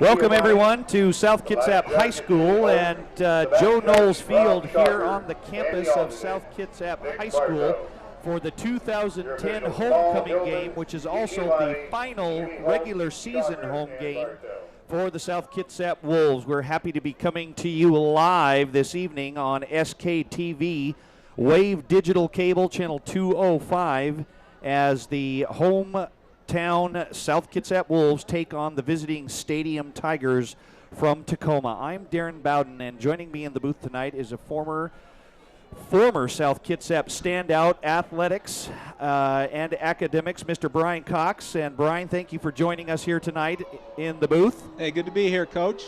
Welcome everyone to South Kitsap High School and Joe Knowles Field here on the campus of South Kitsap High School for the 2010 homecoming game, which is also the final regular season home game for the South Kitsap Wolves. We're happy to be coming to you live this evening on SKTV, Wave Digital Cable, Channel 205, as the hometown South Kitsap Wolves take on the visiting Stadium Tigers from Tacoma. I'm Darren Bowden, and joining me in the booth tonight is a former South Kitsap standout athletics and academics, Mr. Brian Cox. And Brian, thank you for joining us here tonight in the booth. Hey, good to be here, Coach.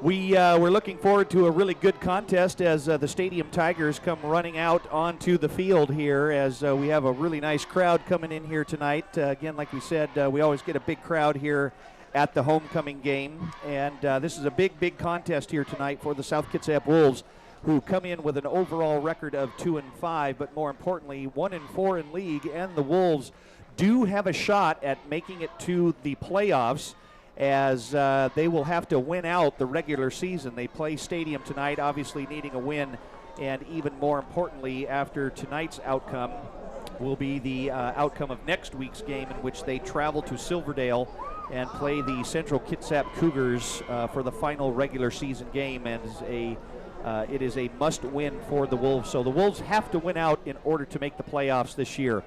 We're looking forward to a really good contest as the Stadium Tigers come running out onto the field here, as we have a really nice crowd coming in here tonight. Again, like we said, we always get a big crowd here at the homecoming game, and this is a big contest here tonight for the South Kitsap Wolves, who come in with an overall record of 2-5, but more importantly 1-4 in league, and the Wolves do have a shot at making it to the playoffs, as they will have to win out the regular season. They play Stadium tonight, obviously needing a win, and even more importantly, after tonight's outcome will be the outcome of next week's game, in which they travel to Silverdale and play the Central Kitsap Cougars for the final regular season game, and it is a must-win for the Wolves. So the Wolves have to win out in order to make the playoffs this year.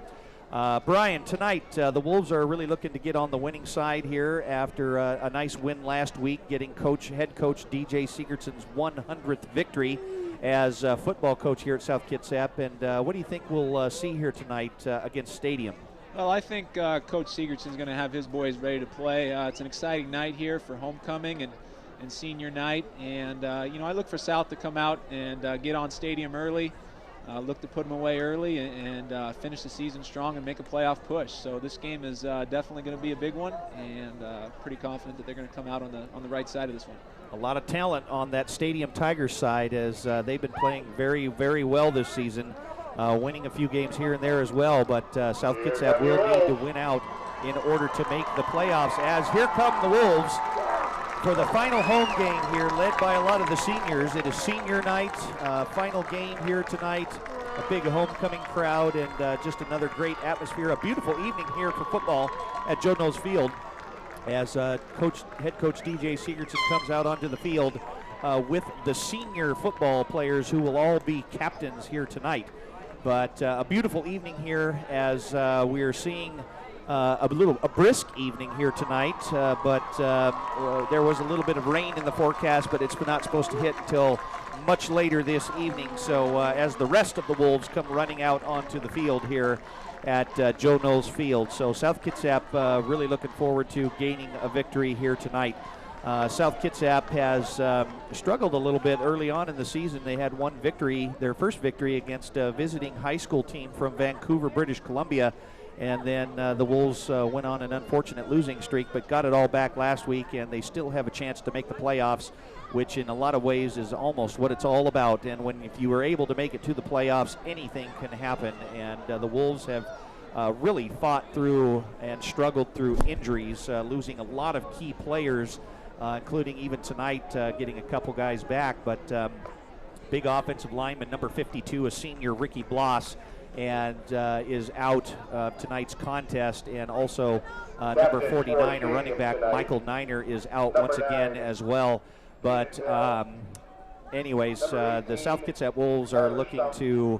Brian, tonight the Wolves are really looking to get on the winning side here after a nice win last week, getting head coach DJ Sigurdsson's 100th victory as football coach here at South Kitsap. And what do you think we'll see here tonight against Stadium? Well, I think Coach Sigurdsson's going to have his boys ready to play. It's an exciting night here for homecoming and senior night, and I look for South to come out and get on Stadium early. Look to put them away early and finish the season strong and make a playoff push. So this game is definitely going to be a big one, and pretty confident that they're going to come out on the right side of this one. A lot of talent on that Stadium Tigers side, as they've been playing very well this season, winning a few games here and there as well. But South Kitsap will need to win out in order to make the playoffs, as here come the Wolves for the final home game here, led by a lot of the seniors. It is senior night, final game here tonight. A big homecoming crowd, and just another great atmosphere. A beautiful evening here for football at Joe Knowles Field, as head coach DJ Sigurdsson comes out onto the field with the senior football players, who will all be captains here tonight. But a beautiful evening here, as we are seeing a brisk evening here tonight, but there was a little bit of rain in the forecast, but it's not supposed to hit until much later this evening. So as the rest of the Wolves come running out onto the field here at Joe Knowles Field. So South Kitsap really looking forward to gaining a victory here tonight. South Kitsap has struggled a little bit early on in the season. They had one victory, their first victory, against a visiting high school team from Vancouver, British Columbia. And then the Wolves went on an unfortunate losing streak, but got it all back last week, and they still have a chance to make the playoffs, which in a lot of ways is almost what it's all about. And if you are able to make it to the playoffs, anything can happen. And the Wolves have really fought through and struggled through injuries, losing a lot of key players, including even tonight getting a couple guys back. But big offensive lineman, number 52, a senior, Ricky Bloss, and is out tonight's contest, and also number 49, a running back, Michael Niner, is out once again as well. But anyways, the South Kitsap Wolves are looking to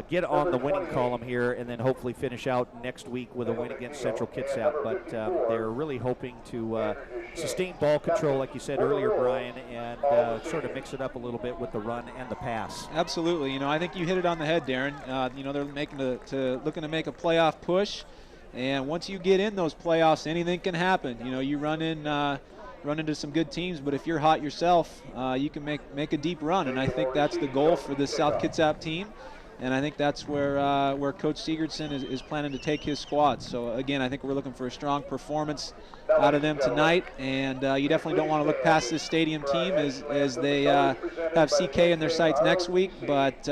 get on the winning column here, and then hopefully finish out next week with a win against Central Kitsap. But they're really hoping to sustain ball control, like you said earlier, Brian, and sort of mix it up a little bit with the run and the pass. Absolutely. I think you hit it on the head, Darren. They're looking to make a playoff push, and once you get in those playoffs, anything can happen. You run into some good teams, but if you're hot yourself, you can make a deep run, and I think that's the goal for this South Kitsap team. And I think that's where Coach Sigurdsson is planning to take his squad. So, again, I think we're looking for a strong performance out of them tonight. And you definitely don't want to look past this Stadium team as they have CK in their sights next week. But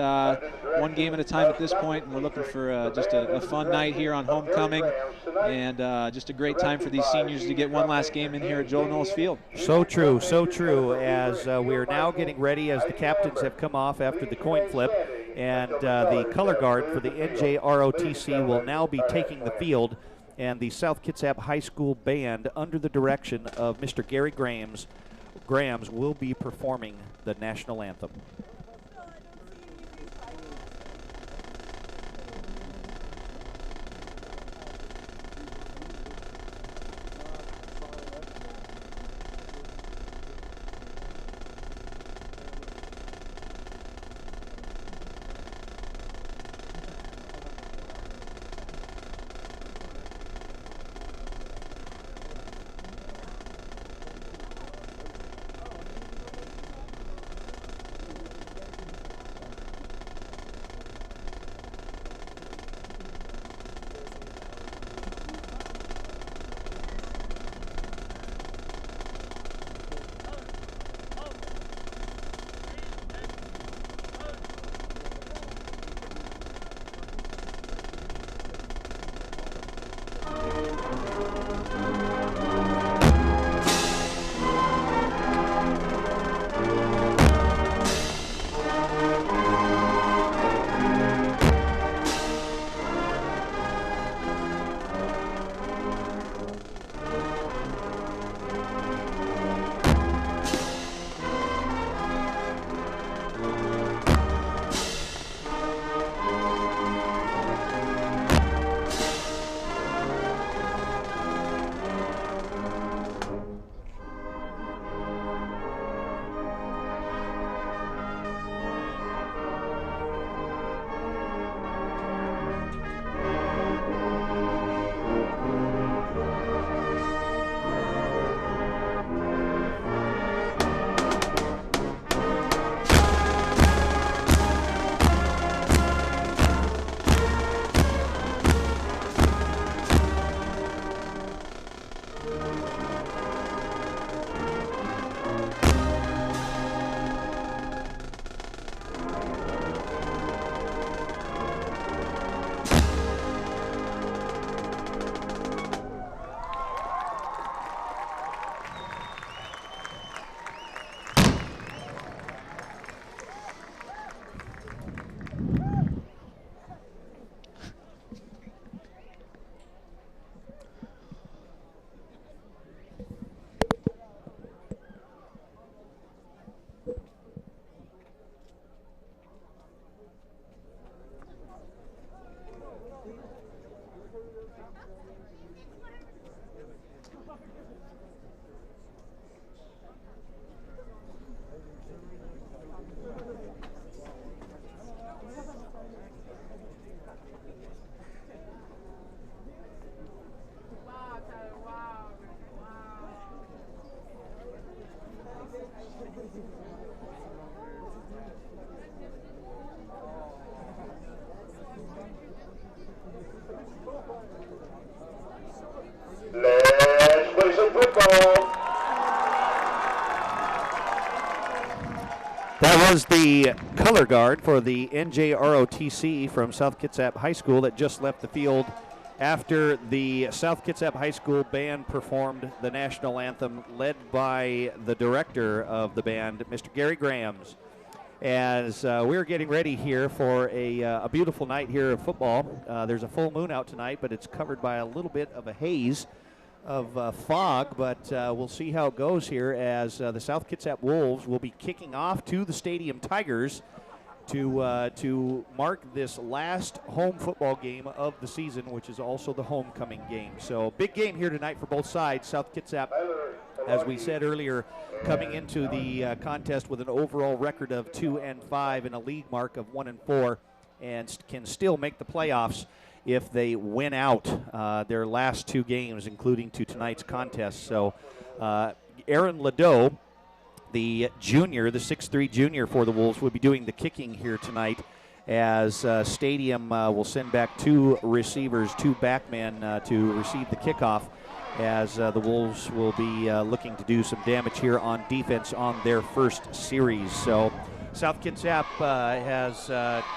one game at a time at this point, and we're looking for just a fun night here on homecoming, and just a great time for these seniors to get one last game in here at Joe Knowles Field. So true, so true. As we are now getting ready, as the captains have come off after the coin flip, and the color guard for the NJROTC will now be taking the field, and the South Kitsap High School Band, under the direction of Mr. Gary Grams, will be performing the national anthem. Let's play some football. That was the color guard for the NJROTC from South Kitsap High School that just left the field after the South Kitsap High School band performed the national anthem, led by the director of the band, Mr. Gary Grams. As we're getting ready here for a beautiful night here of football. There's a full moon out tonight, but it's covered by a little bit of a haze of fog, but we'll see how it goes here as the South Kitsap Wolves will be kicking off to the Stadium Tigers to mark this last home football game of the season, which is also the homecoming game. So big game here tonight for both sides. South Kitsap, as we said earlier, coming into the contest with an overall record of 2-5 and a league mark of 1-4, and can still make the playoffs if they win out their last two games, including to tonight's contest. So Aaron Ladeau, the junior, the 6'3 junior for the Wolves, will be doing the kicking here tonight, as Stadium will send back two receivers, two backmen to receive the kickoff, as the Wolves will be looking to do some damage here on defense on their first series. So South Kitsap has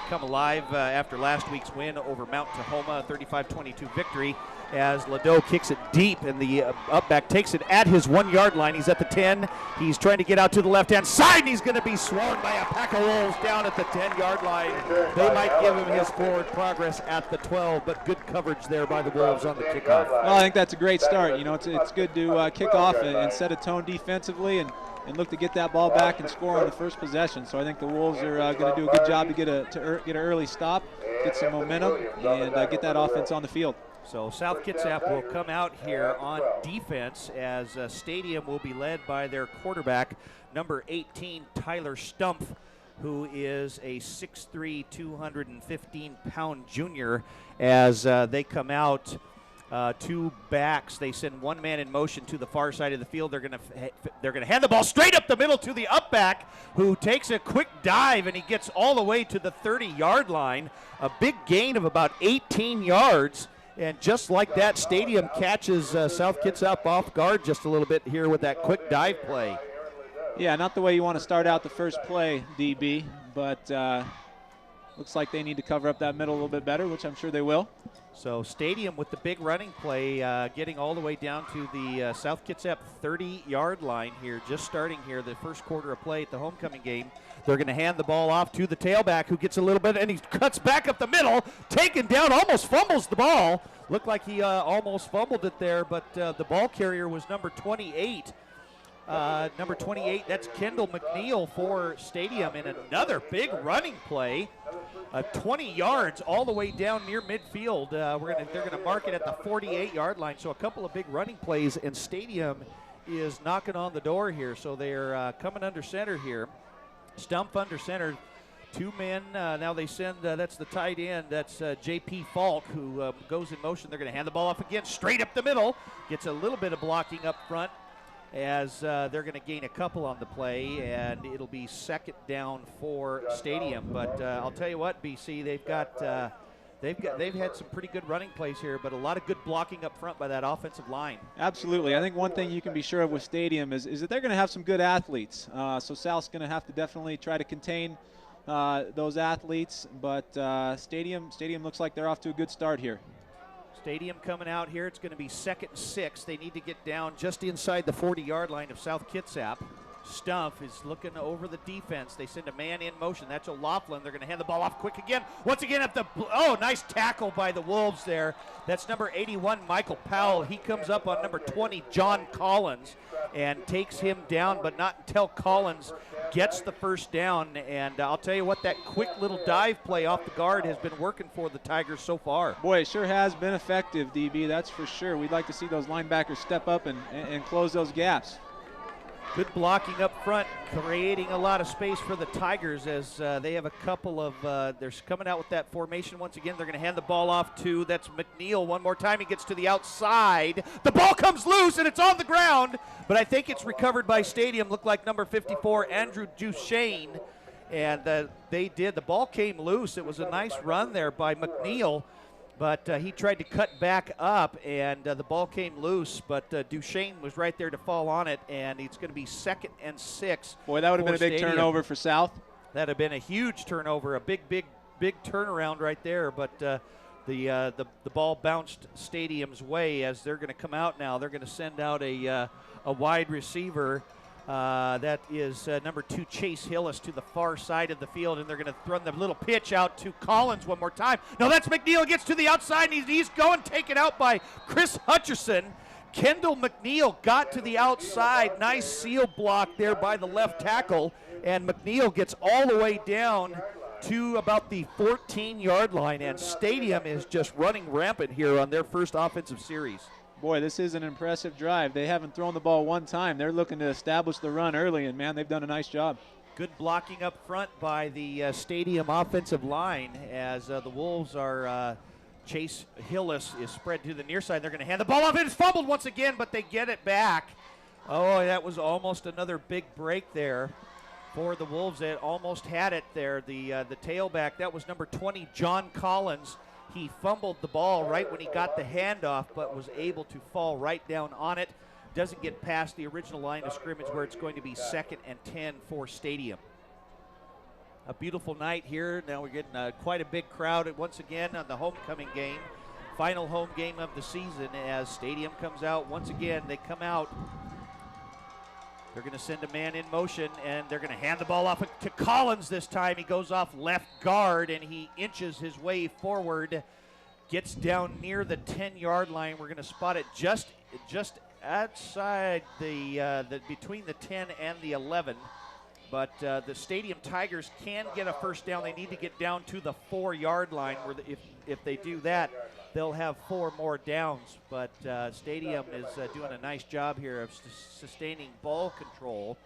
come alive after last week's win over Mount Tahoma, 35-22 victory, as Ladeau kicks it deep, and the up back takes it at his 1 yard line. He's at the 10. He's trying to get out to the left-hand side, and he's going to be swarmed by a pack of Wolves down at the 10-yard line. They might give him his forward progress at the 12, but good coverage there by the Wolves on the kickoff. Well, I think that's a great start. You know, it's good to kick off and set a tone defensively and look to get that ball back and score on the first possession. So I think the Wolves are going to do a good job to get an early stop, get some momentum, and get that offense on the field. So South Kitsap will come out here on defense as Stadium will be led by their quarterback, number 18, Tyler Stumpf, who is a 6'3", 215-pound junior. As they come out, two backs, they send one man in motion to the far side of the field. They're going to hand the ball straight up the middle to the up back, who takes a quick dive, and he gets all the way to the 30-yard line. A big gain of about 18 yards. And just like that, Stadium catches South Kitsap off guard just a little bit here with that quick dive play. Yeah, not the way you want to start out the first play, DB, but looks like they need to cover up that middle a little bit better, which I'm sure they will. So Stadium with the big running play, getting all the way down to the South Kitsap 30-yard line here, just starting here the first quarter of play at the homecoming game. They're going to hand the ball off to the tailback, who gets a little bit, and he cuts back up the middle, taken down, almost fumbles the ball. Looked like he almost fumbled it there, but the ball carrier was number 28. Number 28, that's Kendall McNeil for Stadium, and another big running play. 20 yards all the way down near midfield. They're going to mark it at the 48-yard line. So a couple of big running plays, and Stadium is knocking on the door here. So they're coming under center here. Stumpf under center. Two men. Now they send, that's the tight end. That's J.P. Falk, who goes in motion. They're going to hand the ball off again, straight up the middle. Gets a little bit of blocking up front, as they're going to gain a couple on the play, and it'll be second down for Stadium. But I'll tell you what, BC, they've had some pretty good running plays here, but a lot of good blocking up front by that offensive line. Absolutely. I think one thing you can be sure of with Stadium is that they're going to have some good athletes. So South's going to have to definitely try to contain those athletes, but Stadium looks like they're off to a good start here. Stadium coming out here. It's going to be 2nd and 6. They need to get down just inside the 40-yard line of South Kitsap. Stumpf is looking over the defense. They send a man in motion. That's O'Laughlin. They're going to hand the ball off quick again. Once again at the, nice tackle by the Wolves there. That's number 81, Michael Powell. He comes up on number 20, John Collins, and takes him down, but not until Collins gets the first down. And I'll tell you what, that quick little dive play off the guard has been working for the Tigers so far. Boy, it sure has been effective, DB, that's for sure. We'd like to see those linebackers step up and close those gaps. Good blocking up front, creating a lot of space for the Tigers as they have a couple of, they're coming out with that formation once again. They're going to hand the ball off to, that's McNeil one more time. He gets to the outside. The ball comes loose and it's on the ground, but I think it's recovered by Stadium. Looked like number 54, Andrew Duchesne, and they did. The ball came loose. It was a nice run there by McNeil, but he tried to cut back up, and the ball came loose, but Duchesne was right there to fall on it, and it's going to be 2nd and 6. Boy, that would have been a big turnover for South. That would have been a huge turnover, a big turnaround right there, but the ball bounced Stadium's way as they're going to come out now. They're going to send out a wide receiver. That is number 2, Chase Hillis, to the far side of the field, and they're going to throw the little pitch out to Collins one more time. No, that's McNeil, gets to the outside, and he's going, taken out by Chris Hutcherson. Kendall McNeil got to the outside. Nice seal block there by the left tackle, and McNeil gets all the way down to about the 14-yard line, and Stadium is just running rampant here on their first offensive series. Boy, this is an impressive drive. They haven't thrown the ball one time. They're looking to establish the run early, and, man, they've done a nice job. Good blocking up front by the Stadium offensive line as the Wolves are Chase Hillis is spread to the near side. They're going to hand the ball off. It's fumbled once again, but they get it back. Oh, that was almost another big break there for the Wolves. They almost had it there. The tailback, that was number 20, John Collins. He fumbled the ball right when he got the handoff, but was able to fall right down on it. Doesn't get past the original line of scrimmage where it's going to be 2nd and 10 for Stadium. A beautiful night here. Now we're getting quite a big crowd once again on the homecoming game. Final home game of the season as Stadium comes out. Once again, they come out. They're going to send a man in motion, and they're going to hand the ball off to Collins this time. He goes off left guard, and he inches his way forward. Gets down near the 10-yard line. We're going to spot it just outside between the 10 and the 11. But the Stadium Tigers can get a first down. They need to get down to the 4-yard line. Where if they do that, they'll have 4 more downs. But Stadium is doing a nice job here of sustaining ball control.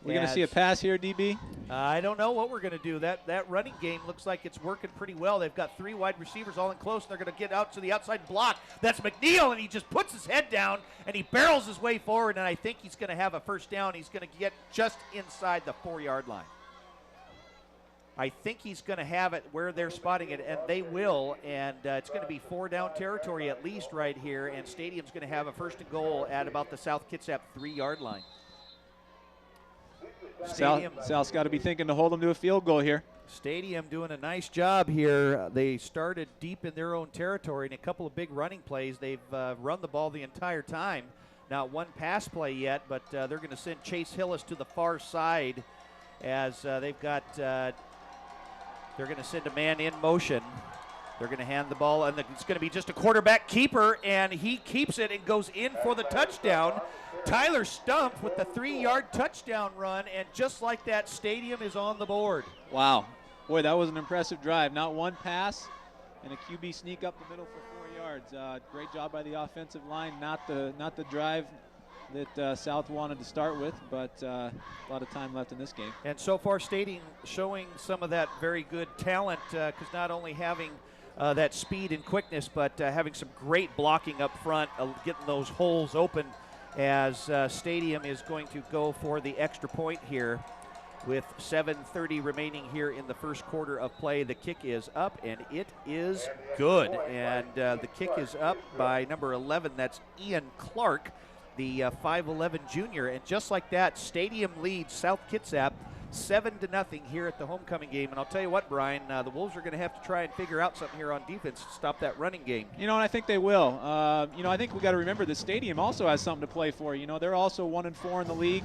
We're going to see a pass here, DB? I don't know what we're going to do. That running game looks like it's working pretty well. They've got 3 wide receivers all in close, and they're going to get out to the outside block. That's McNeil, and he just puts his head down, and he barrels his way forward, and I think he's going to have a first down. He's going to get just inside the 4-yard line. I think he's going to have it where they're spotting it, and they will, and it's going to be 4-down territory at least right here, and Stadium's going to have a first and goal at about the South Kitsap 3-yard line. South's got to be thinking to hold them to a field goal here. Stadium doing a nice job here. They started deep in their own territory in a couple of big running plays. They've run the ball the entire time. Not one pass play yet, but they're going to send Chase Hillis to the far side as they've got they're going to send a man in motion. They're going to hand the ball, and it's going to be just a quarterback keeper, and he keeps it and goes in for the touchdown. Tyler Stump with the 3-yard touchdown run, and just like that, Stadium is on the board. Wow. Boy, that was an impressive drive. Not one pass and a QB sneak up the middle for 4 yards. Great job by the offensive line. Not the drive that South wanted to start with, but a lot of time left in this game. And so far, Stadium showing some of that very good talent because not only having that speed and quickness, but having some great blocking up front, getting those holes open as Stadium is going to go for the extra point here with 7:30 remaining here in the first quarter of play. The kick is up, and it is good. And the kick is up by number 11. That's Ian Clark, the 5'11 junior. And just like that, Stadium leads South Kitsap 7-0 here at the homecoming game. And I'll tell you what, Brian, the Wolves are going to have to try and figure out something here on defense to stop that running game. You know, and I think they will. I think we got to remember the Stadium also has something to play for. You know, they're also 1-4 in the league,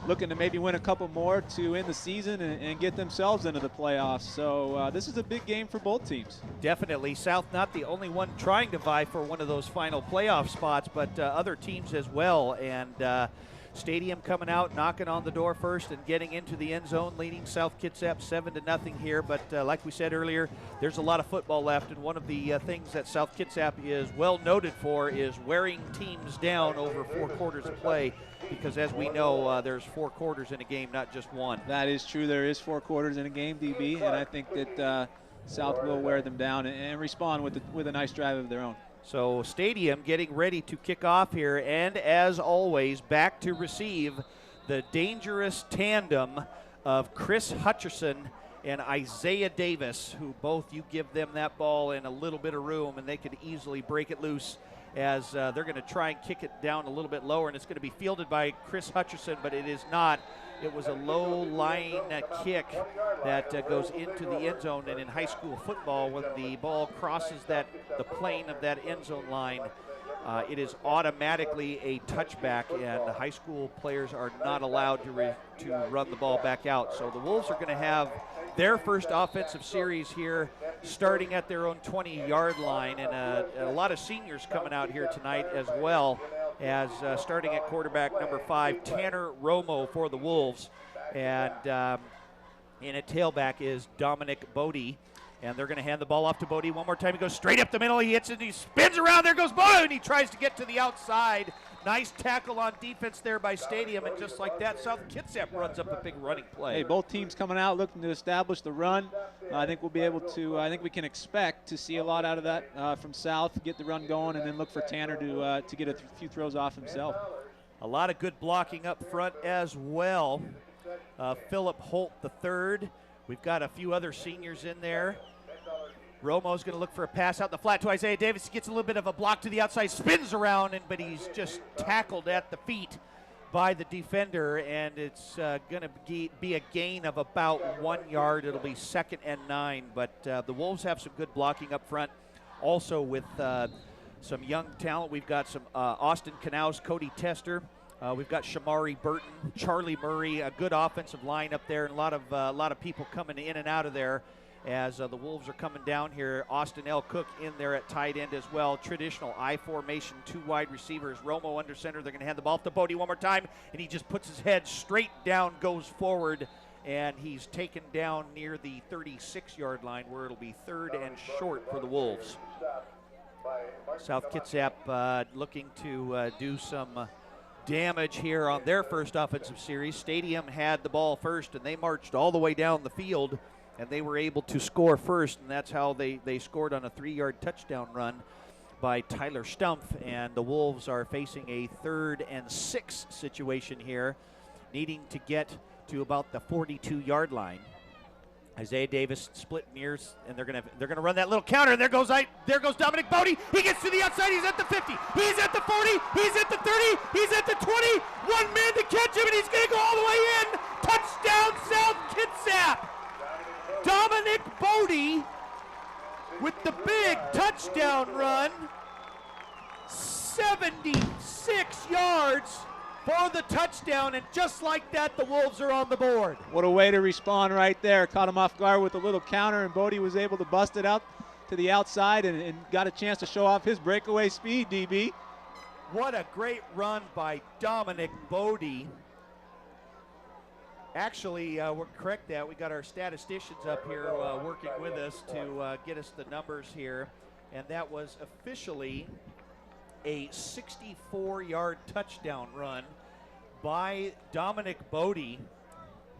looking to maybe win a couple more to end the season and get themselves into the playoffs. So this is a big game for both teams. Definitely. South not the only one trying to vie for one of those final playoff spots, but other teams as well. And Stadium coming out, knocking on the door first and getting into the end zone, leading South Kitsap 7-0 here. But like we said earlier, there's a lot of football left, and one of the things that South Kitsap is well noted for is wearing teams down over 4 quarters of play, because as we know, there's 4 quarters in a game, not just one. That is true. There is 4 quarters in a game, DB, and I think that South will wear them down and respond with a nice drive of their own. So Stadium getting ready to kick off here, and as always, back to receive the dangerous tandem of Chris Hutcherson and Isaiah Davis, who both you give them that ball in a little bit of room, and they could easily break it loose as they're going to try and kick it down a little bit lower, and it's going to be fielded by Chris Hutcherson, but it is not. It was a low-lying kick that goes into the end zone, and in high school football, when the ball crosses the plane of that end zone line, it is automatically a touchback, and high school players are not allowed to run the ball back out. So the Wolves are going to have their first offensive series here starting at their own 20-yard line, and a lot of seniors coming out here tonight as well, as starting at quarterback number 5, Tanner Romo for the Wolves, and in at tailback is Dominic Bodie. And they're going to hand the ball off to Bodie one more time. He goes straight up the middle. He hits it, and he spins around. There goes Bodie, and he tries to get to the outside. Nice tackle on defense there by Stadium, and just like that, South Kitsap runs up a big running play. Hey, both teams coming out looking to establish the run. I think we'll be able to. I think we can expect to see a lot out of that from South, get the run going, and then look for Tanner to get a few throws off himself. A lot of good blocking up front as well. Philip Holt III. We've got a few other seniors in there. Romo's going to look for a pass out the flat to Isaiah Davis. He gets a little bit of a block to the outside, spins around, but he's just tackled at the feet by the defender, and it's going to be a gain of about 1 yard. It'll be 2nd and 9, but the Wolves have some good blocking up front. Also with some young talent, we've got some Austin Knaus, Cody Tester. We've got Shamari Burton, Charlie Murray, a good offensive line up there, and a lot of people coming in and out of there as the Wolves are coming down here. Austin L. Cook in there at tight end as well. Traditional I formation, 2 wide receivers. Romo under center. They're going to hand the ball to Bodie one more time, and he just puts his head straight down, goes forward, and he's taken down near the 36-yard line where it'll be 3rd and short for the Wolves. South Kitsap looking to do some damage here on their first offensive series. Stadium had the ball first, and they marched all the way down the field, and they were able to score first, and that's how they scored on a 3-yard touchdown run by Tyler Stumpf. And the Wolves are facing a 3rd and 6 situation here, needing to get to about the 42-yard line. Isaiah Davis split nears, and they're gonna run that little counter, and there goes Dominic Bodie. He gets to the outside. He's at the 50. He's at the 40. He's at the 30. He's at the 20. One man to catch him, and he's gonna go all the way in. Touchdown, South Kitsap. Dominic Bodie with the big touchdown run. 76 yards for the touchdown, and just like that, the Wolves are on the board. What a way to respond right there. Caught him off guard with a little counter, and Bodie was able to bust it out to the outside and got a chance to show off his breakaway speed, DB. What a great run by Dominic Bodie. Actually, we're correct that. We got our statisticians up here working with us to get us the numbers here, and that was officially a 64-yard touchdown run by Dominic Bodie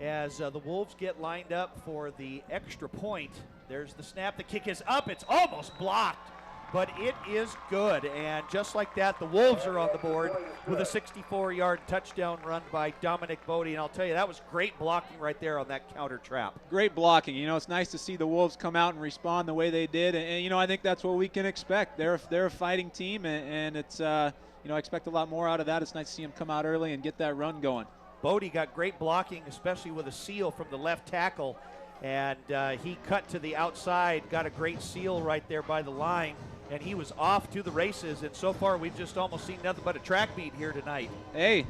as the Wolves get lined up for the extra point. There's the snap. The kick is up. It's almost blocked, but it is good. And just like that, the Wolves are on the board with a 64-yard touchdown run by Dominic Bodie. And I'll tell you, that was great blocking right there on that counter trap. Great blocking. You know, it's nice to see the Wolves come out and respond the way they did. And you know, I think that's what we can expect. They're a fighting team, and it's, you know, I expect a lot more out of that. It's nice to see them come out early and get that run going. Bodie got great blocking, especially with a seal from the left tackle. And he cut to the outside, got a great seal right there by the line. And he was off to the races, and so far we've just almost seen nothing but a track meet here tonight. Hey,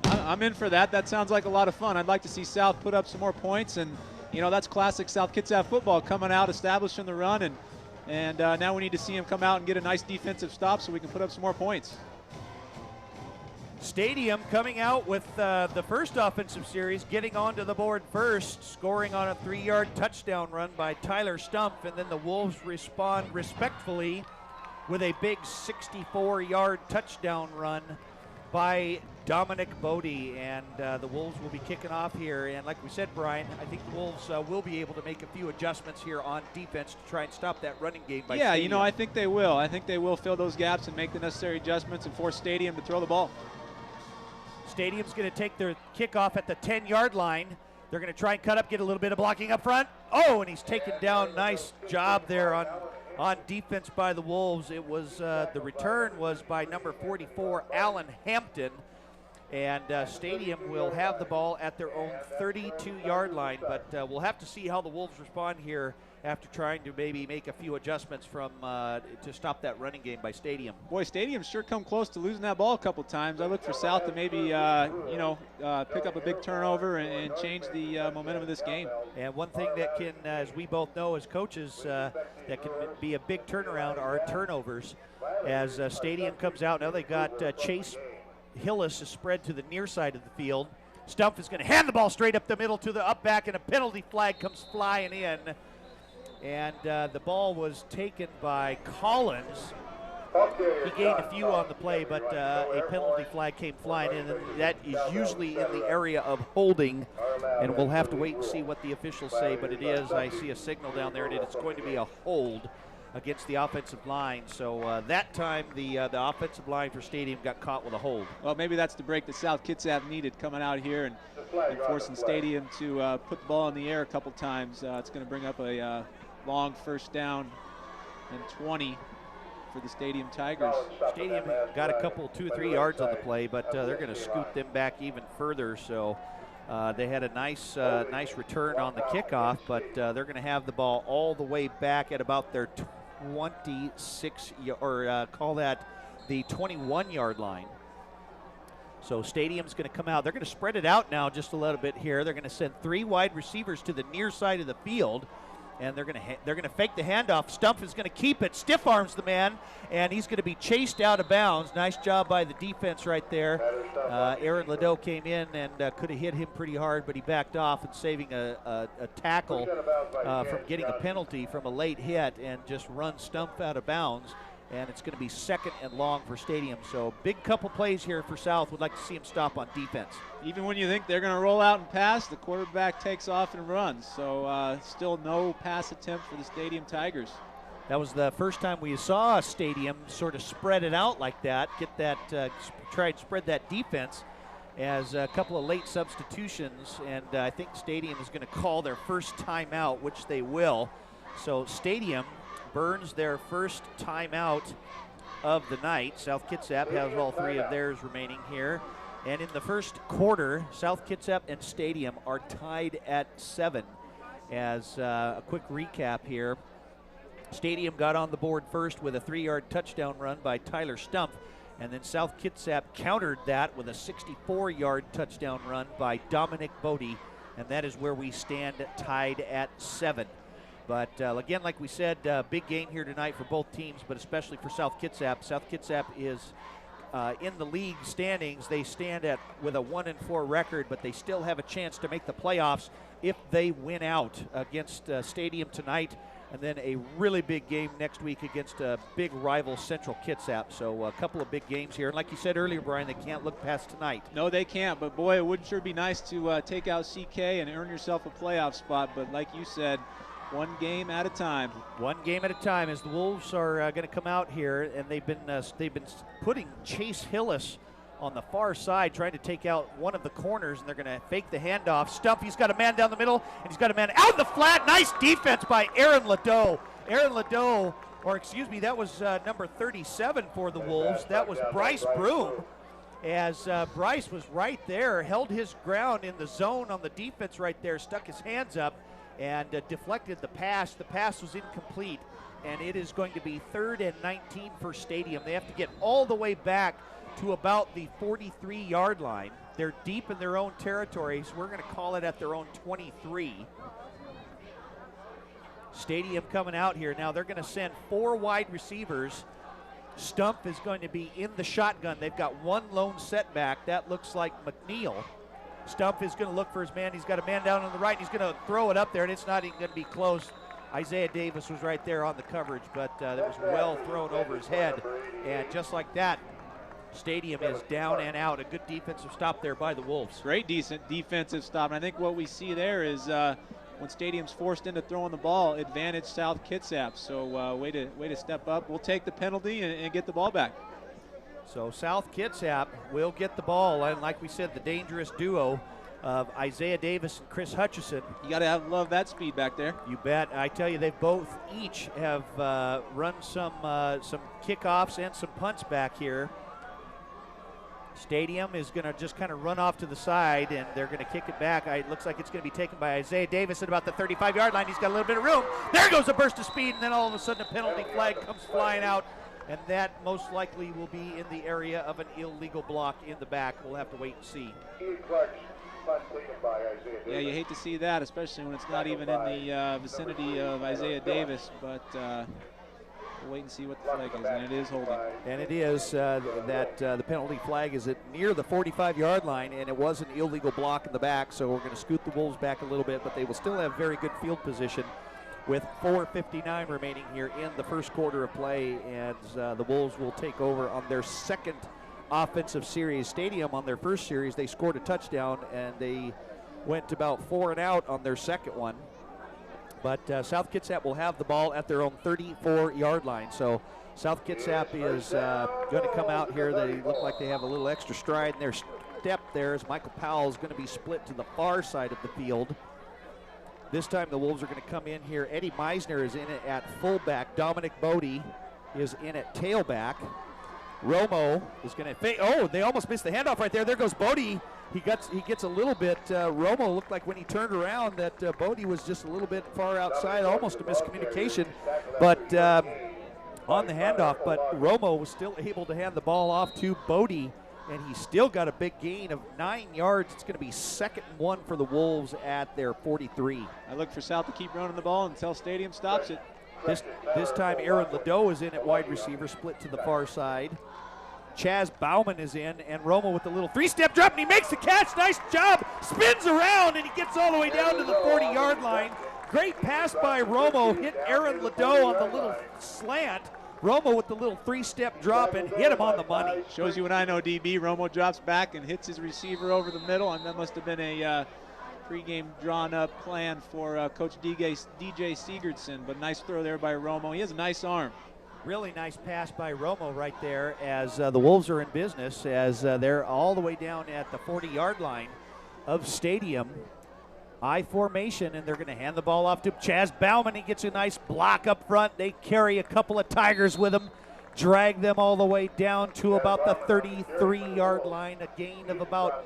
I'm in for that. That sounds like a lot of fun. I'd like to see South put up some more points, and you know, that's classic South Kitsap football, coming out, establishing the run, and now we need to see him come out and get a nice defensive stop so we can put up some more points. Stadium coming out with the first offensive series, getting onto the board first, scoring on a 3-yard touchdown run by Tyler Stumpf, and then the Wolves respond respectfully with a big 64-yard touchdown run by Dominic Bodie. And the Wolves will be kicking off here. And like we said, Brian, I think the Wolves will be able to make a few adjustments here on defense to try and stop that running game by Stadium. You know, I think they will. I think they will fill those gaps and make the necessary adjustments and force Stadium to throw the ball. Stadium's going to take their kickoff at the 10-yard line. They're going to try and cut up, get a little bit of blocking up front. Oh, and he's taken down. Nice job there on defense by the Wolves. It was the return was by number 44, Alan Hampton. And Stadium will have the ball at their own 32-yard line. But we'll have to see how the Wolves respond here after trying to maybe make a few adjustments from to stop that running game by Stadium. Boy, Stadium sure come close to losing that ball a couple times. I look for South to maybe, you know, pick up a big turnover and change the momentum of this game. And one thing that can, as we both know as coaches, that can be a big turnaround are turnovers. As Stadium comes out, now they got Chase Hillis is spread to the near side of the field. Stumpf is going to hand the ball straight up the middle to the up back, and a penalty flag comes flying in. And the ball was taken by Collins. He gained a few on the play, but a penalty flag came flying in, and that is usually in the area of holding. And we'll have to wait and see what the officials say, but it is. I see a signal down there, and it's going to be a hold against the offensive line. So that time the offensive line for Stadium got caught with a hold. Well, maybe that's the break that South Kitsap needed, coming out here and forcing Stadium to put the ball in the air a couple times. It's going to bring up a long first down and 20 for the Stadium Tigers. Stadium got a couple, 2 or 3 yards on the play, but they're going to scoot them back even further. So they had a nice return on the kickoff, but they're going to have the ball all the way back at about their 26, or call that the 21-yard line. So Stadium's going to come out. They're going to spread it out now just a little bit here. They're going to send 3 wide receivers to the near side of the field, and they're going to fake the handoff. Stump is going to keep it, stiff arms the man, and he's going to be chased out of bounds. Nice job by the defense right there. Aaron Ladeau came in and could have hit him pretty hard, but he backed off and saving a tackle from getting a penalty from a late hit and just run Stump out of bounds. And it's going to be 2nd and long for Stadium. So big couple plays here for South. Would like to see him stop on defense. Even when you think they're going to roll out and pass, the quarterback takes off and runs. So still no pass attempt for the Stadium Tigers. That was the first time we saw a Stadium sort of spread it out like that, get that, try and spread that defense, as a couple of late substitutions. And I think Stadium is going to call their first timeout, which they will. So Stadium burns their first timeout of the night. South Kitsap has all 3 of theirs remaining here. And in the first quarter, South Kitsap and Stadium are tied at 7. As a quick recap here, Stadium got on the board first with a 3-yard touchdown run by Tyler Stump. And then South Kitsap countered that with a 64-yard touchdown run by Dominic Bodie. And that is where we stand tied at 7. But again, like we said, big game here tonight for both teams, but especially for South Kitsap. South Kitsap is in the league standings. They stand with a 1-4 record, but they still have a chance to make the playoffs if they win out against Stadium tonight, and then a really big game next week against a big rival Central Kitsap. So a couple of big games here. And like you said earlier, Brian, they can't look past tonight. No, they can't. But boy, it would sure be nice to take out CK and earn yourself a playoff spot. But like you said, one game at a time. One game at a time, as the Wolves are going to come out here, and they've been putting Chase Hillis on the far side, trying to take out one of the corners, and they're going to fake the handoff. Stump, he's got a man down the middle, and he's got a man out in the flat. Nice defense by Aaron Ladeau. Aaron Ladeau, or excuse me, that was number 37 for the Wolves. That was Bryce Broom. As Bryce was right there, held his ground in the zone on the defense right there, stuck his hands up, and deflected the pass. The pass was incomplete, and it is going to be 3rd and 19 for Stadium. They have to get all the way back to about the 43-yard line. They're deep in their own territory, so we're going to call it at their own 23. Stadium coming out here. Now they're going to send 4 wide receivers. Stump is going to be in the shotgun. They've got one lone setback. That looks like McNeil. Stump is going to look for his man. He's got a man down on the right. He's going to throw it up there, and it's not even going to be close. Isaiah Davis was right there on the coverage, but that was well thrown over his head. And just like that, Stadium is down and out. A good defensive stop there by the Wolves. Great, decent defensive stop. And I think what we see there is when Stadium's forced into throwing the ball, advantage South Kitsap. So way to step up. We'll take the penalty and get the ball back. So South Kitsap will get the ball, and like we said, the dangerous duo of Isaiah Davis and Chris Hutchison. You got to love that speed back there. You bet. I tell you, they both each have run some kickoffs and some punts back here. Stadium is going to just kind of run off to the side, and they're going to kick it back. It looks like it's going to be taken by Isaiah Davis at about the 35-yard line. He's got a little bit of room. There goes a burst of speed, and then all of a sudden a penalty flag comes flying out. And that most likely will be in the area of an illegal block in the back. We'll have to wait and see. Yeah, you hate to see that, especially when it's not even in the vicinity of Isaiah Davis. But we'll wait and see what the flag is, and it is holding. And it is the penalty flag is near the 45-yard line, and it was an illegal block in the back. So we're going to scoot the Wolves back a little bit, but they will still have very good field position with 4:59 remaining here in the first quarter of play, and the Wolves will take over on their second offensive series. Stadium on their first series, they scored a touchdown, and they went about 4 and out on their second one. But South Kitsap will have the ball at their own 34-yard line. So South Kitsap is going to come out here. They look like they have a little extra stride in their step there, as Michael Powell is going to be split to the far side of the field. This time the Wolves are going to come in here. Eddie Meisner is in it at fullback. Dominic Bodie is in at tailback. Romo is going to oh, they almost missed the handoff right there. There goes Bodie. He gets a little bit. Romo looked like when he turned around that Bodie was just a little bit far outside, almost a miscommunication. But on the handoff, but Romo was still able to hand the ball off to Bodie, and he still got a big gain of 9 yards. It's going to be 2nd and 1 for the Wolves at their 43. I look for South to keep running the ball until Stadium stops it. This time Aaron Ladeau is in at wide receiver, split to the far side. Chaz Bauman is in, and Romo with the little 3-step drop, and he makes the catch. Nice job. Spins around, and he gets all the way down to the 40-yard line. Great pass by Romo. Hit Aaron Ladeau on the little slant. Romo with the little 3-step drop and hit him on the money. Shows you what I know, DB. Romo drops back and hits his receiver over the middle, and that must have been a pregame drawn-up plan for Coach DJ Sigurdsson, but nice throw there by Romo. He has a nice arm. Really nice pass by Romo right there as the Wolves are in business, as they're all the way down at the 40-yard line of Stadium. I formation, and they're going to hand the ball off to Chaz Bauman. He gets a nice block up front. They carry a couple of Tigers with them, drag them all the way down to about the 33-yard line, a gain of about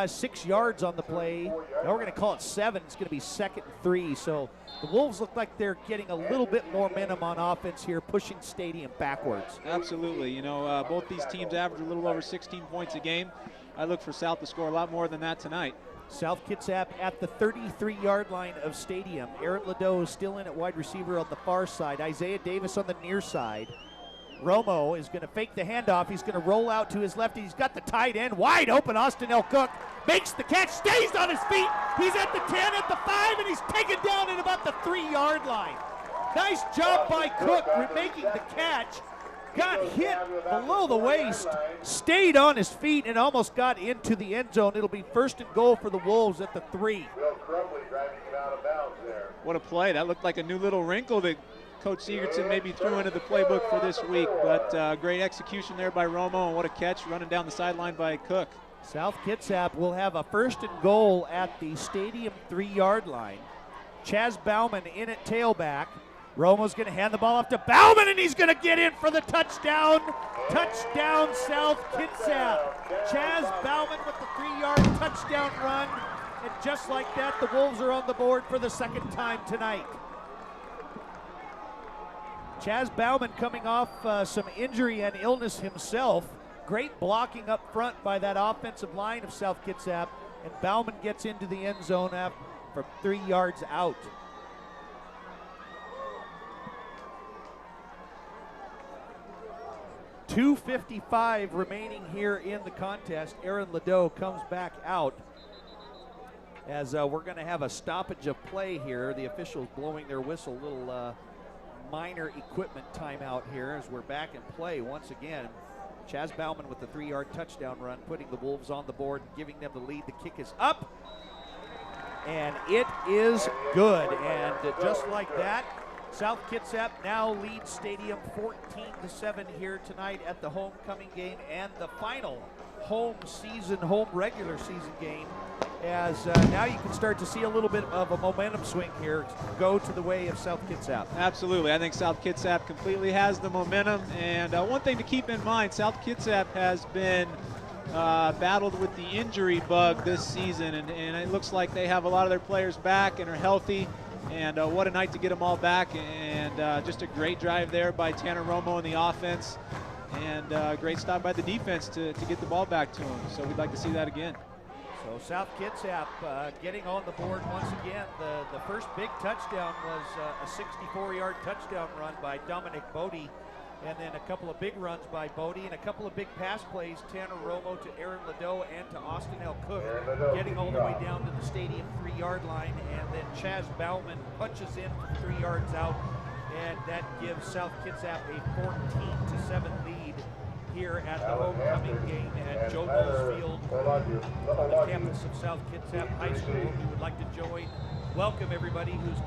6 yards on the play. Now we're going to call it 7. It's going to be 2nd and 3. So the Wolves look like they're getting a little bit more momentum on offense here, pushing Stadium backwards. Absolutely. You know, both these teams average a little over 16 points a game. I look for South to score a lot more than that tonight. South Kitsap at the 33-yard line of Stadium. Aaron Ladeau is still in at wide receiver on the far side. Isaiah Davis on the near side. Romo is going to fake the handoff. He's going to roll out to his left. He's got the tight end wide open. Austin L. Cook makes the catch, stays on his feet. He's at the 10, at the 5, and he's taken down at about the 3-yard line. Nice job by Cook making the catch. Got hit below the waist, stayed on his feet, and almost got into the end zone. It'll be 1st and goal for the Wolves at the 3. What a play. That looked like a new little wrinkle that Coach Sigurdsson maybe threw into the playbook for this week, but great execution there by Romo, and what a catch running down the sideline by Cook. South Kitsap will have a 1st and goal at the Stadium 3-yard line. Chaz Bauman in at tailback. Romo's going to hand the ball off to Bauman, and he's going to get in for the touchdown. Touchdown, South Kitsap. Chaz Bauman with the 3-yard touchdown run. And just like that, the Wolves are on the board for the 2nd time tonight. Chaz Bauman coming off some injury and illness himself. Great blocking up front by that offensive line of South Kitsap. And Bauman gets into the end zone from 3 yards out. .255 remaining here in the contest. Aaron Ladeau comes back out as we're going to have a stoppage of play here. The officials blowing their whistle, little minor equipment timeout here as we're back in play once again. Chaz Bauman with the 3-yard touchdown run, putting the Wolves on the board, giving them the lead. The kick is up, and it is good. And just like that, South Kitsap now leads Stadium 14-7 here tonight at the homecoming game and the final home regular season game, as now you can start to see a little bit of a momentum swing here go to the way of South Kitsap. Absolutely. I think South Kitsap completely has the momentum, and one thing to keep in mind, South Kitsap has been battled with the injury bug this season, and it looks like they have a lot of their players back and are healthy. And what a night to get them all back, and just a great drive there by Tanner Romo in the offense, and great stop by the defense to get the ball back to him. So we'd like to see that again. So South Kitsap getting on the board once again. The first big touchdown was a 64-yard touchdown run by Dominic Bodie, and then a couple of big runs by Bodie and a couple of big pass plays, Tanner Romo to Aaron Ladeau and to Austin L. Cook, getting all the way down to the Stadium 3-yard line, and then Chaz Bauman punches in from 3 yards out, and that gives South Kitsap a 14-7 lead here at the homecoming game at Joe Knowles Field on the campus of South Kitsap High School. We would like to welcome everybody who's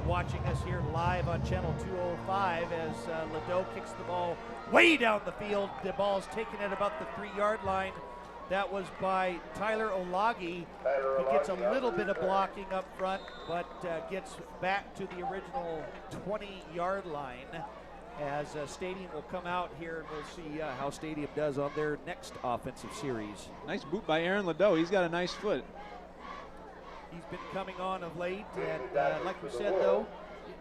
watching us here live on channel 205 as Ladeau kicks the ball way down the field. The ball's taken at about the 3-yard line. That was by Tyler Olagi. He gets a little bit of blocking up front, but gets back to the original 20-yard line. as Stadium will come out here, and we'll see how Stadium does on their next offensive series. Nice boot by Aaron Ladeau. He's got a nice foot. He's been coming on of late, and like we said, though,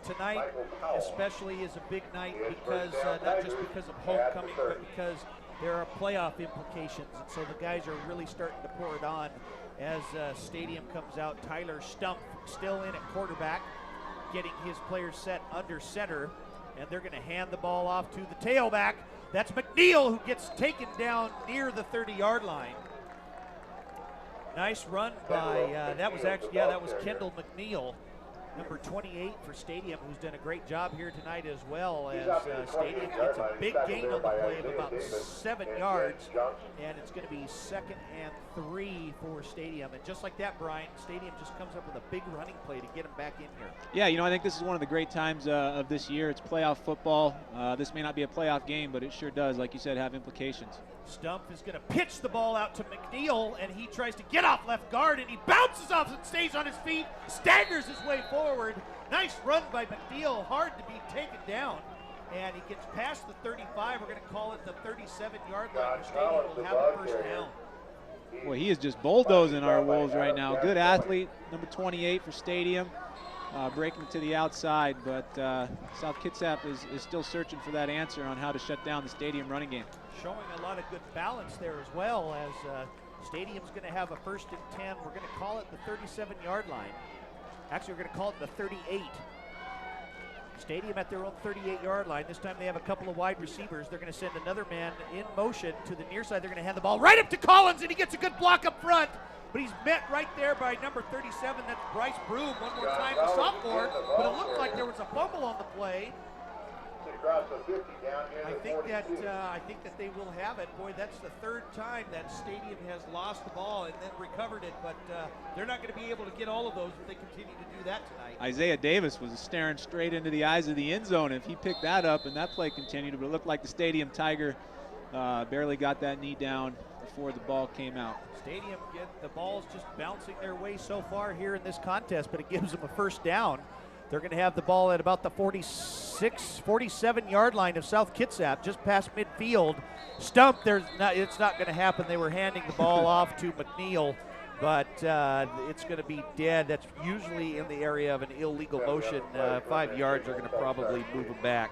tonight especially is a big night because not just because of homecoming, but because there are playoff implications, and so the guys are really starting to pour it on as Stadium comes out. Tyler Stump still in at quarterback, getting his players set under center, and they're going to hand the ball off to the tailback. That's McNeil, who gets taken down near the 30-yard line. Nice run by, that was Kendall McNeil, number 28 for Stadium, who's done a great job here tonight as well, as Stadium gets a big gain on the play of about 7 yards, and it's going to be 2nd and 3 for Stadium. And just like that, Brian, Stadium just comes up with a big running play to get him back in here. Yeah, you know, I think this is one of the great times of this year. It's playoff football. This may not be a playoff game, but it sure does, like you said, have implications. Stump is going to pitch the ball out to McNeil, and he tries to get off left guard, and he bounces off and stays on his feet, staggers his way forward. Nice run by McNeil, hard to be taken down, and he gets past the 35. We're going to call it the 37-yard line. The Stadium will have a first down. Boy, he is just bulldozing our Wolves right now. Good athlete, number 28 for Stadium, breaking to the outside, but South Kitsap is still searching for that answer on how to shut down the Stadium running game. Showing a lot of good balance there as well, as Stadium's going to have a 1st and 10. We're going to call it the 37-yard line. Actually, we're going to call it the 38. Stadium at their own 38-yard line. This time they have a couple of wide receivers. They're going to send another man in motion to the near side. They're going to hand the ball right up to Collins, and he gets a good block up front. But he's met right there by number 37. That's Bryce Broom. One more time, the sophomore. But it looked like there was a fumble on the play. I think that they will have it. Boy, that's the 3rd time that Stadium has lost the ball and then recovered it, but they're not going to be able to get all of those if they continue to do that tonight. Isaiah Davis was staring straight into the eyes of the end zone. If he picked that up and that play continued, but it looked like the Stadium Tiger barely got that knee down before the ball came out. Stadium, the ball's just bouncing their way so far here in this contest, but it gives them a first down. They're going to have the ball at about the 47-yard line of South Kitsap, just past midfield. Stump, it's not going to happen. They were handing the ball off to McNeil, but it's going to be dead. That's usually in the area of an illegal motion. 5 yards are going to probably move them back.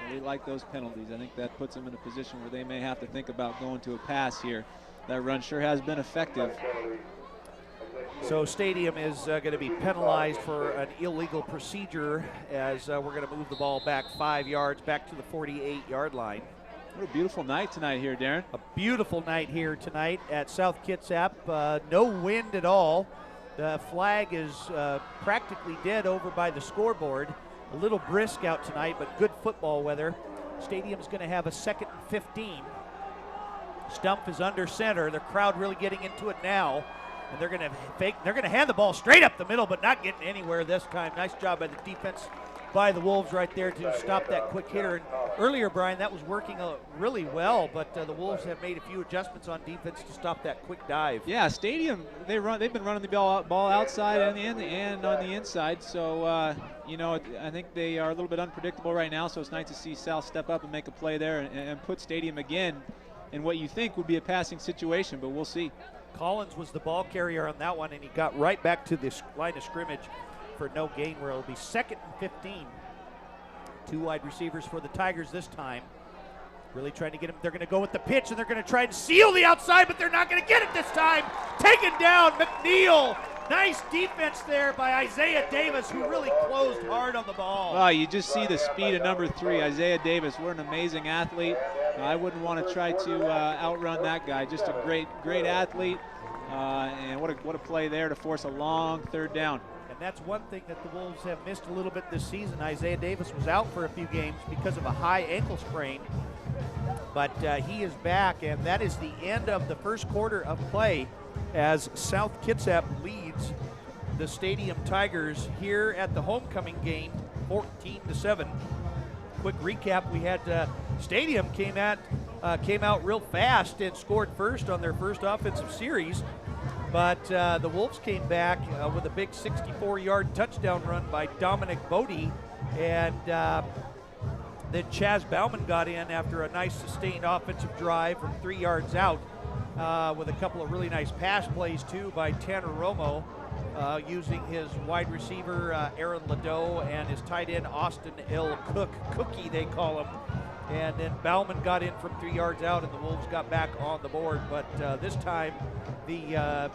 They like those penalties. I think that puts them in a position where they may have to think about going to a pass here. That run sure has been effective. So Stadium is going to be penalized for an illegal procedure as we're going to move the ball back 5 yards, back to the 48-yard line. What a beautiful night tonight here, Darren. A beautiful night here tonight at South Kitsap. No wind at all. The flag is practically dead over by the scoreboard. A little brisk out tonight, but good football weather. Stadium's going to have a 2nd and 15. Stump is under center. The crowd really getting into it now. And they're going to fake. They're going to hand the ball straight up the middle, but not getting anywhere this time. Nice job by the defense by the Wolves right there to stop that quick hitter. And earlier, Brian, that was working really well, but the Wolves have made a few adjustments on defense to stop that quick dive. Yeah, Stadium, they've been running the ball outside and on the inside. So, you know, I think they are a little bit unpredictable right now, so it's nice to see South step up and make a play there and put Stadium again in what you think would be a passing situation, but we'll see. Collins was the ball carrier on that one, and he got right back to this line of scrimmage for no gain, where it'll be 2nd and 15. 2 wide receivers for the Tigers this time. Really trying to get him. They're going to go with the pitch, and they're going to try and seal the outside, but they're not going to get it this time. Taken down, McNeil. Nice defense there by Isaiah Davis, who really closed hard on the ball. Oh, you just see the speed of number 3, Isaiah Davis. What an amazing athlete. I wouldn't want to try to outrun that guy. Just a great athlete, and what a play there to force a long 3rd down. And that's one thing that the Wolves have missed a little bit this season. Isaiah Davis was out for a few games because of a high ankle sprain, but he is back, and that is the end of the first quarter of play as South Kitsap leads the Stadium Tigers here at the homecoming game 14-7. Quick recap, we had Stadium came out real fast and scored first on their first offensive series, but the Wolves came back with a big 64-yard touchdown run by Dominic Bodie, and Then Chaz Bauman got in after a nice sustained offensive drive from 3 yards out with a couple of really nice pass plays too by Tanner Romo, using his wide receiver Aaron Ladeau and his tight end Austin L. Cook, Cookie they call him. And then Bauman got in from 3 yards out and the Wolves got back on the board. But this time the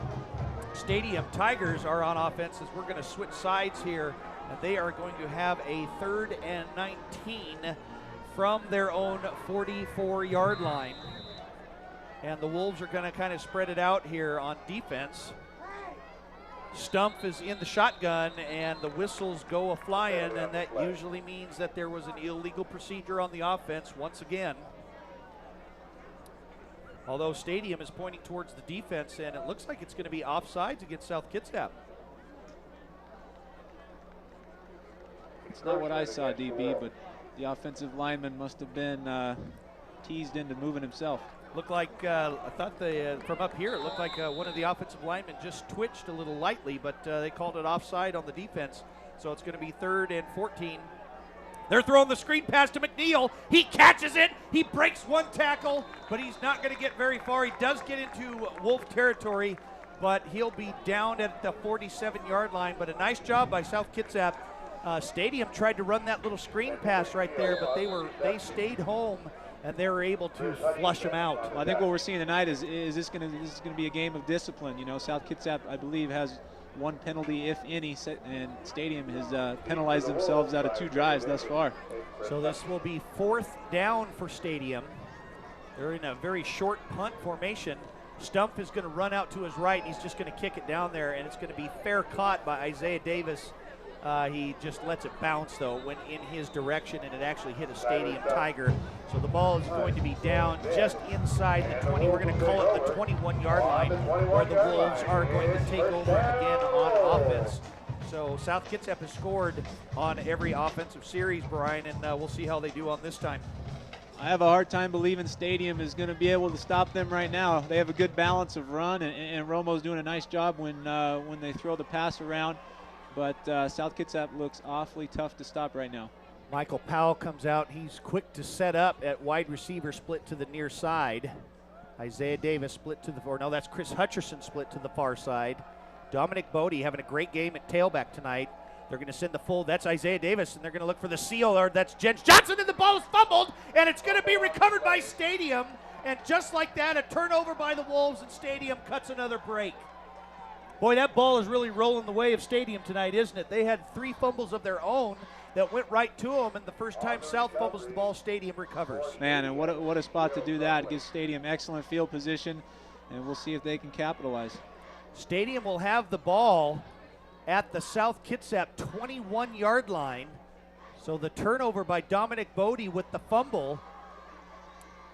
Stadium Tigers are on offense as we're going to switch sides here. And they are going to have a 3rd and 19 from their own 44-yard line. And the Wolves are going to kind of spread it out here on defense. Stumpf is in the shotgun and the whistles go a-flying, and that usually means that there was an illegal procedure on the offense once again. Although Stadium is pointing towards the defense, and it looks like it's going to be offsides against South Kitsap. It's not what I saw, DB, but the offensive lineman must have been teased into moving himself. Looked like, I thought from up here, it looked like one of the offensive linemen just twitched a little lightly, but they called it offside on the defense. So it's going to be 3rd and 14. They're throwing the screen pass to McNeil. He catches it. He breaks one tackle, but he's not going to get very far. He does get into Wolf territory, but he'll be down at the 47-yard line. But a nice job by South Kitsap. Stadium tried to run that little screen pass right there, but they stayed home and they were able to flush them out. Well, I think what we're seeing tonight is this going to be a game of discipline. You know, South Kitsap, I believe, has 1 penalty, if any, and Stadium has penalized themselves out of 2 drives thus far. So this will be 4th down for Stadium. They're in a very short punt formation. Stumpf is going to run out to his right, and he's just going to kick it down there, and it's going to be fair caught by Isaiah Davis. He just lets it bounce, though, when in his direction, and it actually hit a Stadium Tiger. So the ball is going to be down just inside the 20. We're going to call it the 21-yard line, where the Wolves are going to take over again on offense. So South Kitsap has scored on every offensive series, Brian, and we'll see how they do on this time. I have a hard time believing Stadium is going to be able to stop them right now. They have a good balance of run, and Romo's doing a nice job when they throw the pass around. But South Kitsap looks awfully tough to stop right now. Michael Powell comes out. He's quick to set up at wide receiver, split to the near side. Isaiah Davis split to the far. No, that's Chris Hutcherson split to the far side. Dominic Bodie having a great game at tailback tonight. They're going to send the full. That's Isaiah Davis, and they're going to look for the seal, or that's Jens Johnson, and the ball is fumbled, and it's going to be recovered by Stadium. And just like that, a turnover by the Wolves, and Stadium cuts another break. Boy, that ball is really rolling the way of Stadium tonight, isn't it? They had 3 fumbles of their own that went right to them, and the first time South fumbles the ball, Stadium recovers. Man, and what a spot to do that. It gives Stadium excellent field position, and we'll see if they can capitalize. Stadium will have the ball at the South Kitsap 21-yard line. So the turnover by Dominic Bodie with the fumble.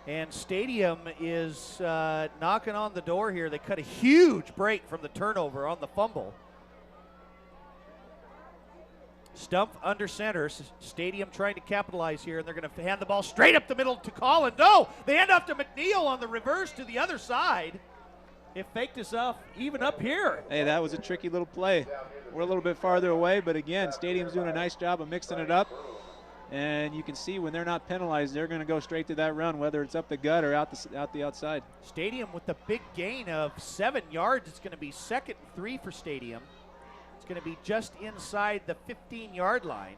And Stadium is knocking on the door here. They cut a huge break from the turnover on the fumble. Stumpf under center. Stadium trying to capitalize here, and they're going to hand the ball straight up the middle to Collin. No, they hand off to McNeil on the reverse to the other side. It faked us up, even up here. Hey, that was a tricky little play. We're a little bit farther away, but again, Stadium's doing a nice job of mixing it up. And you can see when they're not penalized, they're going to go straight to that run, whether it's up the gut or out the outside. Stadium with the big gain of 7 yards. It's going to be 2nd and 3 for Stadium. It's going to be just inside the 15-yard line.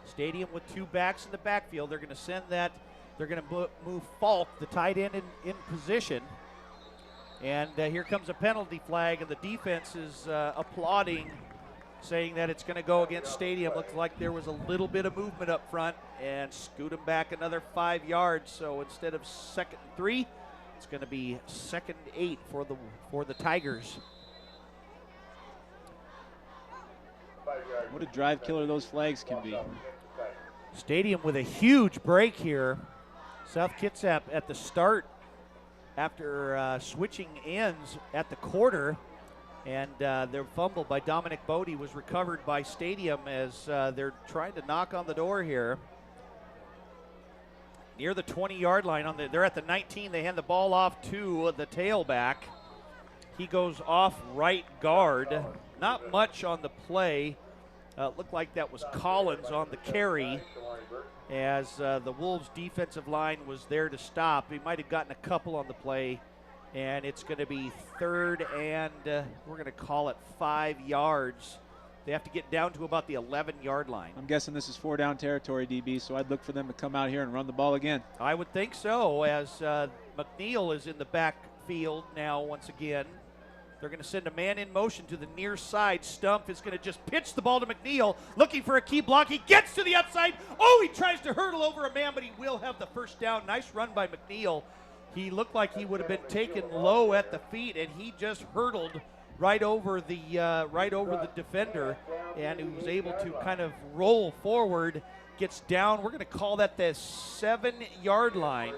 Stadium with 2 backs in the backfield. They're going to send that. They're going to move Falk, the tight end, in position. And here comes a penalty flag, and the defense is applauding, saying that it's going to go against Stadium. Looks like there was a little bit of movement up front, and scoot them back another 5 yards. So instead of 2nd and 3, it's going to be 2nd and 8 for the Tigers. What a drive killer those flags can be. Stadium with a huge break here. South Kitsap at the start after switching ends at the quarter. And their fumble by Dominic Bodie was recovered by Stadium as they're trying to knock on the door here. Near the 20-yard line, they're at the 19. They hand the ball off to the tailback. He goes off right guard. Not much on the play. Looked like that was Collins on the carry, as the Wolves' defensive line was there to stop. He might have gotten a couple on the play, and it's going to be 3rd and we're going to call it 5 yards. They have to get down to about the 11-yard line. I'm guessing this is 4-down territory, DB, so I'd look for them to come out here and run the ball again. I would think so, as McNeil is in the backfield now once again. They're going to send a man in motion to the near side. Stump is going to just pitch the ball to McNeil, looking for a key block. He gets to the outside. Oh, he tries to hurdle over a man, but he will have the first down. Nice run by McNeil. He looked like he would have been taken low at the feet, and he just hurdled right over the defender, and he was able to kind of roll forward, gets down. We're going to call that the 7-yard line,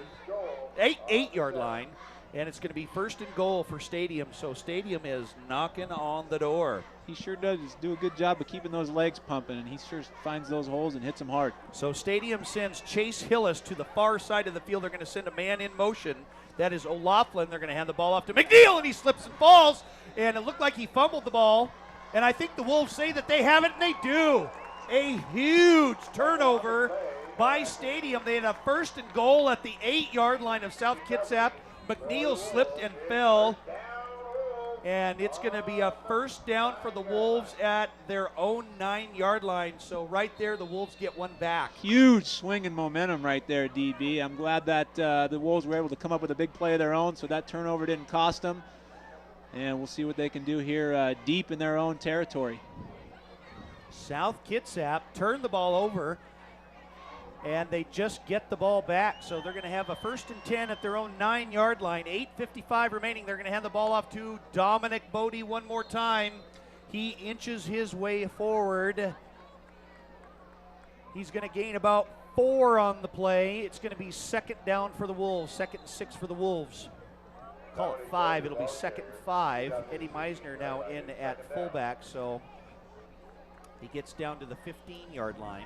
8-yard line. And it's going to be 1st and goal for Stadium. So Stadium is knocking on the door. He sure does do a good job of keeping those legs pumping, and he sure finds those holes and hits them hard. So Stadium sends Chase Hillis to the far side of the field. They're going to send a man in motion. That is O'Loughlin. They're going to hand the ball off to McNeil, and he slips and falls. And it looked like he fumbled the ball. And I think the Wolves say that they have it, and they do. A huge turnover by Stadium. They had a 1st and goal at the 8-yard line of South Kitsap. McNeil slipped and fell, and it's going to be a 1st down for the Wolves at their own 9-yard line. So right there, the Wolves get one back. Huge swing in momentum right there, DB. I'm glad that the Wolves were able to come up with a big play of their own, so that turnover didn't cost them. And we'll see what they can do here deep in their own territory. South Kitsap turned the ball over, and they just get the ball back. So they're going to have a 1st and 10 at their own 9-yard line. 8:55 remaining. They're going to hand the ball off to Dominic Bodie one more time. He inches his way forward. He's going to gain about 4 on the play. It's going to be 2nd down for the Wolves. 2nd and 6 for the Wolves. Call it 5. It'll be 2nd and 5. Eddie Meisner now in at fullback. So he gets down to the 15-yard line.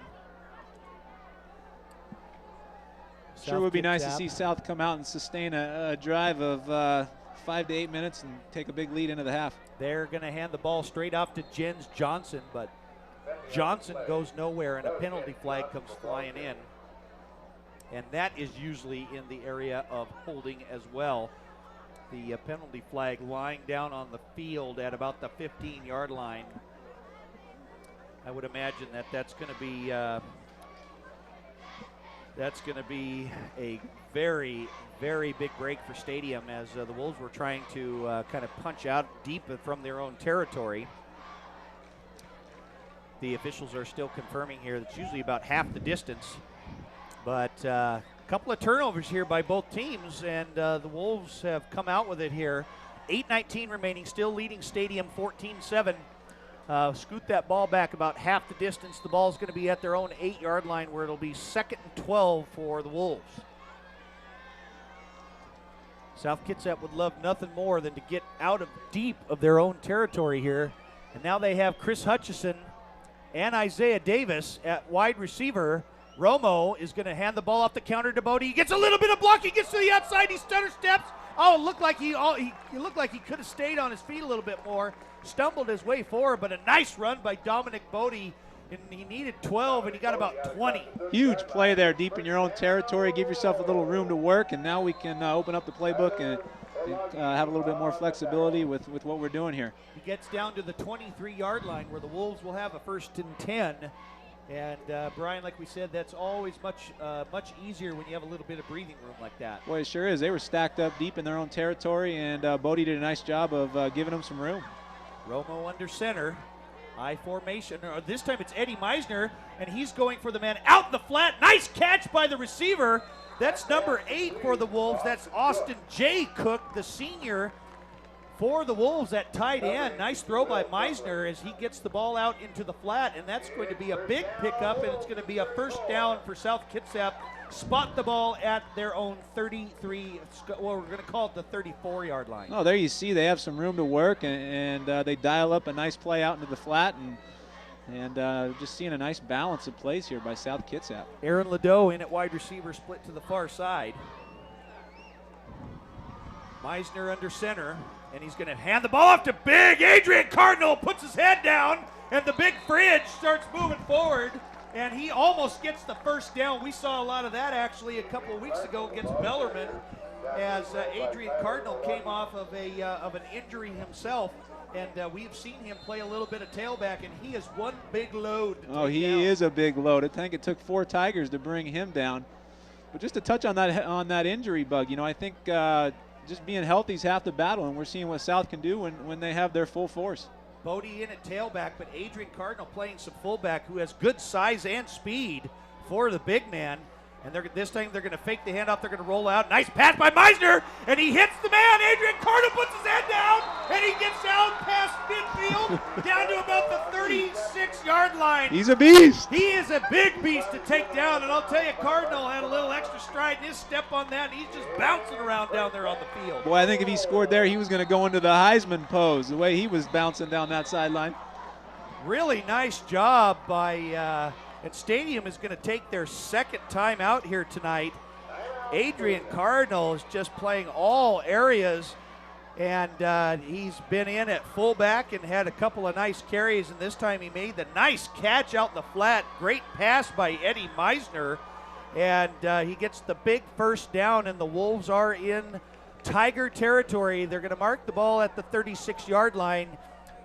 Sure would be nice to see South come out and sustain a drive of 5 to 8 minutes and take a big lead into the half. They're going to hand the ball straight off to Jens Johnson, but Johnson goes nowhere, and a penalty flag comes flying in. And that is usually in the area of holding as well. The penalty flag lying down on the field at about the 15-yard line. I would imagine that that's going to be a very, very big break for Stadium, as the Wolves were trying to kind of punch out deep from their own territory. The officials are still confirming here that's usually about half the distance. But a couple of turnovers here by both teams, and the Wolves have come out with it here. 8:19 remaining, still leading Stadium 14-7. Scoot that ball back about half the distance. The ball's going to be at their own 8-yard line, where it'll be 2nd and 12 for the Wolves. South Kitsap would love nothing more than to get out of deep of their own territory here. And now they have Chris Hutchison and Isaiah Davis at wide receiver. Romo is going to hand the ball off the counter to Bodie. He gets a little bit of block. He gets to the outside. He stutter steps. Oh, it looked like he could have stayed on his feet a little bit more. Stumbled his way forward, but a nice run by Dominic Bodie. And he needed 12, and he got about 20. Huge play there deep in your own territory. Give yourself a little room to work, and now we can open up the playbook and have a little bit more flexibility with what we're doing here. He gets down to the 23-yard line, where the Wolves will have a 1st and 10. And, Brian, like we said, that's always much easier when you have a little bit of breathing room like that. Boy, it sure is. They were stacked up deep in their own territory, and Bodie did a nice job of giving them some room. Romo under center. I formation. This time it's Eddie Meisner, and he's going for the man out in the flat. Nice catch by the receiver. That's number 8 for the Wolves. That's Austin J. Cook, the senior for the Wolves at tight end. Nice throw by Meisner as he gets the ball out into the flat, and that's going to be a big pickup, and it's going to be a 1st down for South Kitsap. Spot the ball at their own 33, well, we're going to call it the 34-yard line. Oh, there you see they have some room to work, and they dial up a nice play out into the flat, and just seeing a nice balance of plays here by South Kitsap. Aaron Ladeau in at wide receiver, split to the far side. Meisner under center, And he's going to hand the ball off to big Adrian Cardinal, puts his head down, and the big fridge starts moving forward. And he almost gets the first down. We saw a lot of that actually a couple of weeks ago against Bellarmine, as Adrian Cardinal came off of an injury himself. And we've seen him play a little bit of tailback, and he is one big load to take he down. is a big load. I think it took 4 Tigers to bring him down. But just to touch on that injury bug, I think just being healthy is half the battle, and we're seeing what South can do when they have their full force. Bodie in at tailback, but Adrian Cardinal playing some fullback, who has good size and speed for the big man. And this time they're going to fake the handoff. They're going to roll out. Nice pass by Meisner, and he hits the man. Adrian Cardinal puts his head down, and he gets out past midfield, down to about the 36-yard line. He's a beast. He is a big beast to take down, and I'll tell you, Cardinal had a little extra stride in his step on that, and he's just bouncing around down there on the field. Boy, I think if he scored there, he was going to go into the Heisman pose, the way he was bouncing down that sideline. Really nice job by... And Stadium is going to take their second time out here tonight. Adrian Cardinal is just playing all areas, and he's been in at fullback and had a couple of nice carries, and this time he made the nice catch out in the flat. Great pass by Eddie Meisner, and he gets the big first down, and the Wolves are in Tiger territory. They're going to mark the ball at the 36-yard line.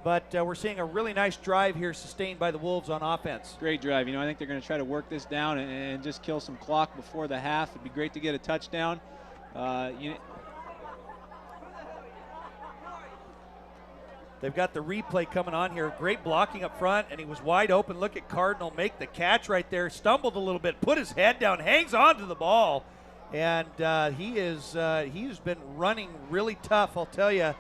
But we're seeing a really nice drive here sustained by the Wolves on offense. Great drive. I think they're going to try to work this down and just kill some clock before the half. It'd be great to get a touchdown. They've got the replay coming on here. Great blocking up front, and he was wide open. Look at Cardinal make the catch right there. Stumbled a little bit, put his head down, hangs on to the ball. And he's been running really tough, I'll tell you,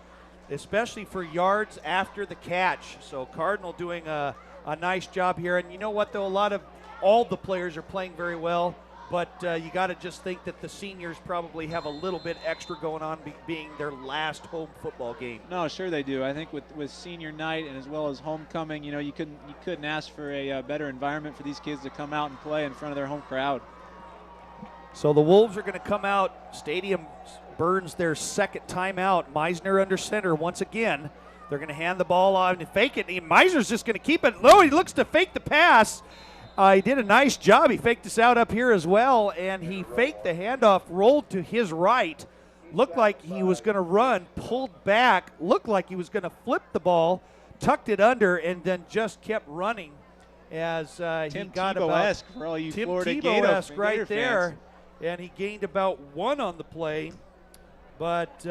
especially for yards after the catch. So Cardinal doing a nice job here. And you know what, though, all the players are playing very well, but you got to just think that the seniors probably have a little bit extra going on, being their last home football game. No, sure they do. I think with senior night and as well as homecoming, you couldn't ask for a better environment for these kids to come out and play in front of their home crowd. So the Wolves are going to come out. Stadium burns their second timeout. Meisner under center once again. They're going to hand the ball on and fake it. Meisner's just going to keep it low. He looks to fake the pass. He did a nice job. He faked this out up here as well, and he faked the handoff, rolled to his right. Looked like he was going to run, pulled back, looked like he was going to flip the ball, tucked it under, and then just kept running as he got about for all you Tim Florida Tebow-esque right Gator there. fans. And he gained about 1 on the play. But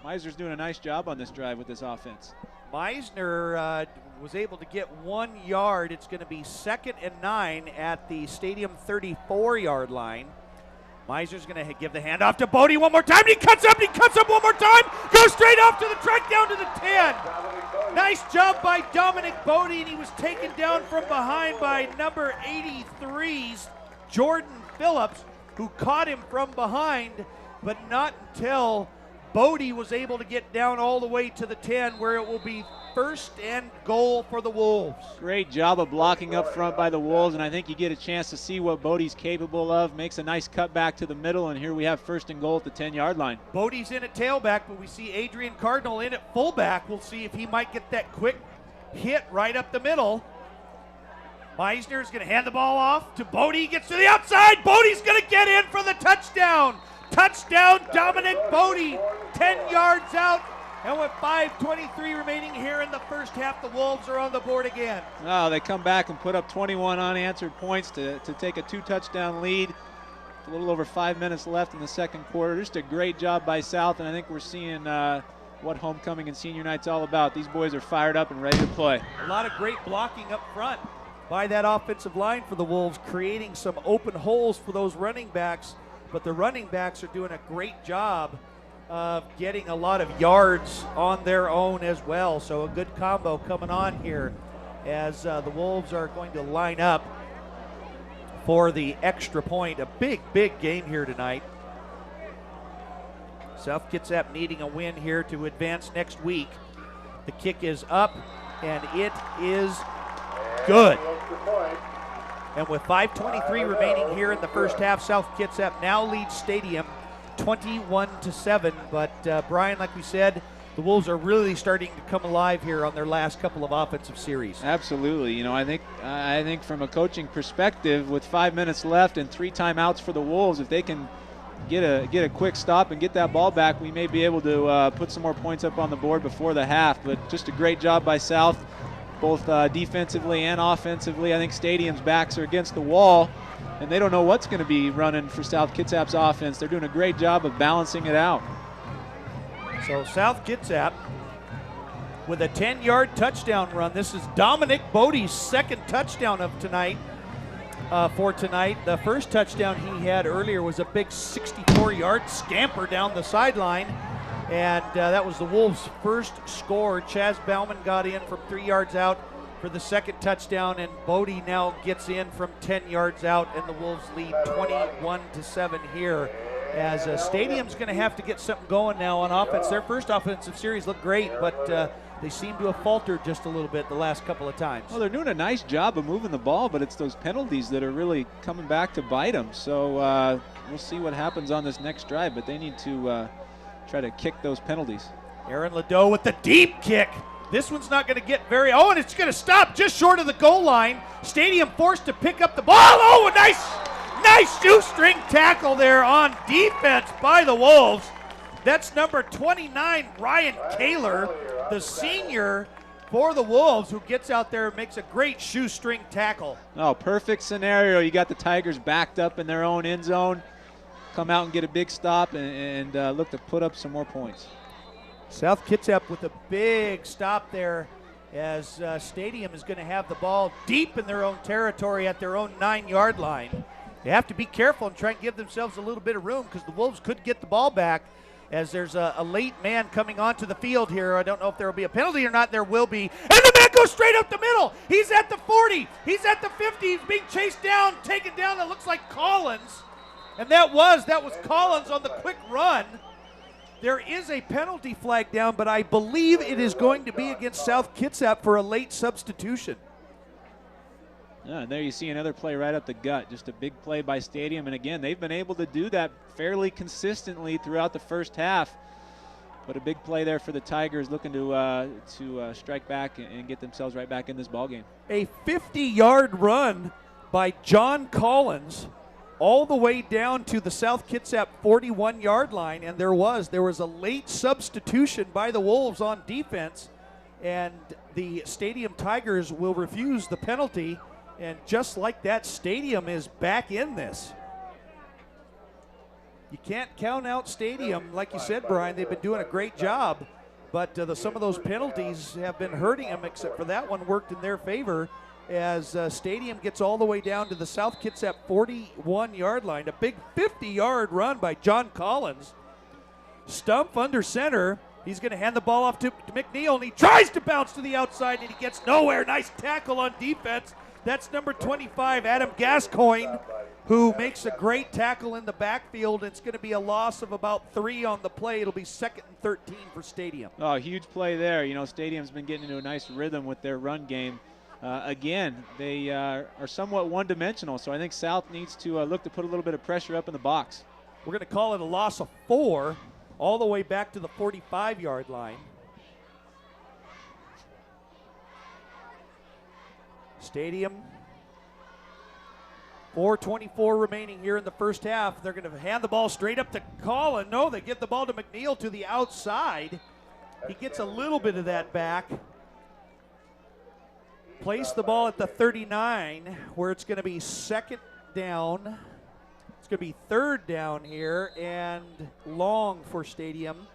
Meisner's doing a nice job on this drive with this offense. Meisner was able to get 1 yard. It's going to be 2nd and 9 at the Stadium 34-yard line. Meisner's going to give the handoff to Bodie one more time. He cuts up one more time. Goes straight off to the track down to the 10. Nice job by Dominic Bodie, and he was taken down from behind by number 83's Jordan Phillips, who caught him from behind, but not until Bodie was able to get down all the way to the 10, where it will be 1st and goal for the Wolves. Great job of blocking up front by the Wolves, and I think you get a chance to see what Bodie's capable of. Makes a nice cut back to the middle, and here we have 1st and goal at the 10-yard line. Bodie's in at tailback, but we see Adrian Cardinal in at fullback. We'll see if he might get that quick hit right up the middle. Meisner's going to hand the ball off to Bodie. He gets to the outside. Bodie's going to get in for the touchdown. Touchdown, Dominic Bodie, 10 yards out. And with 5:23 remaining here in the first half, the Wolves are on the board again. Oh, they come back and put up 21 unanswered points to take a 2-touchdown lead. A little over 5 minutes left in the second quarter. Just a great job by South, and I think we're seeing what homecoming and senior night's all about. These boys are fired up and ready to play. A lot of great blocking up front by that offensive line for the Wolves, creating some open holes for those running backs. But the running backs are doing a great job of getting a lot of yards on their own as well. So a good combo coming on here as the Wolves are going to line up for the extra point. A big, big game here tonight. South Kitsap needing a win here to advance next week. The kick is up, and it is good. And with 5:23 remaining here in the first half, South Kitsap now leads Stadium 21-7. But Brian, like we said, the Wolves are really starting to come alive here on their last couple of offensive series. Absolutely. You know, I think from a coaching perspective, with 5 minutes left and 3 timeouts for the Wolves, if they can get a quick stop and get that ball back, we may be able to put some more points up on the board before the half. But just a great job by South, both defensively and offensively. I think Stadium's backs are against the wall, and they don't know what's going to be running for South Kitsap's offense. They're doing a great job of balancing it out. So South Kitsap with a 10-yard touchdown run. This is Dominic Bodie's second touchdown of tonight. For tonight, the first touchdown he had earlier was a big 64-yard scamper down the sideline, and that was the Wolves' first score. Chaz Bauman got in from 3 yards out for the second touchdown, and Bodie now gets in from 10 yards out, and the Wolves lead 21-7 here. As Stadium's going to have to get something going now on offense. Their first offensive series looked great, but they seem to have faltered just a little bit the last couple of times. Well, they're doing a nice job of moving the ball, but it's those penalties that are really coming back to bite them. So we'll see what happens on this next drive, but they need to try to kick those penalties. Aaron Ladeau with the deep kick. This one's not going to get very, and it's going to stop just short of the goal line. Stadium forced to pick up the ball. Oh, nice shoestring tackle there on defense by the Wolves. That's number 29, Ryan Kaler, the senior for the Wolves, who gets out there and makes a great shoestring tackle. Oh, perfect scenario. You got the Tigers backed up in their own end zone. Come out and get a big stop and look to put up some more points. South Kitsap with a big stop there, as Stadium is going to have the ball deep in their own territory at their own 9-yard line. They have to be careful and try and give themselves a little bit of room, because the Wolves could get the ball back, as there's a late man coming onto the field here. I don't know if there will be a penalty or not. There will be. And the man goes straight up the middle. He's at the 40. He's at the 50. He's being chased down, taken down. It looks like Collins. And that was Collins on the quick run. There is a penalty flag down, but I believe it is going to be against South Kitsap for a late substitution. Yeah, and there you see another play right up the gut. Just a big play by Stadium. And again, they've been able to do that fairly consistently throughout the first half. But a big play there for the Tigers, looking to strike back and get themselves right back in this ballgame. A 50-yard run by John Collins all the way down to the South Kitsap 41-yard line. And there was a late substitution by the Wolves on defense. And the Stadium Tigers will refuse the penalty. And just like that, Stadium is back in this. You can't count out Stadium. Like you said, Brian, they've been doing a great job. But some of those penalties have been hurting them, except for that one worked in their favor, as Stadium gets all the way down to the South Kitsap 41-yard line. A big 50-yard run by John Collins. Stumpf under center. He's going to hand the ball off to McNeil, and he tries to bounce to the outside, and he gets nowhere. Nice tackle on defense. That's number 25, Adam Gascoigne, who makes a great tackle in the backfield. It's going to be a loss of about 3 on the play. It'll be 2nd and 13 for Stadium. Oh, huge play there. You know, Stadium's been getting into a nice rhythm with their run game. Again, they are somewhat one-dimensional, so I think South needs to look to put a little bit of pressure up in the box. We're going to call it a loss of 4 all the way back to the 45-yard line. Stadium, 4:24 remaining here in the first half. They're going to hand the ball straight up to Collin. No, they give the ball to McNeil to the outside. He gets a little bit of that back. Place the ball at the 39, where it's going to be 2nd down. It's going to be 3rd down here, and long for Stadium.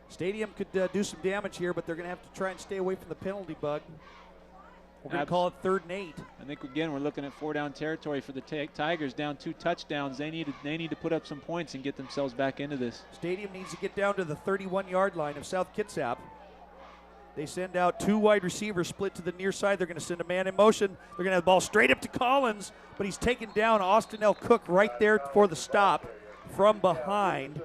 Stadium could do some damage here, but they're going to have to try and stay away from the penalty bug. We're going to call it 3rd and 8. I think, again, we're looking at 4-down territory for the Tigers, down 2 touchdowns. They need to put up some points and get themselves back into this. Stadium needs to get down to the 31-yard line of South Kitsap. They send out 2 wide receivers split to the near side. They're going to send a man in motion. They're going to have the ball straight up to Collins, but he's taken down. Austin L. Cook right there for the stop from behind.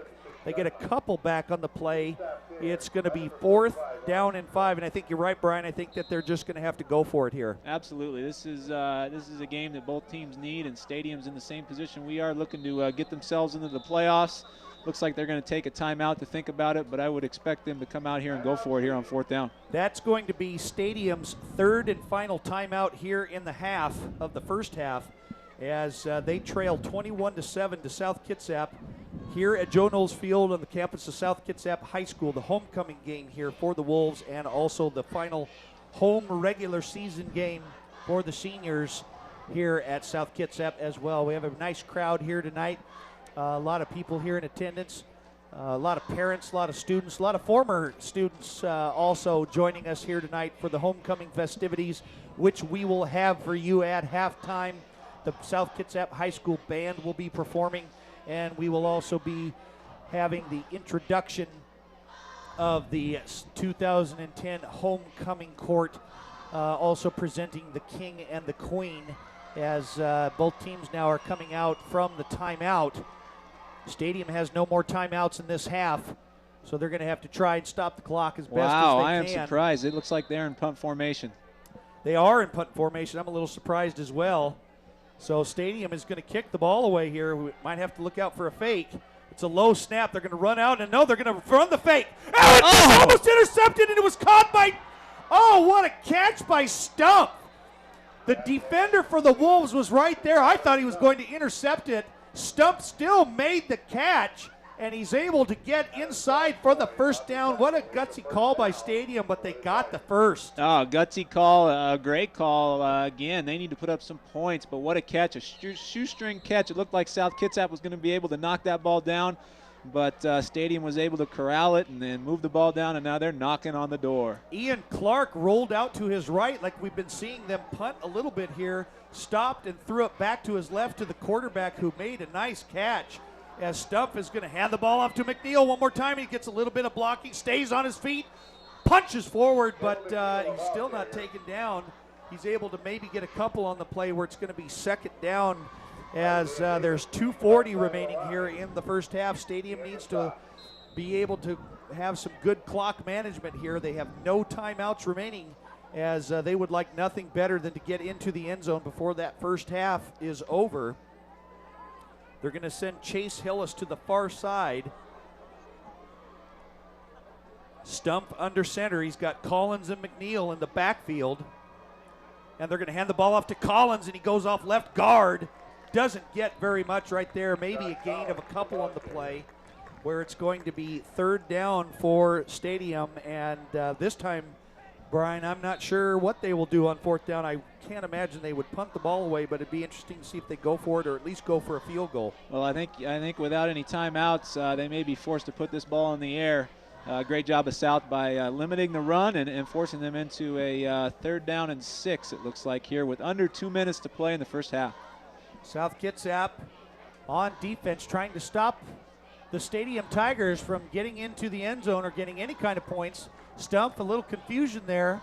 They get a couple back on the play. It's going to be 4th down and 5, and I think you're right, Brian. I think that they're just going to have to go for it here. Absolutely. This is a game that both teams need, and Stadium's in the same position we are, looking to get themselves into the playoffs. looks like they're going to take a timeout to think about it, but I would expect them to come out here and go for it here on 4th down. That's going to be Stadium's 3rd and final timeout here in the half of the first half, as they trail 21-7 to South Kitsap here at Joe Knowles Field on the campus of South Kitsap High School, the homecoming game here for the Wolves, and also the final home regular season game for the seniors here at South Kitsap as well. We have a nice crowd here tonight. A lot of people here in attendance, a lot of parents, a lot of students, a lot of former students also joining us here tonight for the homecoming festivities, which we will have for you at halftime. The South Kitsap High School band will be performing, and we will also be having the introduction of the 2010 homecoming court, also presenting the King and the Queen, as both teams now are coming out from the timeout. Stadium has no more timeouts in this half, so they're going to have to try and stop the clock as best as they can. Wow, I am surprised. It looks like they're in punt formation. They are in punt formation. I'm a little surprised as well. So Stadium is going to kick the ball away here. We might have to look out for a fake. It's a low snap. They're going to run out, and no, they're going to run the fake. Oh, it's almost intercepted, and it was caught by, oh, what a catch by Stump. The defender for the Wolves was right there. I thought he was going to intercept it. Stump still made the catch, and he's able to get inside for the first down. What a gutsy call by Stadium, but they got the first. Oh, gutsy call, a great call. Again, they need to put up some points, but what a catch, a shoestring catch. It looked like South Kitsap was going to be able to knock that ball down, but Stadium was able to corral it and then move the ball down, and now they're knocking on the door. Ian Clark rolled out to his right like we've been seeing them punt a little bit here, stopped and threw it back to his left to the quarterback, who made a nice catch, as Stump is going to hand the ball off to McNeil one more time. He gets a little bit of blocking, stays on his feet, punches forward, but he's still not taken down. He's able to maybe get a couple on the play where it's going to be 2nd down, as there's 2:40 remaining here in the first half. Stadium needs to be able to have some good clock management here. They have no timeouts remaining, as they would like nothing better than to get into the end zone before that first half is over. They're going to send Chase Hillis to the far side. Stump under center. He's got Collins and McNeil in the backfield. And they're going to hand the ball off to Collins, and he goes off left guard. Doesn't get very much right there. Maybe a gain of a couple on the play, where it's going to be 3rd down for Stadium. And this time, Brian, I'm not sure what they will do on 4th down. I can't imagine they would punt the ball away, but it'd be interesting to see if they go for it or at least go for a field goal. Well, I think without any timeouts, they may be forced to put this ball in the air. Great job of South by limiting the run and forcing them into a 3rd down and 6, it looks like here, with under 2 minutes to play in the first half. South Kitsap on defense, trying to stop the Stadium Tigers from getting into the end zone or getting any kind of points. Stump, a little confusion there.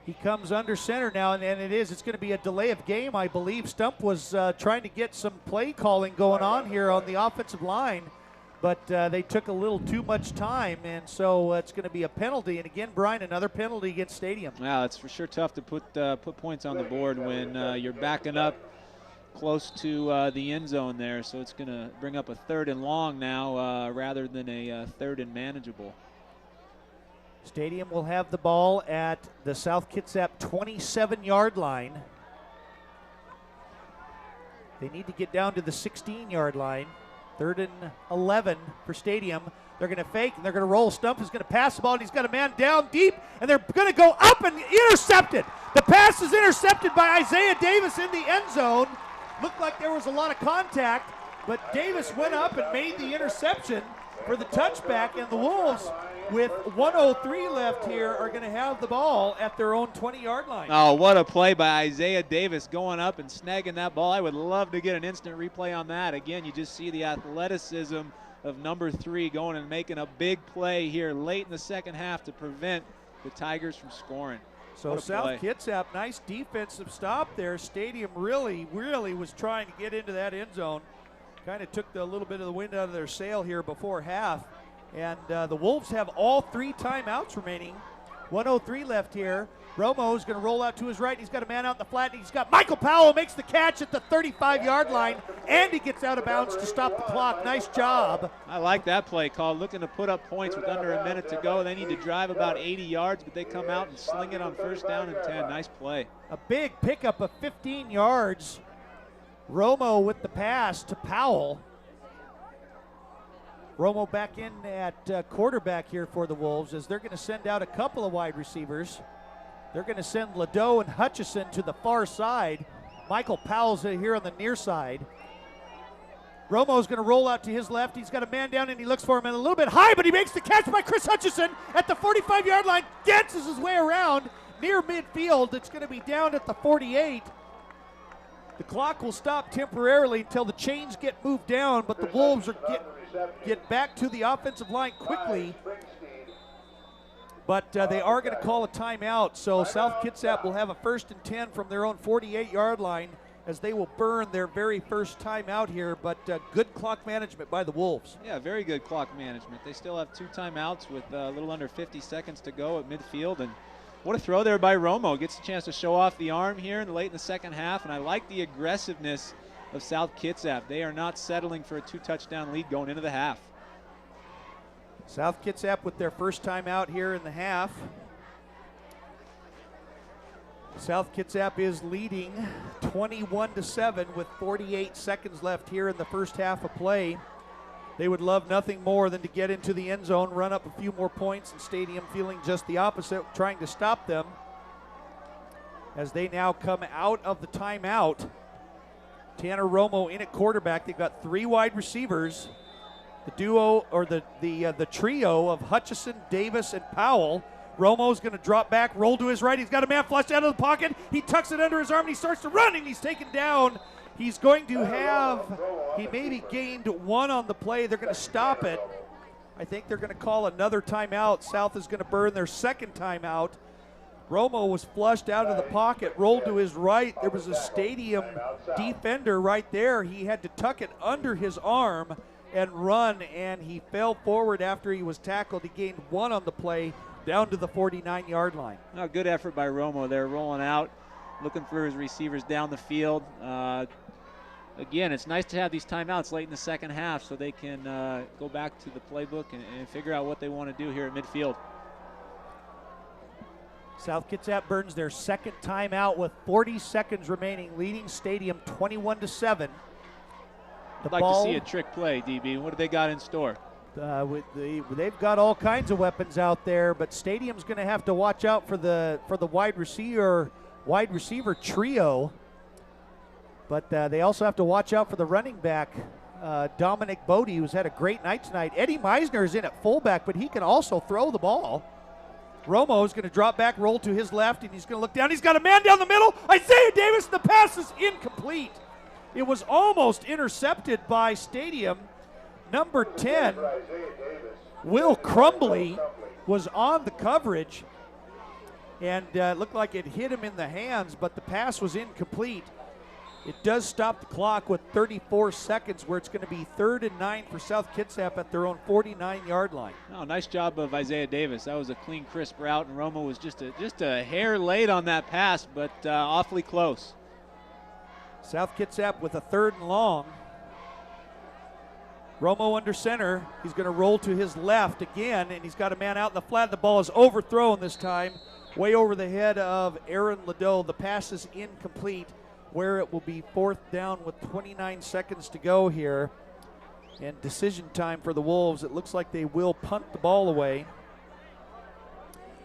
He comes under center now, and it's going to be a delay of game, I believe. Stump was trying to get some play calling going on here on the offensive line, but they took a little too much time, and so it's going to be a penalty. And again, Brian, another penalty against Stadium. Wow, it's for sure tough to put points on the board when you're backing up close to the end zone there. So it's going to bring up a 3rd and long now rather than a 3rd and manageable. Stadium will have the ball at the South Kitsap 27-yard line. They need to get down to the 16-yard line. 3rd and 11 for Stadium. They're going to fake, and they're going to roll. Stump is going to pass the ball, and he's got a man down deep, and they're going to go up and intercepted. The pass is intercepted by Isaiah Davis in the end zone. Looked like there was a lot of contact, but Davis went up and made the interception for the touchback, and the Wolves, with 1:03 left here, are going to have the ball at their own 20-yard line. Oh, what a play by Isaiah Davis, going up and snagging that ball. I would love to get an instant replay on that. Again, you just see the athleticism of number 3 going and making a big play here late in the second half to prevent the Tigers from scoring. So South Kitsap, nice defensive stop there. Stadium really was trying to get into that end zone. Kind of took a little bit of the wind out of their sail here before half. And the Wolves have all 3 timeouts remaining. 1:03 left here. Romo's going to roll out to his right. He's got a man out in the flat, and he's got Michael Powell makes the catch at the 35-yard line. and he gets out of bounds to stop the clock. Nice job. I like that play call. Looking to put up points with under a minute to go. They need to drive about 80 yards, but they come out and sling it on first down and 10. Nice play. A big pickup of 15 yards. Romo with the pass to Powell. Romo back in at quarterback here for the Wolves as they're going to send out a couple of wide receivers. They're going to send Ladeau and Hutchison to the far side. Michael Powell's here on the near side. Romo's going to roll out to his left. He's got a man down and he looks for him and a little bit high, but he makes the catch by Chris Hutchison at the 45-yard line. Dances his way around near midfield. It's going to be down at the 48. The clock will stop temporarily until the chains get moved down, but the Wolves are get back to the offensive line quickly. But they are going to call a timeout, so South Kitsap will have a 1st and 10 from their own 48-yard line as they will burn their very first timeout here, but good clock management by the Wolves. Yeah, very good clock management. They still have 2 timeouts with a little under 50 seconds to go at midfield, and what a throw there by Romo. Gets a chance to show off the arm here late in the second half, and I like the aggressiveness of South Kitsap. They are not settling for a 2-touchdown lead going into the half. South Kitsap with their first time out here in the half. South Kitsap is leading 21-7 with 48 seconds left here in the first half of play. They would love nothing more than to get into the end zone, run up a few more points, and Stadium feeling just the opposite, trying to stop them as they now come out of the timeout. Tanner Romo in at quarterback. They've got 3 wide receivers. The duo, or the trio of Hutchison, Davis, and Powell. Romo's going to drop back, roll to his right. He's got a man flushed out of the pocket. He tucks it under his arm, and he starts to run, and he's taken down. He's going to have, he maybe gained 1 on the play. They're going to stop it. I think they're going to call another timeout. South is going to burn their second timeout. Romo was flushed out of the pocket, rolled to his right. There was a Stadium defender right there. He had to tuck it under his arm and run, and he fell forward after he was tackled. He gained 1 on the play down to the 49-yard line. Oh, good effort by Romo there, rolling out, looking for his receivers down the field. Again, it's nice to have these timeouts late in the second half so they can go back to the playbook and figure out what they want to do here at midfield. South Kitsap burns their second timeout with 40 seconds remaining, leading Stadium 21-7. I'd like to see a trick play, DB. What do they got in store? They've got all kinds of weapons out there, but Stadium's going to have to watch out for the wide receiver trio. But they also have to watch out for the running back, Dominic Bodie, who's had a great night tonight. Eddie Meisner is in at fullback, but he can also throw the ball. Romo is going to drop back, roll to his left, and he's going to look down. He's got a man down the middle. Isaiah Davis, the pass is incomplete. It was almost intercepted by Stadium. Number 10, Will Crumbly, was on the coverage, and it looked like it hit him in the hands, but the pass was incomplete. It does stop the clock with 34 seconds, where it's going to be 3rd and 9 for South Kitsap at their own 49-yard line. Oh, nice job of Isaiah Davis. That was a clean, crisp route, and Romo was just a hair late on that pass, but awfully close. South Kitsap with a 3rd and long. Romo under center. He's going to roll to his left again, and he's got a man out in the flat. The ball is overthrown this time, way over the head of Aaron Ladeau. The pass is incomplete, where it will be 4th down with 29 seconds to go here. And decision time for the Wolves. It looks like they will punt the ball away.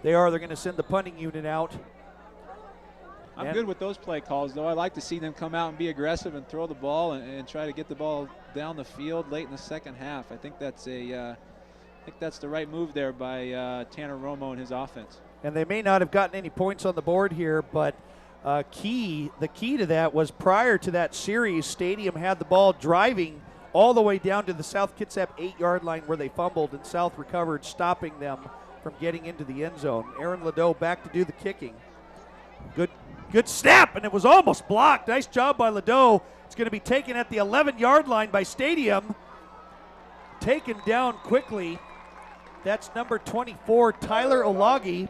They're going to send the punting unit out. I'm good with those play calls, though. I like to see them come out and be aggressive and throw the ball and try to get the ball down the field late in the second half. I think that's the right move there by Tanner Romo and his offense. And they may not have gotten any points on the board here, but the key to that was prior to that series, Stadium had the ball driving all the way down to the South Kitsap 8-yard line where they fumbled, and South recovered, stopping them from getting into the end zone. Aaron Ladeau back to do the kicking. Good snap, and it was almost blocked. Nice job by Ladeau. It's going to be taken at the 11-yard line by Stadium. Taken down quickly. That's number 24, Tyler Olagi,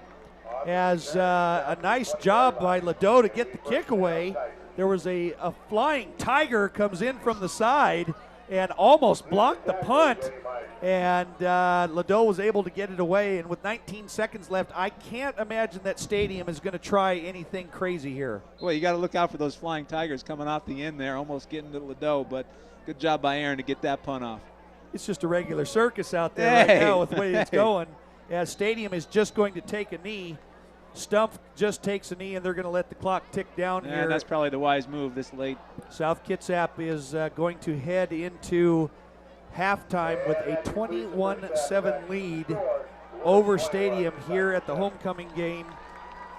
as a nice job by Ladeau to get the kick away. there was a flying tiger comes in from the side and almost blocked the punt. And Ladeau was able to get it away. And with 19 seconds left, I can't imagine that stadium is going to try anything crazy here. Well, you got to look out for those flying tigers coming off the end there, almost getting to Ladeau. But good job by Aaron to get that punt off. It's just a regular circus out there right now with the way it's going. As Stadium is just going to take a knee. Stump just takes a knee, and they're going to let the clock tick down here. And that's probably the wise move this late. South Kitsap is going to head into halftime with a 21-7 lead over Stadium here at the homecoming game,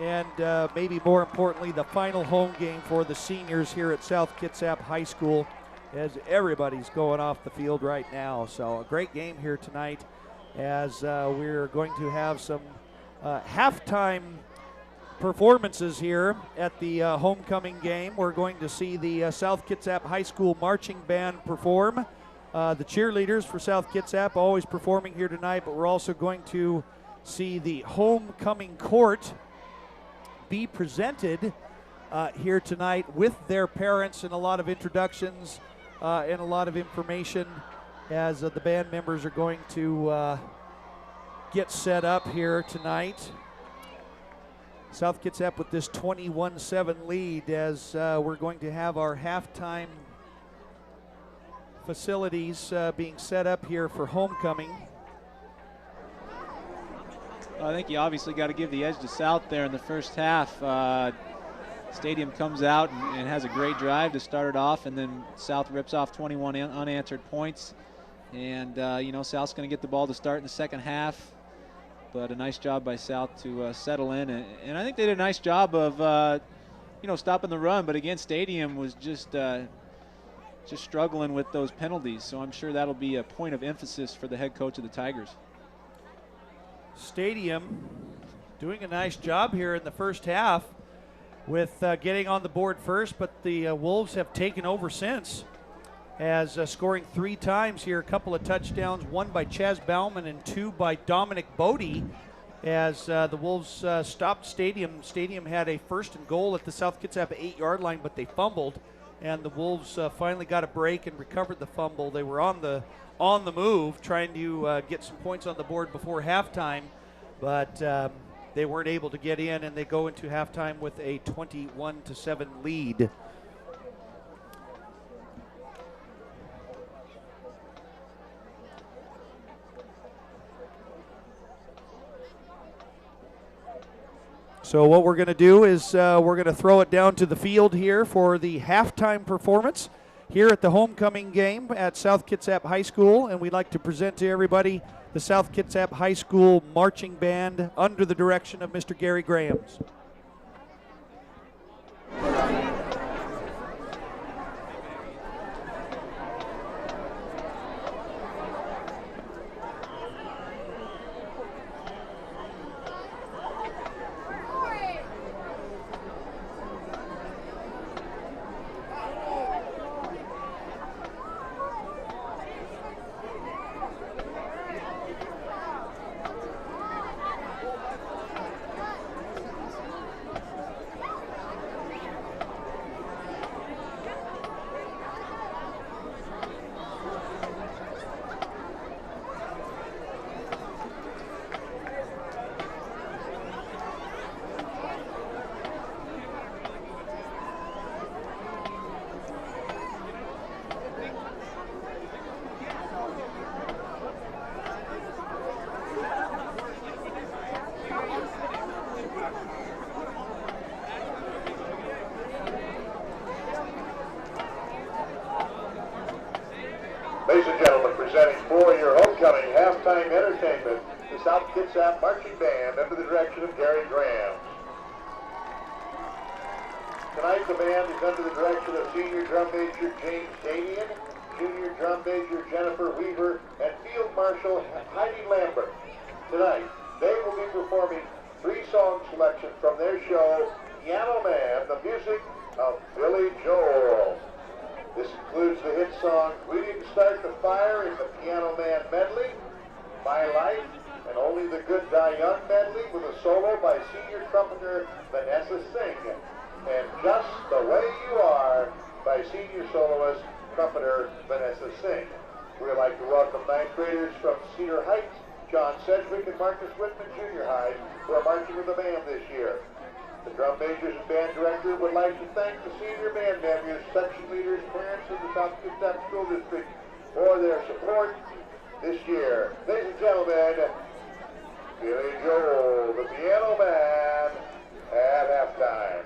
and maybe more importantly, the final home game for the seniors here at South Kitsap High School, as everybody's going off the field right now. So a great game here tonight, as we're going to have some halftime performances here at the homecoming game. We're going to see the South Kitsap High School marching band perform. The cheerleaders for South Kitsap always performing here tonight, but we're also going to see the homecoming court be presented here tonight with their parents, and a lot of introductions and a lot of information as the band members are going to get set up here tonight. South Kitsap with this 21-7 lead, as we're going to have our halftime facilities being set up here for homecoming. I think you obviously got to give the edge to South there in the first half. Stadium comes out and has a great drive to start it off, and then South rips off 21 unanswered points. And, South's going to get the ball to start in the second half. But a nice job by South to settle in. And I think they did a nice job of, stopping the run. But, again, Stadium was just struggling with those penalties. So I'm sure that'll be a point of emphasis for the head coach of the Tigers. Stadium doing a nice job here in the first half with getting on the board first, but the Wolves have taken over since, as scoring 3 times here, a couple of touchdowns, one by Chaz Bauman and 2 by Dominic Bodie, as the Wolves stopped Stadium. Stadium had a 1st and goal at the South Kitsap 8-yard line, but they fumbled, and the Wolves finally got a break and recovered the fumble. They were on the move, trying to get some points on the board before halftime, but they weren't able to get in, and they go into halftime with a 21-7 lead. So what we're going to do is we're going to throw it down to the field here for the halftime performance here at the homecoming game at South Kitsap High School, and we'd like to present to everybody the South Kitsap High School marching band under the direction of Mr. Gary Grahams. Ladies and gentlemen, presenting for your homecoming halftime entertainment, the South Kitsap Marching Band under the direction of Gary Graham. Tonight the band is under the direction of Senior Drum Major James Damian, Junior Drum Major Jennifer Weaver, and Field Marshal Heidi Lambert. Tonight, they will be performing 3 song selections from their show, Piano Man, the music of Billy Joel. This includes the hit song, We Didn't Start the Fire in the Piano Man medley, My Life, and Only the Good Die Young medley with a solo by senior trumpeter Vanessa Singh. and Just the Way You Are by senior soloist, trumpeter Vanessa Singh. We'd like to welcome ninth graders from Cedar Heights, John Sedgwick and Marcus Whitman Junior High, who are marching with the band this year. The drum majors and band director would like to thank the senior band members, section leaders, parents of the South Kitsap School District for their support this year. Ladies and gentlemen, Billy Joel, the piano man, at halftime.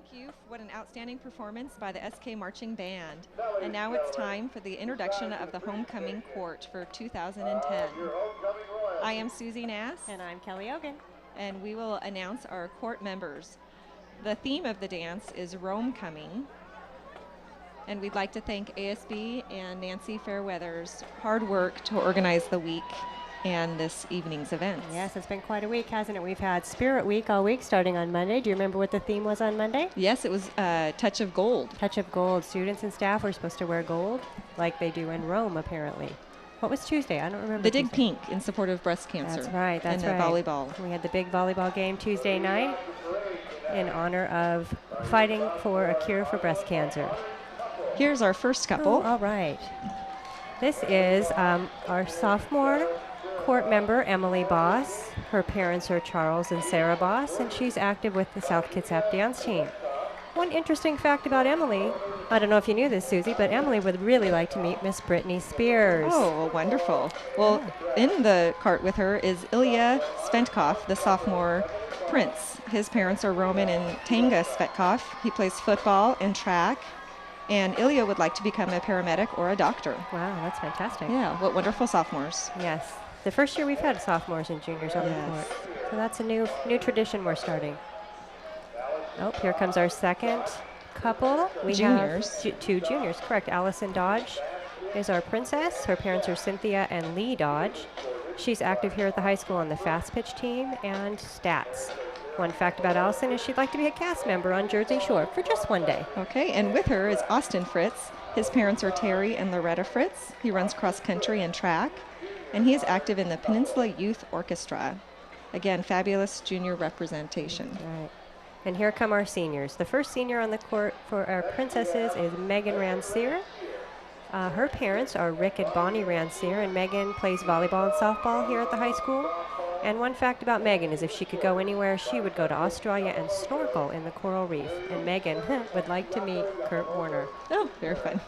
Thank you for what an outstanding performance by the SK Marching Band. And now it's time for the introduction of the Homecoming Court for 2010. I am Susie Nass. And I'm Kelly Ogan. And we will announce our court members. The theme of the dance is Rome-coming. And we'd like to thank ASB and Nancy Fairweather's hard work to organize the week and this evening's events. Yes, it's been quite a week, hasn't it? We've had Spirit Week all week starting on Monday. Do you remember what the theme was on Monday? Yes, it was Touch of Gold. Touch of Gold. Students and staff were supposed to wear gold like they do in Rome, apparently. What was Tuesday? I don't remember. The Dig Tuesday. Pink in support of breast cancer. That's right. That's and right. And the volleyball. We had the big volleyball game Tuesday night in honor of fighting for a cure for breast cancer. Here's our first couple. Oh, all right. This is our sophomore court member, Emily Boss. Her parents are Charles and Sarah Boss, and she's active with the South Kitsap dance team. One interesting fact about Emily, I don't know if you knew this, Susie, but Emily would really like to meet Miss Britney Spears. Oh, well, wonderful. Well, in the cart with her is Ilya Sventkov, the sophomore prince. His parents are Roman and Tanga Svetkov. He plays football and track. And Ilya would like to become a paramedic or a doctor. Wow, that's fantastic. Yeah, what wonderful sophomores. Yes. The first year we've had sophomores and juniors on the court. So that's a new tradition we're starting. Oh, here comes our second couple. We juniors. have two juniors, correct. Allison Dodge is our princess. Her parents are Cynthia and Lee Dodge. She's active here at the high school on the fast pitch team and stats. One fact about Allison is she'd like to be a cast member on Jersey Shore for just one day. Okay, and with her is Austin Fritz. His parents are Terry and Loretta Fritz. He runs cross country and track, and he is active in the Peninsula Youth Orchestra. Again, fabulous junior representation. Right. And here come our seniors. The first senior on the court for our princesses is Megan Rancier. Her parents are Rick and Bonnie Rancier, and Megan plays volleyball and softball here at the high school. And one fact about Megan is if she could go anywhere, she would go to Australia and snorkel in the coral reef. And Megan would like to meet Kurt Warner. Oh, very fun.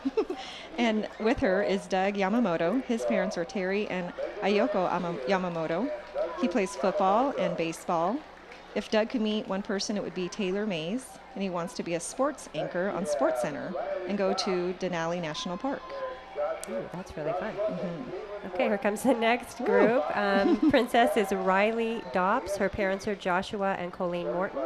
And with her is Doug Yamamoto. His parents are Terry and Ayoko Yamamoto. He plays football and baseball. If Doug could meet one person, it would be Taylor Mays, and he wants to be a sports anchor on SportsCenter and go to Denali National Park. Ooh, that's really fun. Okay, here comes the next group. Princess is Riley Dobbs. Her parents are Joshua and Colleen Morton.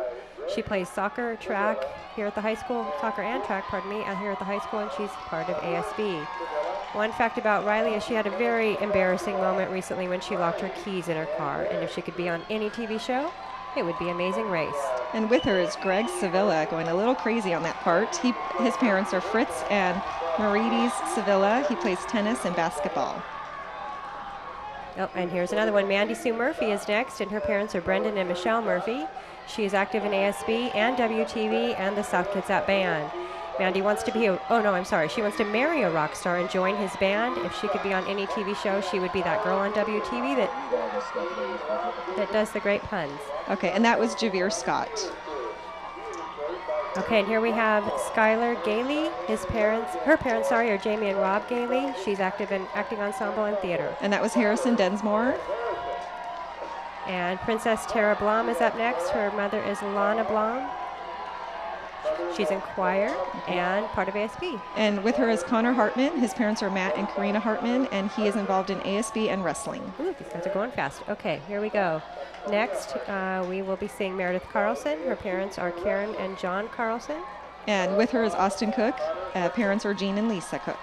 She plays soccer, track here at the high school, soccer and track, pardon me, here at the high school, and she's part of ASB. One fact about Riley is she had a very embarrassing moment recently when she locked her keys in her car, and if she could be on any TV show, it would be Amazing Race. And with her is Greg Sevilla, going a little crazy on that part. His parents are Fritz and Marides Sevilla. He plays tennis and basketball. Oh, and here's another one. Mandy Sue Murphy is next, and her parents are Brendan and Michelle Murphy. She is active in ASB and WTV and the South Kitsap Band. Mandy wants to be she wants to marry a rock star and join his band. If she could be on any TV show, she would be that girl on WTV that does the great puns. Okay, and that was Javier Scott. Okay, and here we have Skylar Gailey. Her parents are Jamie and Rob Gailey. She's active in acting ensemble and theater. And that was Harrison Densmore. And Princess Tara Blom is up next. Her mother is Lana Blom. She's in choir and part of ASB. And with her is Connor Hartman. His parents are Matt and Karina Hartman, and he is involved in ASB and wrestling. Ooh, these guys are going fast. Okay, here we go. Next, we will be seeing Meredith Carlson. Her parents are Karen and John Carlson. And with her is Austin Cook. Parents are Jean and Lisa Cook.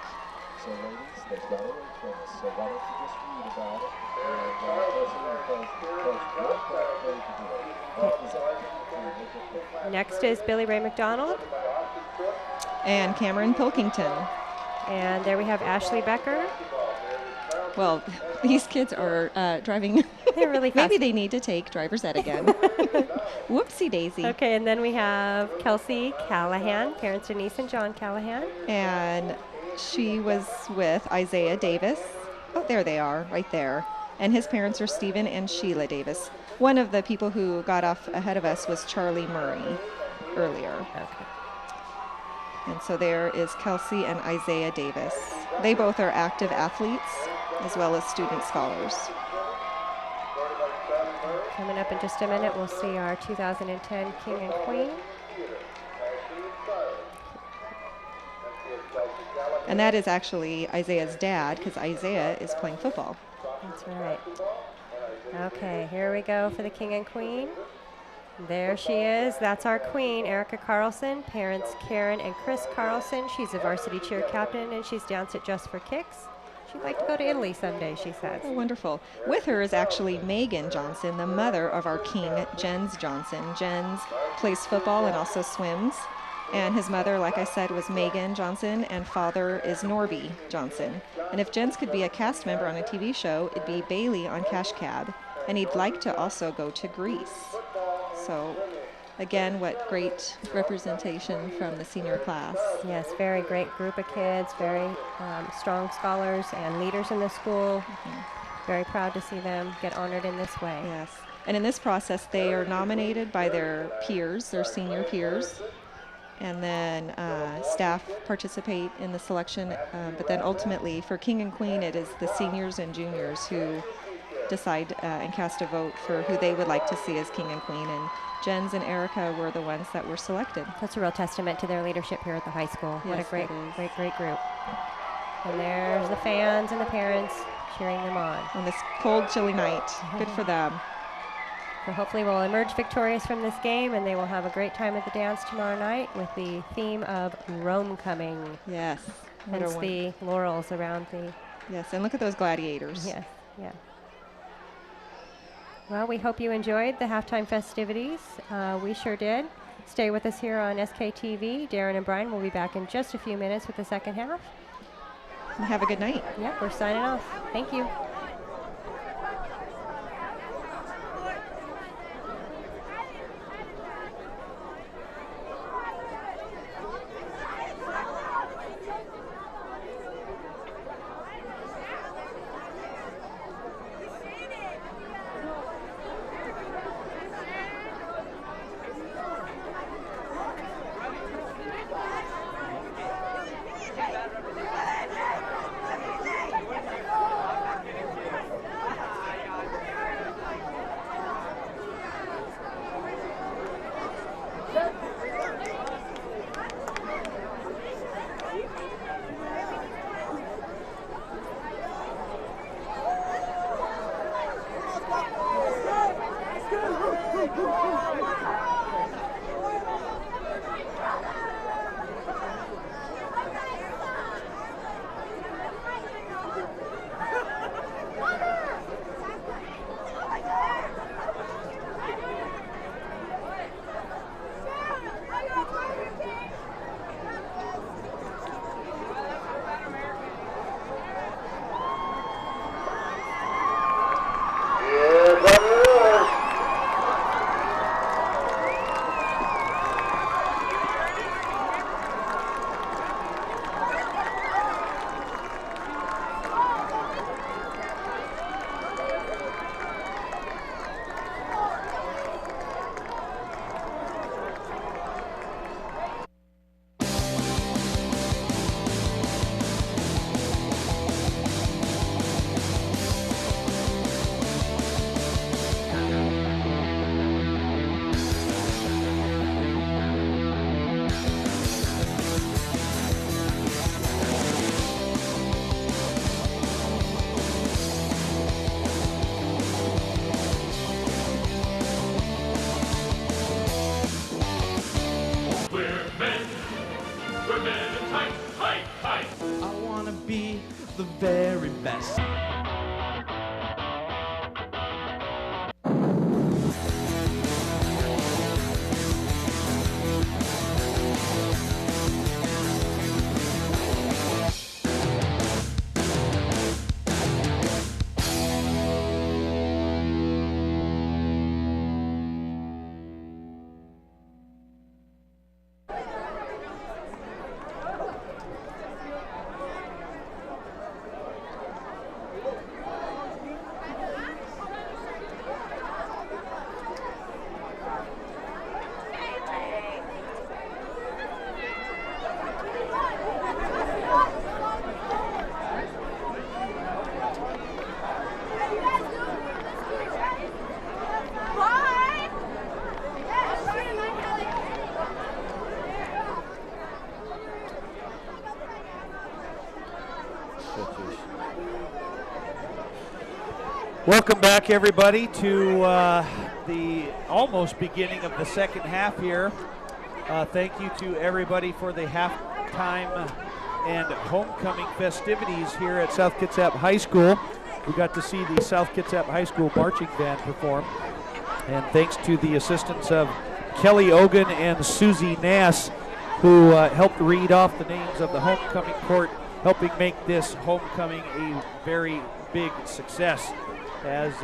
So ladies, there's not a wait for this, so why don't you just read about it, and Next is Billy Ray McDonald. And Cameron Pilkington. And there we have Ashley Becker. Well, these kids are driving. They're really fast. Maybe they need to take driver's ed again. Whoopsie daisy. Okay, and then we have Kelsey Callahan, parents Denise and John Callahan. And she was with Isaiah Davis. Oh, there they are, right there. And his parents are Stephen and Sheila Davis. One of the people who got off ahead of us was Charlie Murray earlier. Okay. And so there is Kelsey and Isaiah Davis. They both are active athletes as well as student scholars. Coming up in just a minute, we'll see our 2010 King and Queen. And that is actually Isaiah's dad, because Isaiah is playing football. That's right. Okay, here we go for the king and queen. There she is. That's our queen, Erica Carlson. Parents Karen and Chris Carlson. She's a varsity cheer captain, and she's danced at Just for Kicks. She'd like to go to Italy someday, she says. Oh, wonderful. With her is actually Megan Johnson, the mother of our king, Jens Johnson. Jens plays football and also swims. And his mother, like I said, was Megan Johnson, and father is Norby Johnson. And if Jens could be a cast member on a TV show, it'd be Bailey on Cash Cab. And he'd like to also go to Greece. So, again, what great representation from the senior class. Yes, very great group of kids, very strong scholars and leaders in the school. Very proud to see them get honored in this way. Yes. And in this process, they are nominated by their peers, their senior peers. And then staff participate in the selection. But then ultimately, for king and queen, it is the seniors and juniors who decide and cast a vote for who they would like to see as king and queen. And Jens and Erica were the ones that were selected. That's a real testament to their leadership here at the high school. Yes, what a great, it is. great group. And there's the fans and the parents cheering them on this cold, chilly night. Good for them. So hopefully we'll emerge victorious from this game, and they will have a great time at the dance tomorrow night with the theme of Rome coming. Yes. What a Hence the laurels around the... Yes, and look at those gladiators. Yes, yeah. Well, we hope you enjoyed the halftime festivities. We sure did. Stay with us here on SKTV. Darren and Brian will be back in just a few minutes with the second half. And have a good night. Yep, we're signing off. Thank you. I wanna be the very best. Welcome back, everybody, to the almost beginning of the second half here. Thank you to everybody for the halftime and homecoming festivities here at South Kitsap High School. We got to see the South Kitsap High School marching band perform. And thanks to the assistance of Kelly Ogan and Susie Nass, who helped read off the names of the homecoming court, helping make this homecoming a very big success, as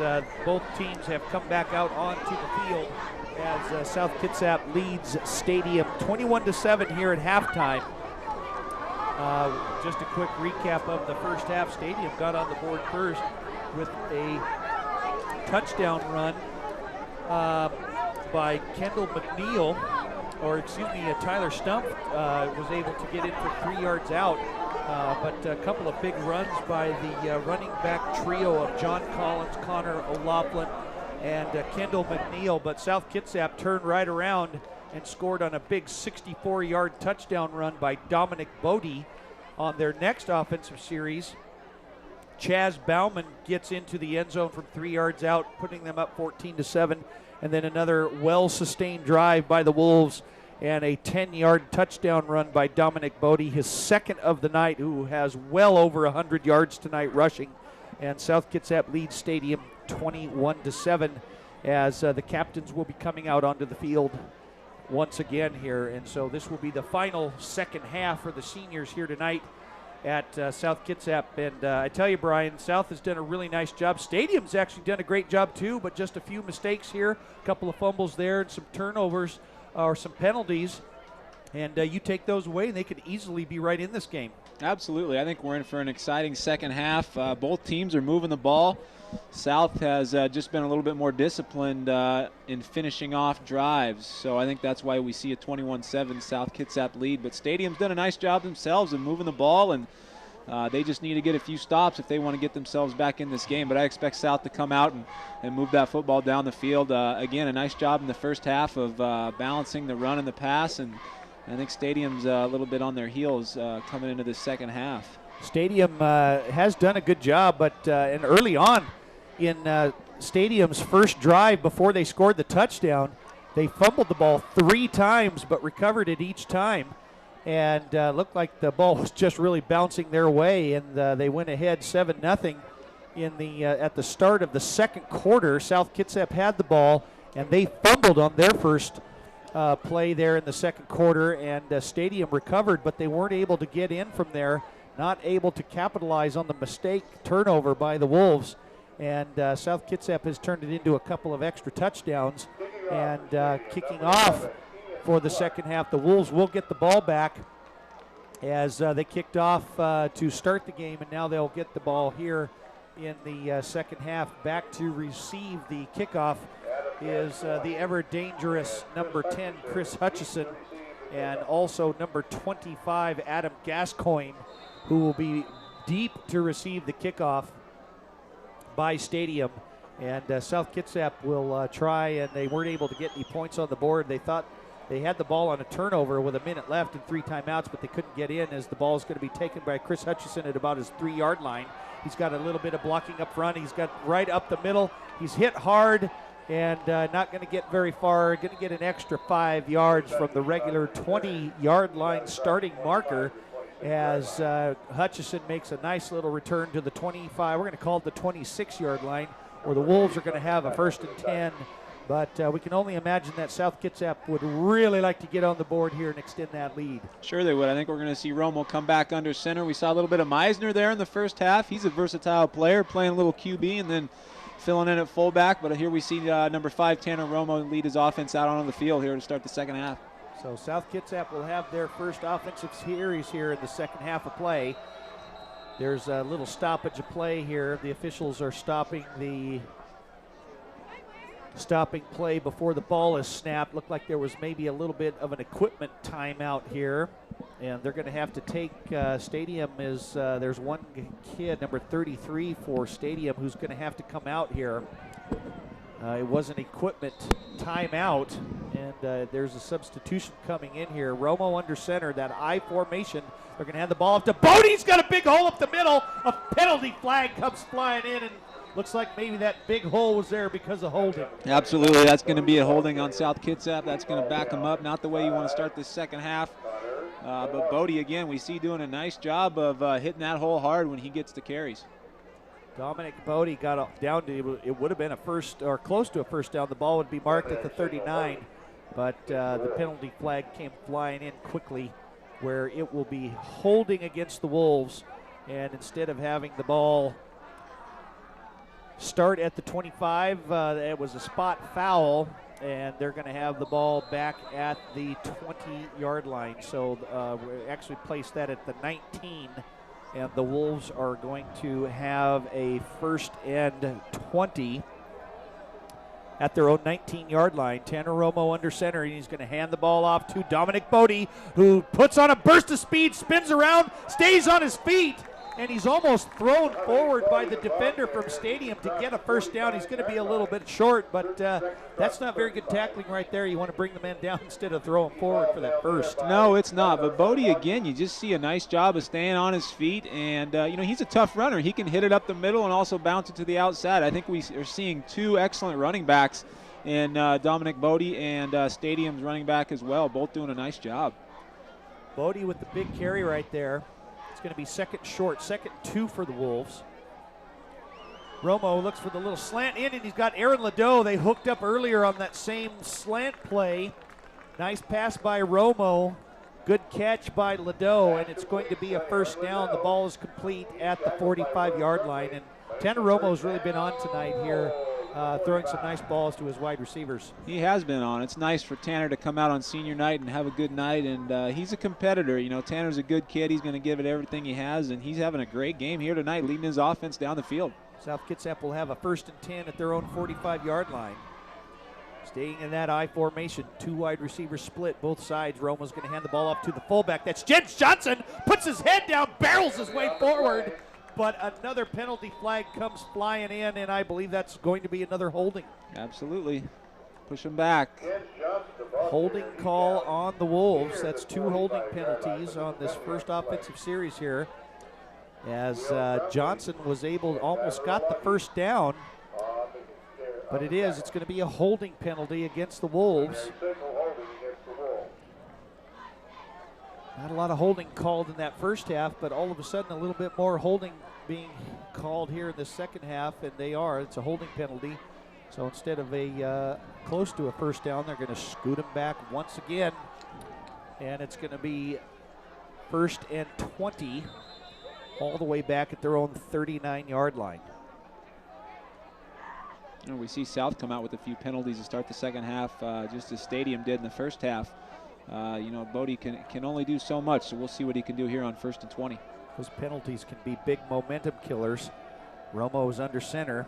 both teams have come back out onto the field as South Kitsap leads Stadium 21-7 here at halftime. Just a quick recap of the first half. Stadium got on the board first with a touchdown run by Kendall McNeil, or excuse me, Tyler Stump was able to get in for 3 yards out. But a couple of big runs by the running back trio of John Collins, Connor O'Loughlin, and Kendall McNeil. But South Kitsap turned right around and scored on a big 64-yard touchdown run by Dominic Bodie on their next offensive series. Chaz Bauman gets into the end zone from 3 yards out, putting them up 14-7. And then another well-sustained drive by the Wolves and a 10-yard touchdown run by Dominic Bodie, his second of the night, who has well over 100 yards tonight rushing. And South Kitsap leads Stadium 21-7 as the captains will be coming out onto the field once again here. And so this will be the final second half for the seniors here tonight at South Kitsap. And I tell you, Brian, South has done a really nice job. Stadium's actually done a great job too, but just a few mistakes here, a couple of fumbles there and some turnovers or some penalties, and you take those away and they could easily be right in this game. Absolutely. I think we're in for an exciting second half. Both teams are moving the ball. South has just been a little bit more disciplined in finishing off drives, so I think that's why we see a 21-7 South Kitsap lead. But Stadium's done a nice job themselves in moving the ball, and they just need to get a few stops if they want to get themselves back in this game. But I expect South to come out and move that football down the field. Again, a nice job in the first half of balancing the run and the pass, and I think Stadium's a little bit on their heels coming into the second half. Stadium has done a good job, but and early on in Stadium's first drive before they scored the touchdown, they fumbled the ball 3 times but recovered it each time. And looked like the ball was just really bouncing their way, and they went ahead 7-0 in the at the start of the second quarter. South Kitsap had the ball, and they fumbled on their first play there in the second quarter, and Stadium recovered, but they weren't able to get in from there, not able to capitalize on the mistake turnover by the Wolves. And South Kitsap has turned it into a couple of extra touchdowns, and kicking off for the second half. The Wolves will get the ball back as they kicked off to start the game, and now they'll get the ball here in the second half. Back to receive the kickoff is the ever dangerous number 10, Chris Hutchison, and also number 25, Adam Gascoigne, who will be deep to receive the kickoff by Stadium. And South Kitsap will try, and they weren't able to get any points on the board. They thought they had the ball on a turnover with a minute left and 3 timeouts, but they couldn't get in as the ball is going to be taken by Chris Hutchison at about his 3-yard line. He's got a little bit of blocking up front. He's got right up the middle. He's hit hard and not going to get very far. Going to get an extra 5 yards from the regular 20-yard line starting marker as Hutchison makes a nice little return to the 25. We're going to call it the 26-yard line, where the Wolves are going to have a 1st and 10. But we can only imagine that South Kitsap would really like to get on the board here and extend that lead. Sure they would. I think we're going to see Romo come back under center. We saw a little bit of Meisner there in the first half. He's a versatile player, playing a little QB and then filling in at fullback. But here we see number 5, Tanner Romo, lead his offense out on the field here to start the second half. So South Kitsap will have their first offensive series here in the second half of play. There's a little stoppage of play here. The officials are stopping play before the ball is snapped. Looked like there was maybe a little bit of an equipment timeout here, and they're going to have to take Stadium is there's one kid, number 33 for Stadium, who's going to have to come out here. It was an equipment timeout, and there's a substitution coming in here. Romo under center, that I formation. They're going to hand the ball up to Bodie. He's got a big hole up the middle. A penalty flag comes flying in, and looks like maybe that big hole was there because of holding. Absolutely, that's going to be a holding on South Kitsap. That's going to back them up. Not the way you want to start this second half. But Bodie, again, we see doing a nice job of hitting that hole hard when he gets the carries. Dominic Bodie got down to, it would have been a first or close to a first down. The ball would be marked at the 39, but the penalty flag came flying in quickly, where it will be holding against the Wolves, and instead of having the ball start at the 25, it was a spot foul, and they're going to have the ball back at the 20-yard line. So we actually placed that at the 19, and the Wolves are going to have a first and 20 at their own 19-yard line. Tanner Romo under center, and he's going to hand the ball off to Dominic Bodie, who puts on a burst of speed, spins around, stays on his feet, and he's almost thrown forward by the defender from Stadium to get a first down. He's going to be a little bit short, but that's not very good tackling right there. You want to bring the man down instead of throw him forward for that first. No, it's not. But Bodie, again, you just see a nice job of staying on his feet. And, you know, he's a tough runner. He can hit it up the middle and also bounce it to the outside. I think we are seeing two excellent running backs in Dominic Bodie and Stadium's running back as well, both doing a nice job. Bodie with the big carry right there. It's going to be second short, second 2 for the Wolves. Romo looks for the little slant in, and he's got Aaron Ladeau. They hooked up earlier on that same slant play. Nice pass by Romo. Good catch by Ladeau, and it's going to be a first down. The ball is complete at the 45-yard line, and Tanner Romo's really been on tonight here, throwing some nice balls to his wide receivers. He has been on. It's nice for Tanner to come out on senior night and have a good night, and he's a competitor. You know, Tanner's a good kid. He's going to give it everything he has, and he's having a great game here tonight, leading his offense down the field. South Kitsap will have a first and 10 at their own 45-yard line. Staying in that I formation, 2 wide receivers split, both sides. Romo's going to hand the ball off to the fullback. That's Jens Johnson, puts his head down, barrels his way forward, but another penalty flag comes flying in, and I believe that's going to be another holding. Absolutely. Push him back. Holding call on the Wolves. That's 2 holding penalties on this first offensive series here, as Johnson was able, almost got the first down, but it's going to be a holding penalty against the Wolves. Not a lot of holding called in that first half, but all of a sudden a little bit more holding being called here in the second half, and they are. It's a holding penalty. So instead of a close to a first down, they're going to scoot him back once again, and it's going to be first and 20 all the way back at their own 39-yard line. You know, we see South come out with a few penalties to start the second half, just as Stadium did in the first half. You know, Bodie can only do so much, so we'll see what he can do here on first and 20. Those penalties can be big momentum killers. Romo is under center.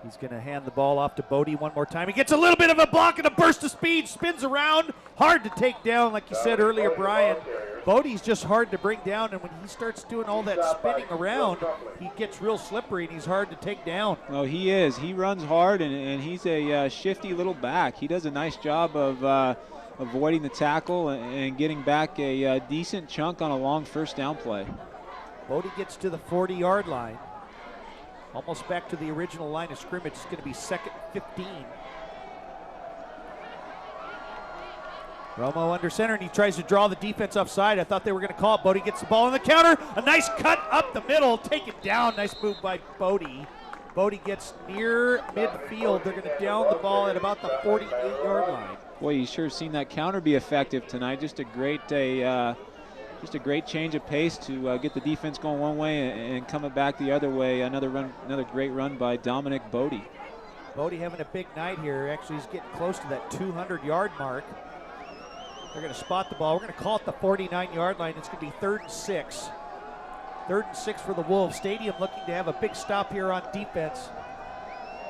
He's going to hand the ball off to Bodie one more time. He gets a little bit of a block and a burst of speed, spins around, hard to take down, like you said earlier, Brian. Bodie's just hard to bring down, and when he starts doing all that spinning around, he gets real slippery and he's hard to take down. Oh, he is. He runs hard, and he's a shifty little back. He does a nice job of avoiding the tackle and getting back a decent chunk on a long first down play. Bodie gets to the 40-yard line. Almost back to the original line of scrimmage. It's going to be second 15. Romo under center, and he tries to draw the defense offside. I thought they were going to call it. Bodie gets the ball on the counter. A nice cut up the middle. Take it down. Nice move by Bodie. Bodie gets near midfield. They're going to down the ball at about the 48-yard line. Boy, you sure seen that counter be effective tonight. Just a great change of pace to get the defense going one way and coming back the other way. Another great run by Dominic Bodie. Bodie having a big night here. Actually, he's getting close to that 200-yard mark. They're going to spot the ball. We're going to call it the 49-yard line. It's going to be 3rd and 6. 3rd and 6 for the Wolves. Stadium looking to have a big stop here on defense.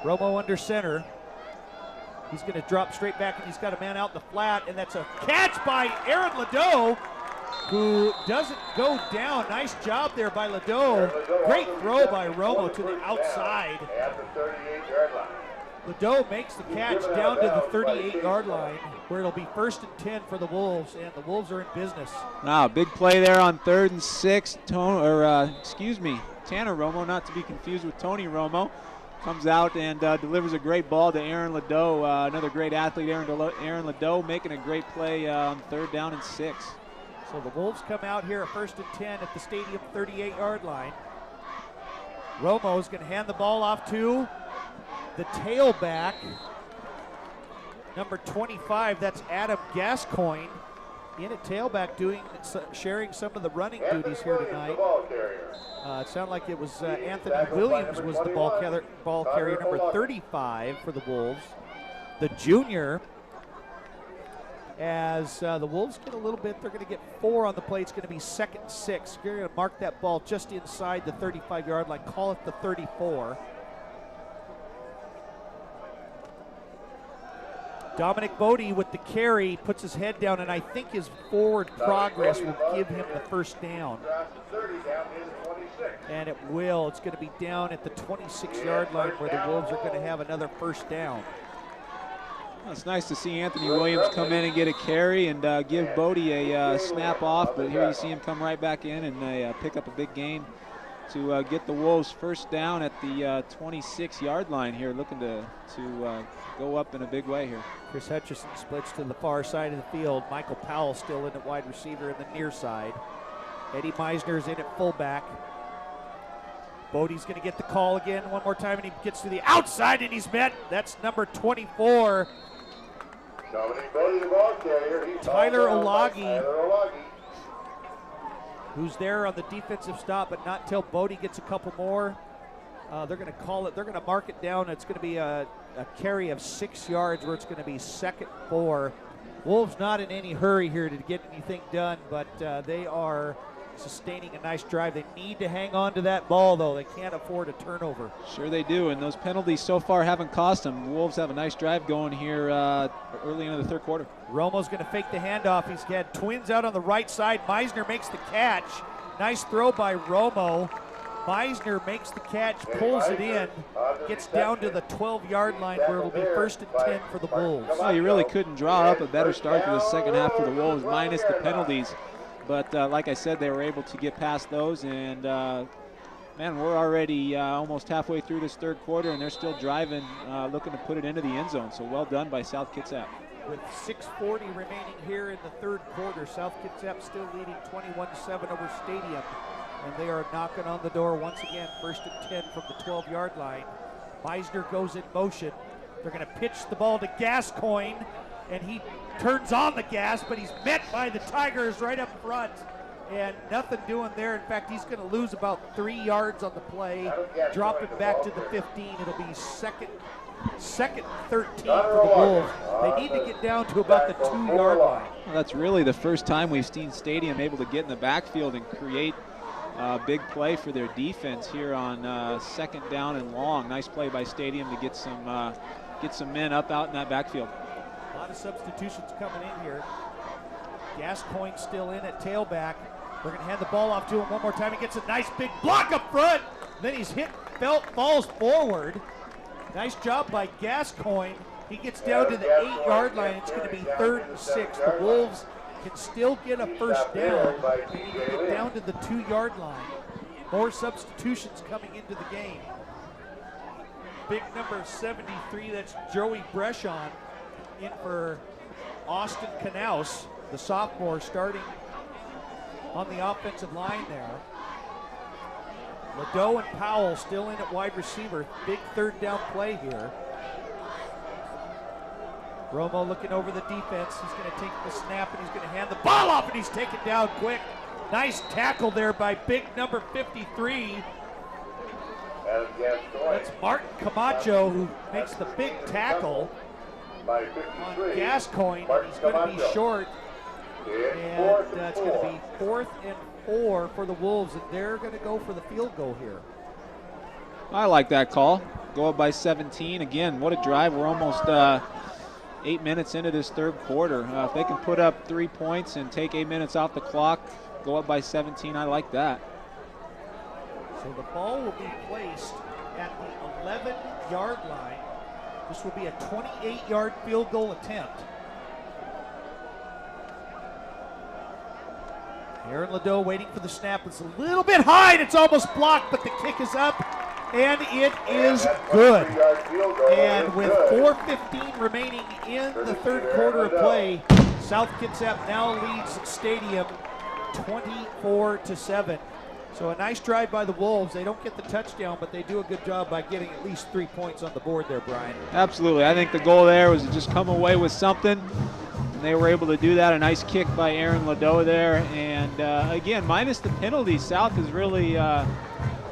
Romo under center. He's going to drop straight back, and he's got a man out in the flat, and that's a catch by Aaron Ladeau, who doesn't go down. Nice job there by Ladeau. Great throw by Romo to the outside. At the 38-yard line. Ledoux makes the catch down to the 38-yard line, where it'll be 1st and 10 for the Wolves, and the Wolves are in business. Wow, big play there on 3rd and 6. Tanner Romo, not to be confused with Tony Romo, comes out and delivers a great ball to Aaron Ledoux, another great athlete, Aaron Ledoux, making a great play on 3rd down and 6. So the Wolves come out here at 1st and 10 at the stadium 38-yard line. Romo's going to hand the ball off to the tailback, number 25. That's Adam Gascoigne in at tailback, sharing some of the running duties here tonight. It sounded like it was Anthony Williams was the ball carrier, number 35 for the Wolves. The junior, as the Wolves get a little bit, they're going to get 4 on the play. It's going to be 2nd and 6. You're going to mark that ball just inside the 35-yard line. Call it the 34. Dominic Bodie with the carry, puts his head down, and I think his forward progress will give him the 1st down. And it will. It's going to be down at the 26-yard line where the Wolves are going to have another 1st down. Well, it's nice to see Anthony Williams come in and get a carry and give Bodie a snap off, but here you see him come right back in and pick up a big gain to get the Wolves 1st down at the 26-yard line here, looking to go up in a big way here. Chris Hutchison splits to the far side of the field. Michael Powell still in at wide receiver in the near side. Eddie Meisner is in at fullback. Bodie's going to get the call again one more time, and he gets to the outside, and he's met. That's number 24. Tyler Olagi, who's there on the defensive stop, but not till Bodie gets a couple more. They're going to call it, they're going to mark it down. It's going to be a carry of 6 yards where it's going to be 2nd 4. Wolves not in any hurry here to get anything done, but they are sustaining a nice drive. They need to hang on to that ball, though. They can't afford a turnover. Sure they do, and those penalties so far haven't cost them. The Wolves have a nice drive going here early into the 3rd quarter. Romo's going to fake the handoff. He's got twins out on the right side. Meisner makes the catch. Nice throw by Romo. Meisner makes the catch, pulls it in, gets down to the 12-yard line where it'll be 1st and 10 for the Wolves. Well, you really couldn't draw up a better start for the second half for the Wolves, minus the penalties. But like I said, they were able to get past those, and man, we're already almost halfway through this 3rd quarter, and they're still driving, looking to put it into the end zone. So well done by South Kitsap. With 6:40 remaining here in the 3rd quarter, South Kitsap still leading 21-7 over Stadium, and they are knocking on the door once again. 1st and 10 from the 12-yard line. Meisner goes in motion. They're going to pitch the ball to Gascoigne, and he turns on the gas, but he's met by the Tigers right up front, and nothing doing there. In fact, he's going to lose about 3 yards on the play, drop it back to the 15. It'll be second 13 for the Wolves. They need to get down to about the 2-yard line. Well, that's really the first time we've seen Stadium able to get in the backfield and create a big play for their defense here on 2nd down and long. Nice play by Stadium to get some men up out in that backfield. A lot of substitutions coming in here. Gascoigne still in at tailback. They're going to hand the ball off to him one more time. He gets a nice big block up front. Then he's falls forward. Nice job by Gascoigne. He gets down to the 8-yard line. It's going to be 3rd and 6. The Wolves can still get a 1st down. They need to get down to the 2-yard line. More substitutions coming into the game. Big number 73, that's Joey Breshon, in for Austin Knaus, the sophomore, starting on the offensive line there. Ledoux and Powell still in at wide receiver. Big 3rd down play here. Romo looking over the defense. He's going to take the snap, and he's going to hand the ball off, and he's taken down quick. Nice tackle there by big number 53. That's Martin Camacho who makes the big tackle on Gascoigne. He's going to be short, and it's going to be 4th and 4 for the Wolves, and they're going to go for the field goal here. I like that call. Go up by 17. Again, what a drive. We're almost 8 minutes into this 3rd quarter. If they can put up 3 points and take 8 minutes off the clock, go up by 17, I like that. So the ball will be placed at the 11-yard line. This will be a 28-yard field goal attempt. Aaron Ladeau waiting for the snap. It's a little bit high, and it's almost blocked, but the kick is up, and it is good. And with 4:15 remaining in the third quarter of play, South Kitsap now leads Stadium 24-7. So a nice drive by the Wolves. They don't get the touchdown, but they do a good job by getting at least 3 points on the board there, Brian. Absolutely. I think the goal there was to just come away with something. And they were able to do that. A nice kick by Aaron Ladeau there. And again, minus the penalty, South has really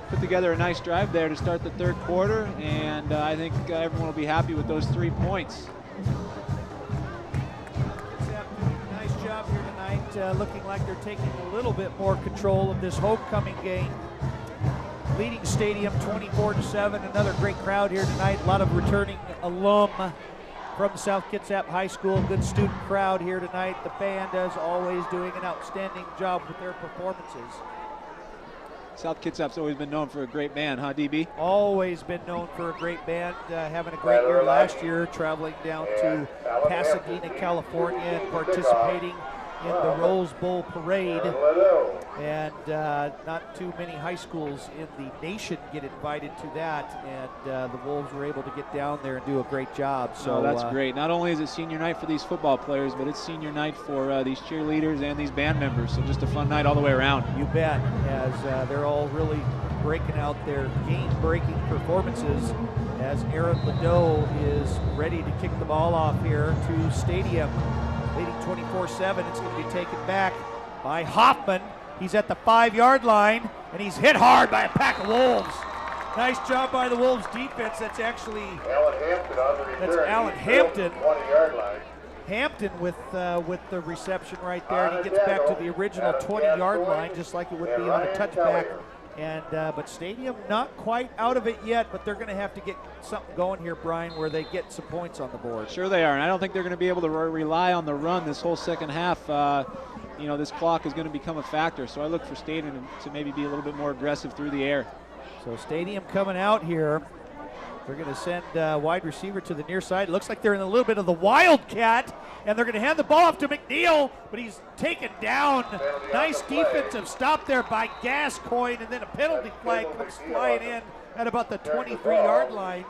put together a nice drive there to start the third quarter. And I think everyone will be happy with those 3 points. Nice job here tonight. Looking like they're taking a little bit more control of this homecoming game. Leading Stadium 24-7. Another great crowd here tonight. A lot of returning alum from South Kitsap High School. Good student crowd here tonight. The band, as always, doing an outstanding job with their performances. South Kitsap's always been known for a great band, huh, DB? Always been known for a great band. Having a great year last year, traveling down to Pasadena, California, and participating in the Rose Bowl parade. And not too many high schools in the nation get invited to that, and the Wolves were able to get down there and do a great job. So that's great. Not only is it senior night for these football players, but it's senior night for these cheerleaders and these band members. So just a fun night all the way around. You bet, as they're all really breaking out their game-breaking performances as Aaron Ladeau is ready to kick the ball off here to Stadium. Leading 24-7, it's going to be taken back by Hoffman. He's at the 5-yard line, and he's hit hard by a pack of Wolves. Nice job by the Wolves defense. That's actually Alan Hampton. 20-yard line. Hampton with the reception right there, and he gets back to the original 20-yard line, just like it would be on a touchback. And but Stadium not quite out of it yet, but they're going to have to get something going here, Brian, where they get some points on the board. Sure they are, and I don't think they're going to be able to rely on the run this whole second half. You know, this clock is going to become a factor, so I look for Stadium to maybe be a little bit more aggressive through the air. So Stadium coming out here. They're going to send wide receiver to the near side. It looks like they're in a little bit of the wildcat, and they're going to hand the ball off to McNeil, but he's taken down. Nice defensive stop there by Gascoigne, and then a penalty flag comes flying in at about the 23-yard line.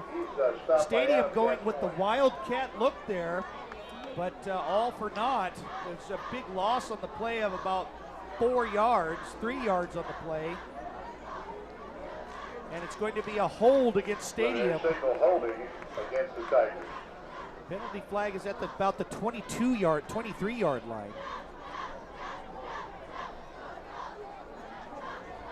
Stadium going with the wildcat look there, but all for naught. There's a big loss on the play of about 4 yards, 3 yards on the play. And it's going to be a hold against Stadium. Holding against the Tigers. Penalty flag is at about the 23-yard line.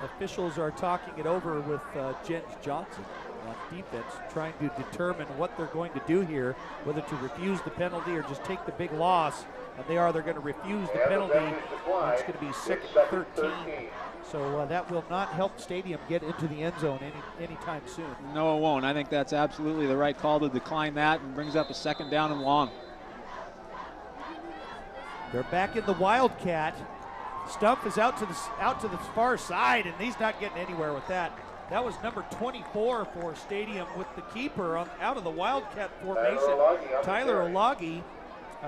Officials are talking it over with Jens Johnson on defense, trying to determine what they're going to do here, whether to refuse the penalty or just take the big loss. And they're going to refuse the penalty. It's going to be 6-13. So that will not help Stadium get into the end zone anytime soon. No, it won't. I think that's absolutely the right call to decline that, and brings up a 2nd down and long. They're back in the wildcat. Stump is out to the far side, and he's not getting anywhere with that. That was number 24 for Stadium with the keeper out of the wildcat formation, Tyler Olagi.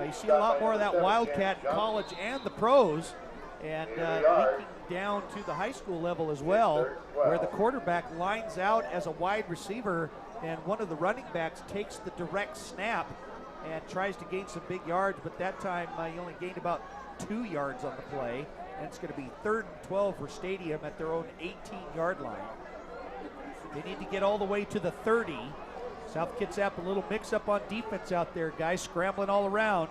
You see a lot more of that wildcat in college and the pros, and leaking down to the high school level as well, where the quarterback lines out as a wide receiver, and one of the running backs takes the direct snap and tries to gain some big yards, but that time he only gained about 2 yards on the play, and it's going to be 3rd and 12 for Stadium at their own 18-yard line. They need to get all the way to the 30. South Kitsap, a little mix-up on defense out there, guys scrambling all around.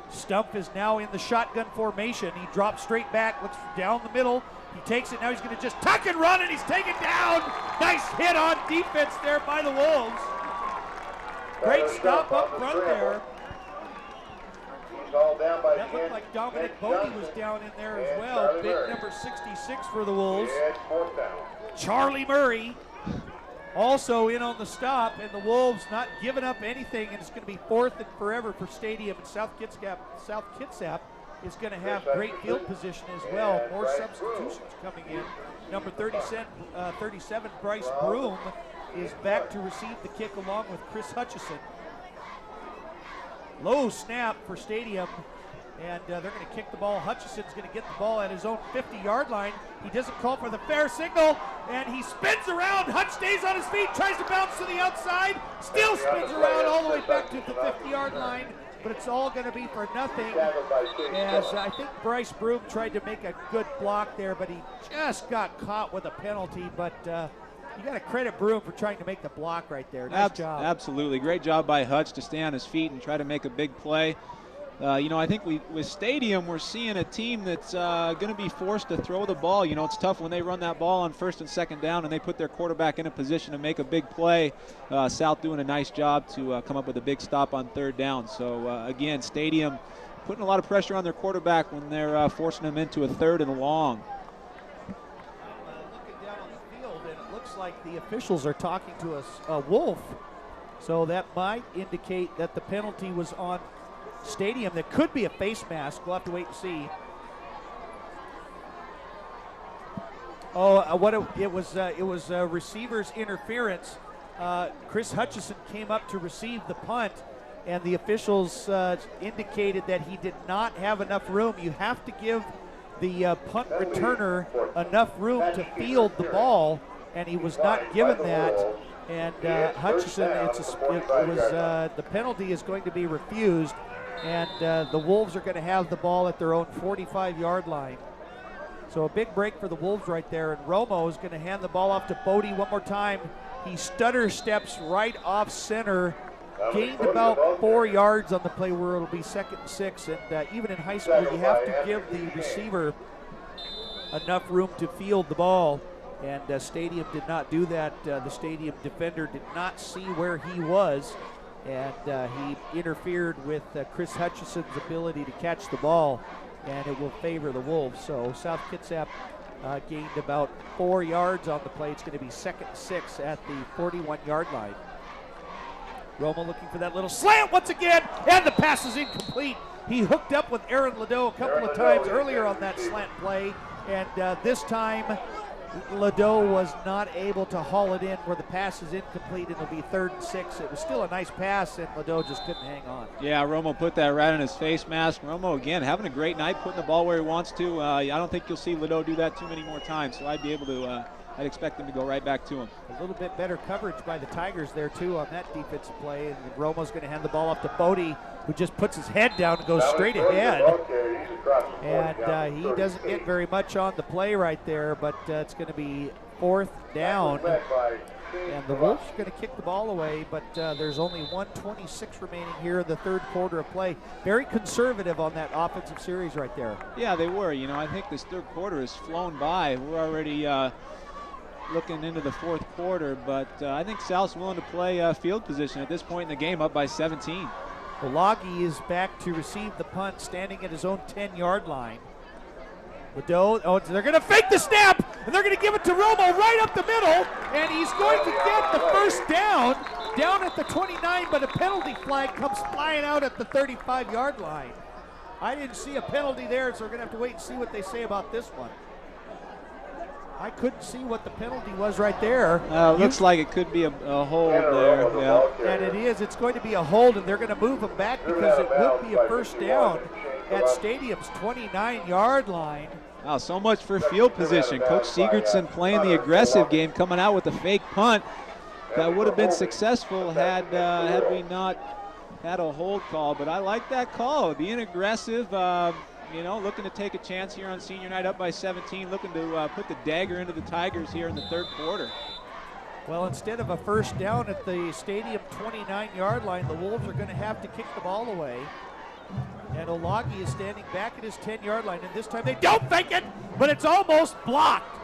Stump is now in the shotgun formation. He drops straight back, looks down the middle. He takes it, now he's going to just tuck and run, and he's taken down. Nice hit on defense there by the Wolves. Great stop up front there. That looked like Dominic Bodie was down in there as well. Big number 66 for the Wolves. Charlie Murray also in on the stop, and the Wolves not giving up anything, and it's going to be 4th and forever for Stadium. And South Kitsap is going to have great field position as well. More substitutions coming in. Number 37, Bryce Broom, is back to receive the kick along with Chris Hutchison. Low snap for Stadium, and they're going to kick the ball. Hutchison's going to get the ball at his own 50-yard line. He doesn't call for the fair signal, and he spins around. Hutch stays on his feet, tries to bounce to the outside, still spins around all the way back to the 50-yard line, but it's all going to be for nothing, as I think Bryce Broom tried to make a good block there, but he just got caught with a penalty. But you got to credit Broom for trying to make the block right there. Nice job. Absolutely. Great job by Hutch to stay on his feet and try to make a big play. I think with Stadium, we're seeing a team that's going to be forced to throw the ball. It's tough when they run that ball on first and second down and they put their quarterback in a position to make a big play. South doing a nice job to come up with a big stop on third down. So, again, Stadium putting a lot of pressure on their quarterback when they're forcing him into a third and long. Looking down on the field, and it looks like the officials are talking to a Wolf. So that might indicate that the penalty was on Stadium. That could be a face mask. We'll have to wait and see. It was receiver's interference. Chris Hutchison came up to receive the punt, and the officials indicated that he did not have enough room. You have to give the punt returner enough room to field the ball, and he was not given that. And Hutchison, the penalty is going to be refused, and the Wolves are going to have the ball at their own 45-yard line. So a big break for the Wolves right there, and Romo is going to hand the ball off to Bodie one more time. He stutter steps right off center, gained about 4 yards on the play where it'll be 2nd and 6. And even in high school, you have to give the receiver enough room to field the ball. And Stadium did not do that. The Stadium defender did not see where he was, and he interfered with Chris Hutchison's ability to catch the ball, and it will favor the Wolves. So South Kitsap gained about 4 yards on the play. It's going to be 2nd and 6 at the 41-yard line. Romo looking for that little slant once again, and the pass is incomplete. He hooked up with Aaron Ladeau a couple of times earlier on that slant play, and this time Ladeau was not able to haul it in where the pass is incomplete, and it'll be 3rd and 6. It was still a nice pass, and Ladeau just couldn't hang on. Yeah, Romo put that right on his face mask. Romo, again, having a great night, putting the ball where he wants to. I don't think you'll see Ladeau do that too many more times, so I'd expect him to go right back to him. A little bit better coverage by the Tigers there, too, on that defensive play, and Romo's going to hand the ball off to Bodie, who just puts his head down and goes straight ahead. And he doesn't get very much on the play right there, but it's going to be 4th down. And the Wolves are going to kick the ball away, but there's only 1:26 remaining here in the 3rd quarter of play. Very conservative on that offensive series right there. Yeah, they were. I think this 3rd quarter has flown by. We're already looking into the 4th quarter, but I think South's willing to play field position at this point in the game, up by 17. Olagi is back to receive the punt, standing at his own 10-yard line. Ladeau, they're going to fake the snap, and they're going to give it to Romo right up the middle, and he's going to get the first down at the 29, but a penalty flag comes flying out at the 35-yard line. I didn't see a penalty there, so we're going to have to wait and see what they say about this one. I couldn't see what the penalty was right there. Looks like it could be a hold there. Yeah. And it is. It's going to be a hold, and they're going to move him back because it would be a first down at Stadium's 29-yard line. Wow, so much for field position. Coach Sigurdsson playing the aggressive game, coming out with a fake punt that would have been successful had we not had a hold call. But I like that call, being aggressive. Looking to take a chance here on senior night, up by 17, looking to put the dagger into the Tigers here in the 3rd quarter. Well, instead of a first down at the Stadium 29-yard line, the Wolves are going to have to kick the ball away. And Olagi is standing back at his 10-yard line, and this time they don't fake it, but it's almost blocked.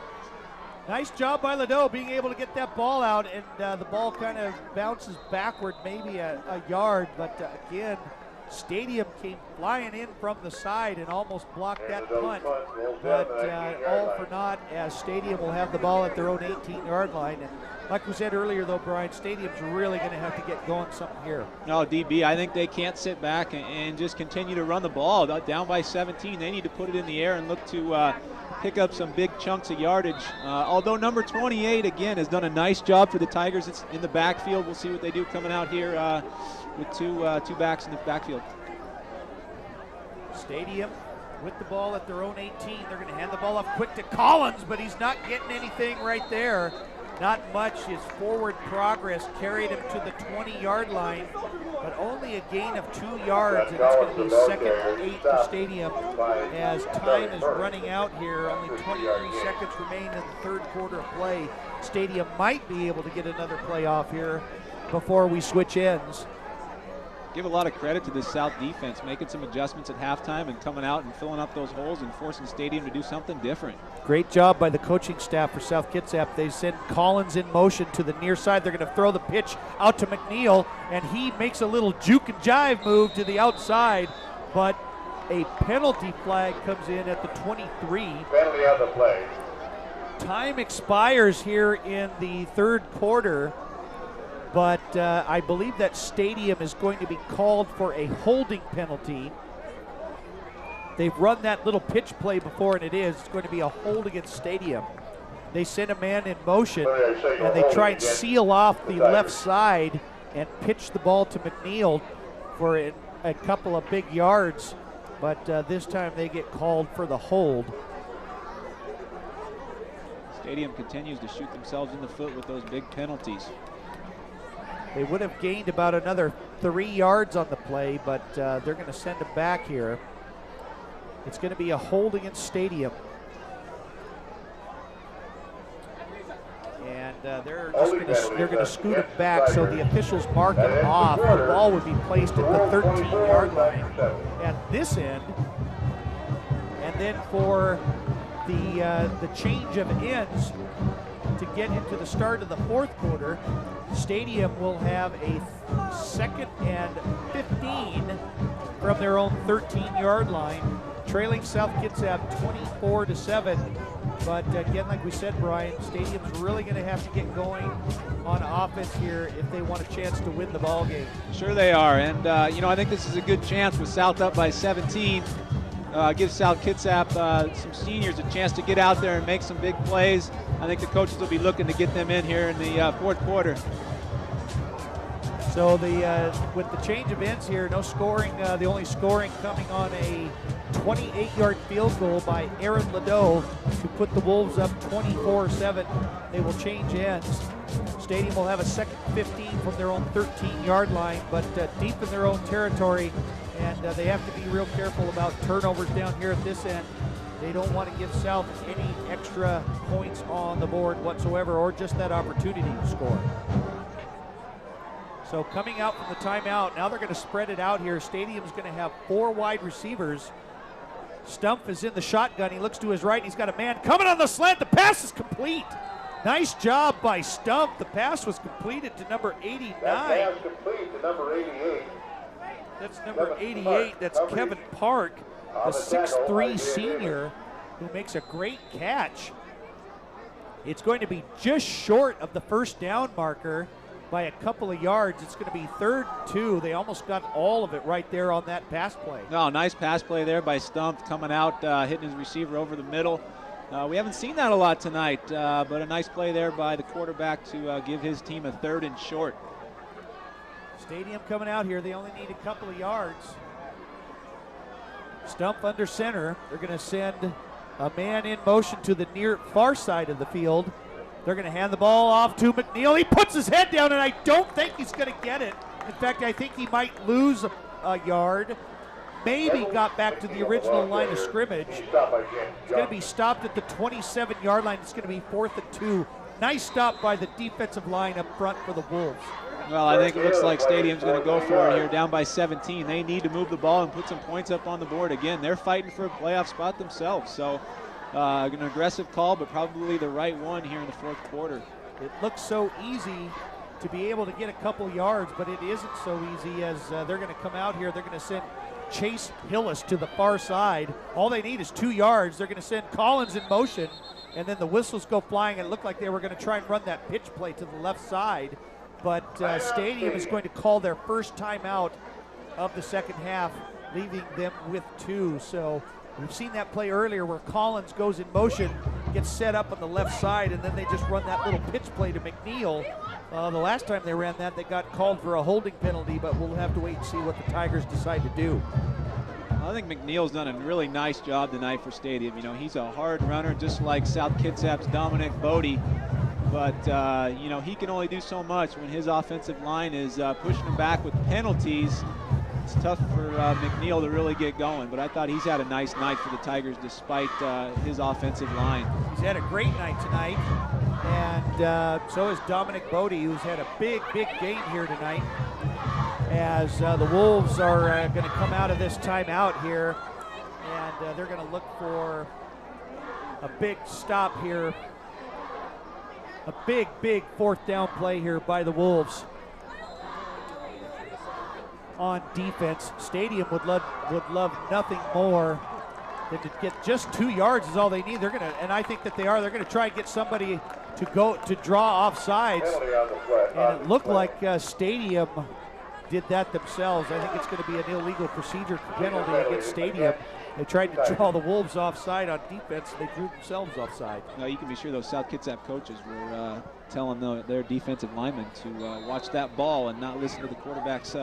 Nice job by Ladeau being able to get that ball out, and the ball kind of bounces backward maybe a yard, but again, Stadium came flying in from the side and almost blocked that punt, but all for naught, as Stadium will have the ball at their own 18-yard line. And like we said earlier, though, Brian, Stadium's really going to have to get going something here. No, DB, I think they can't sit back and just continue to run the ball. Down by 17, they need to put it in the air and look to pick up some big chunks of yardage. Although number 28, again, has done a nice job for the Tigers. It's in the backfield. We'll see what they do coming out here with two backs in the backfield. Stadium with the ball at their own 18. They're going to hand the ball off quick to Collins, but he's not getting anything right there. Not much. His forward progress carried him to the 20-yard line, but only a gain of 2 yards, and it's going to be 2nd and 8 for Stadium as time is running out here. Only 23 seconds remain in the third quarter of play. Stadium might be able to get another play off here before we switch ends. Give a lot of credit to this South defense, making some adjustments at halftime and coming out and filling up those holes and forcing Stadium to do something different. Great job by the coaching staff for South Kitsap. They send Collins in motion to the near side. They're going to throw the pitch out to McNeil, and he makes a little juke and jive move to the outside, but a penalty flag comes in at the 23. Penalty on the play. Time expires here in the third quarter, but I believe that Stadium is going to be called for a holding penalty. They've run that little pitch play before, and it's going to be a hold against Stadium. They send a man in motion, and they try and seal off the left side and pitch the ball to McNeil for a couple of big yards, but this time they get called for the hold. Stadium continues to shoot themselves in the foot with those big penalties. They would have gained about another 3 yards on the play, but they're going to send him back here. It's going to be a hold against Stadium. And they're going to scoot him back, so the officials mark it off. The ball would be placed at the 13-yard line at this end. And then for the change of ends to get into the start of the fourth quarter, Stadium will have a 2nd and 15 from their own 13-yard line, trailing South Kitsap 24-7. But again, like we said, Brian, Stadium's really going to have to get going on offense here if they want a chance to win the ball game. Sure they are, and I think this is a good chance with South up by 17. Gives South Kitsap some seniors a chance to get out there and make some big plays. I think the coaches will be looking to get them in here in the fourth quarter. So with the change of ends here, no scoring. The only scoring coming on a 28-yard field goal by Aaron Ladeau to put the Wolves up 24-7. They will change ends. Stadium will have a 2nd and 15 from their own 13-yard line, but deep in their own territory, and they have to be real careful about turnovers down here at this end. They don't want to give South any extra points on the board whatsoever, or just that opportunity to score. So coming out from the timeout, now they're going to spread it out here. Stadium's going to have 4 wide receivers. Stumpf is in the shotgun. He looks to his right. He's got a man coming on the slant. The pass is complete. Nice job by Stumpf. The pass was completed to number 89. That pass complete to number 88. That's number 88. That's Kevin Park, the 6'3" senior, who makes a great catch. It's going to be just short of the first down marker by a couple of yards. It's going to be 3rd and 2. They almost got all of it right there on that pass play. No, nice pass play there by Stumpf, coming out, hitting his receiver over the middle. We haven't seen that a lot tonight, but a nice play there by the quarterback to give his team a 3rd and short. Stadium coming out here. They only need a couple of yards. Stumpf under center. They're going to send a man in motion to the near far side of the field. They're going to hand the ball off to McNeil. He puts his head down, and I don't think he's going to get it. In fact, I think he might lose a yard. Maybe got back to the original line of scrimmage. It's going to be stopped at the 27-yard line. It's going to be 4th and 2. Nice stop by the defensive line up front for the Wolves. Well, I think it looks like Stadium's going to go for it here, down by 17. They need to move the ball and put some points up on the board. Again, they're fighting for a playoff spot themselves. So an aggressive call, but probably the right one here in the fourth quarter. It looks so easy to be able to get a couple yards, but it isn't so easy as they're going to come out here. They're going to send Chase Hillis to the far side. All they need is 2 yards. They're going to send Collins in motion, and then the whistles go flying. It looked like they were going to try and run that pitch play to the left side, but Stadium is going to call their first timeout of the second half, leaving them with 2. So We've seen that play earlier where Collins goes in motion, gets set up on the left side, and then they just run that little pitch play to McNeil. The last time they ran that, they got called for a holding penalty, but we'll have to wait and see what the Tigers decide to do. I think McNeil's done a really nice job tonight for Stadium. You know, he's a hard runner, just like South Kitsap's Dominic Bodie. But, you know, he can only do so much when his offensive line is pushing him back with penalties. It's tough for McNeil to really get going, but I thought he's had a nice night for the Tigers despite his offensive line. He's had a great night tonight, and so has Dominic Bodie, who's had a big game here tonight, as the Wolves are going to come out of this timeout here, and they're going to look for a big stop here, a big fourth down play here by the Wolves on defense. Stadium would love nothing more than to get just 2 yards is all they need. They're gonna, and I think that they're gonna try and get somebody to draw offsides. And it looked like Stadium did that themselves. I think it's going to be an illegal procedure penalty against Stadium. They tried to draw the Wolves offside on defense, and they drew themselves offside. No, you can be sure those South Kitsap coaches were telling their defensive linemen to watch that ball and not listen to the quarterback's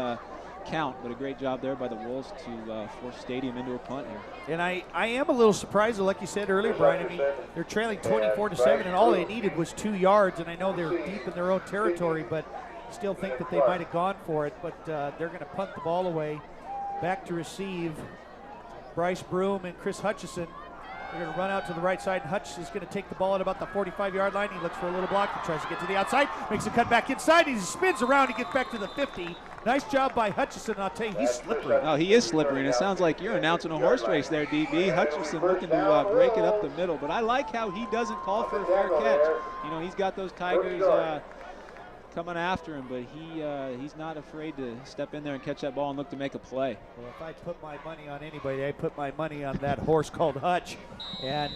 count, but a great job there by the Wolves to force Stadium into a punt here. And I am a little surprised, like you said earlier, Brian. I mean, they're trailing 24-7, and all they needed was 2 yards, and I know they're deep in their own territory, but still think that they might have gone for it. But they're going to punt the ball away. Back to receive, Bryce Broom and Chris Hutchison. They're going to run out to the right side, and Hutchison's going to take the ball at about the 45-yard line. He looks for a little block. He tries to get to the outside, makes a cut back inside. He spins around. He gets back to the 50. Nice job by Hutchison. I'll tell you, he's slippery. Oh, he is slippery, and it sounds like you're announcing a horse race there, DB. Hutchison looking to break it up the middle, but I like how he doesn't call for a fair catch. You know, he's got those Tigers coming after him, but he's not afraid to step in there and catch that ball and look to make a play. Well, if I put my money on anybody, I put my money on that horse called Hutch, and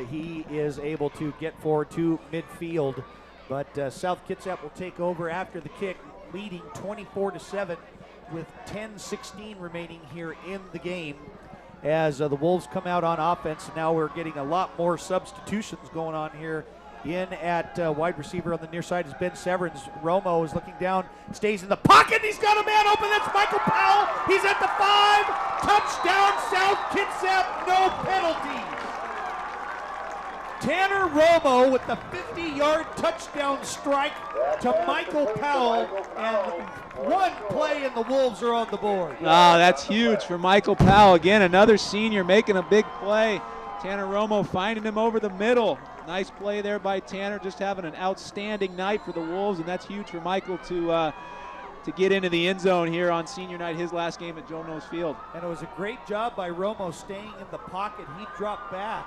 he is able to get forward to midfield. But South Kitsap will take over after the kick, leading 24-7 with 10:16 remaining here in the game. As the Wolves come out on offense, now we're getting a lot more substitutions going on here. In at wide receiver on the near side is Ben Severns. Romo is looking down, stays in the pocket. He's got a man open. That's Michael Powell. He's at the 5. Touchdown, South Kitsap. No penalty. Tanner Romo with the 50-yard touchdown strike to Michael Powell, and one play and the Wolves are on the board. Oh, that's huge for Michael Powell. Again, another senior making a big play. Tanner Romo finding him over the middle. Nice play there by Tanner, just having an outstanding night for the Wolves, and that's huge for Michael to get into the end zone here on senior night, his last game at Joe Nose Field. And it was a great job by Romo staying in the pocket. He dropped back.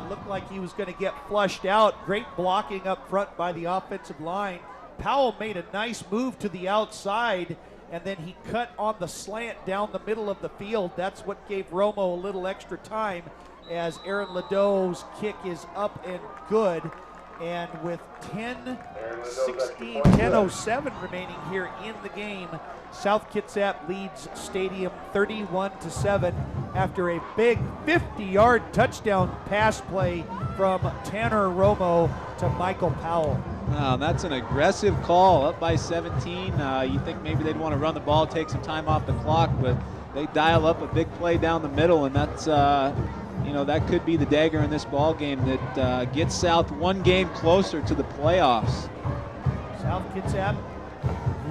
Looked like he was going to get flushed out. Great blocking up front by the offensive line. Powell made a nice move to the outside, and then he cut on the slant down the middle of the field. That's what gave Romo a little extra time, as Aaron Ladeau's kick is up and good. And with 10:07 remaining here in the game, South Kitsap leads Stadium 31-7 after a big 50-yard touchdown pass play from Tanner Romo to Michael Powell. Wow, that's an aggressive call, up by 17. You think maybe they'd want to run the ball, take some time off the clock, but they dial up a big play down the middle, and that's you know, that could be the dagger in this ball game that gets South one game closer to the playoffs. South Kitsap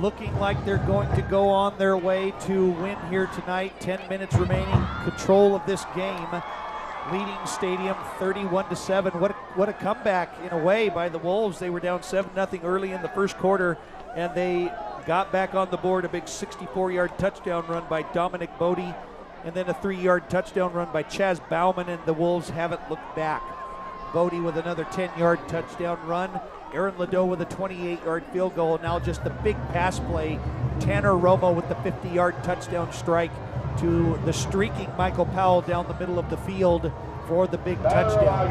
looking like they're going to go on their way to win here tonight. 10 minutes remaining, control of this game, leading Stadium 31-7. What a comeback in a way by the Wolves. They were down 7-0 early in the first quarter, and they got back on the board. A big 64-yard touchdown run by Dominic Bodie, and then a 3-yard touchdown run by Chaz Bauman, and the Wolves haven't looked back. Bodie with another 10-yard touchdown run. Aaron Ladeau with a 28-yard field goal. Now just the big pass play. Tanner Romo with the 50-yard touchdown strike to the streaking Michael Powell down the middle of the field for the big touchdown.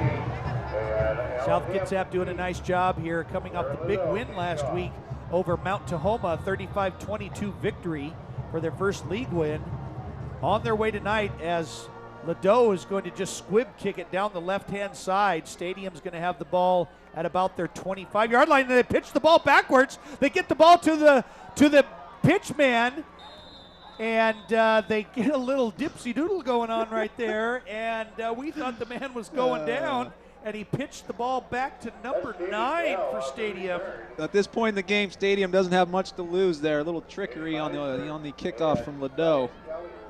South Kitsap doing a nice job here, coming off the big win last week over Mount Tahoma, 35-22 victory for their first league win. On their way tonight as Ledoux is going to just squib kick it down the left-hand side. Stadium's going to have the ball at about their 25-yard line. And they pitch the ball backwards. They get the ball to the pitch man, and they get a little dipsy-doodle going on right there. And we thought the man was going down, and he pitched the ball back to number 9 for Stadium. At this point in the game, Stadium doesn't have much to lose there. A little trickery on the kickoff from Ledoux.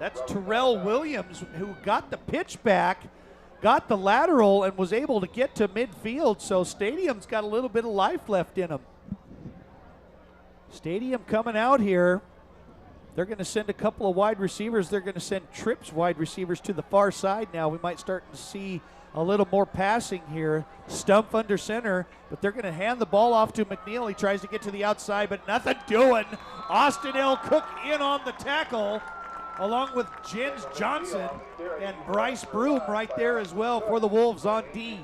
That's Terrell Williams, who got the pitch back, got the lateral, and was able to get to midfield. So Stadium's got a little bit of life left in him. Stadium coming out here. They're going to send a couple of wide receivers. They're going to send trips wide receivers to the far side now. We might start to see a little more passing here. Stumpf under center, but they're going to hand the ball off to McNeil. He tries to get to the outside, but nothing doing. Austin L. Cook in on the tackle, along with Jens Johnson and Bryce Broom right there as well for the Wolves on D.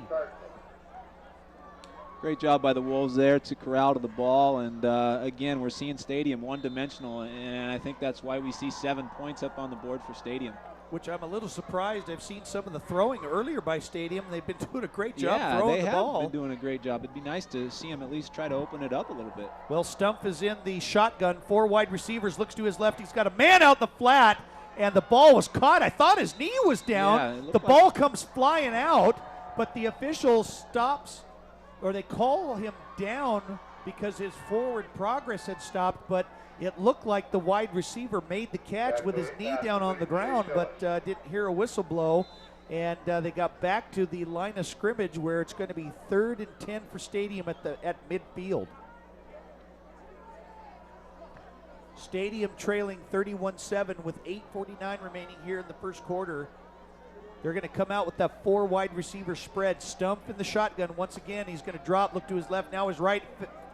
Great job by the Wolves there to corral to the ball, and again, we're seeing Stadium one-dimensional, and I think that's why we see 7 points up on the board for Stadium. Which I'm a little surprised. I've seen some of the throwing earlier by Stadium. They've been doing a great job throwing the ball. They have been doing a great job. It'd be nice to see them at least try to open it up a little bit. Well, Stumpf is in the shotgun. 4 wide receivers, looks to his left. He's got a man out the flat, and the ball was caught. I thought his knee was down. The ball comes flying out, but the official stops, or they call him down because his forward progress had stopped, but it looked like the wide receiver made the catch with his knee down on the ground, but didn't hear a whistle blow. And they got back to the line of scrimmage where it's going to be 3rd and 10 for Stadium at midfield. Stadium trailing 31-7 with 8:49 remaining here in the first quarter. They're going to come out with that 4 wide receiver spread. Stumpf in the shotgun once again. He's going to drop, look to his left, now his right,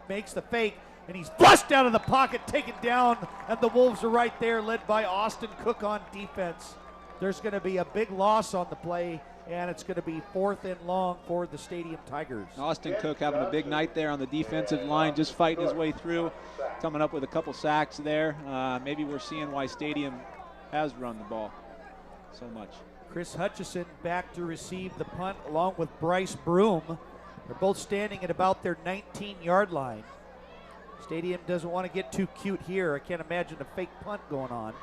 makes the fake, and he's flushed out of the pocket, taken down, and the Wolves are right there, led by Austin Cook on defense. There's going to be a big loss on the play, and it's going to be 4th and long for the Stadium Tigers. Austin Cook having a big night there on the defensive line, just fighting his way through, coming up with a couple sacks there. Maybe we're seeing why Stadium has run the ball so much. Chris Hutchison back to receive the punt along with Bryce Broom. They're both standing at about their 19-yard line. Stadium doesn't want to get too cute here. I can't imagine a fake punt going on.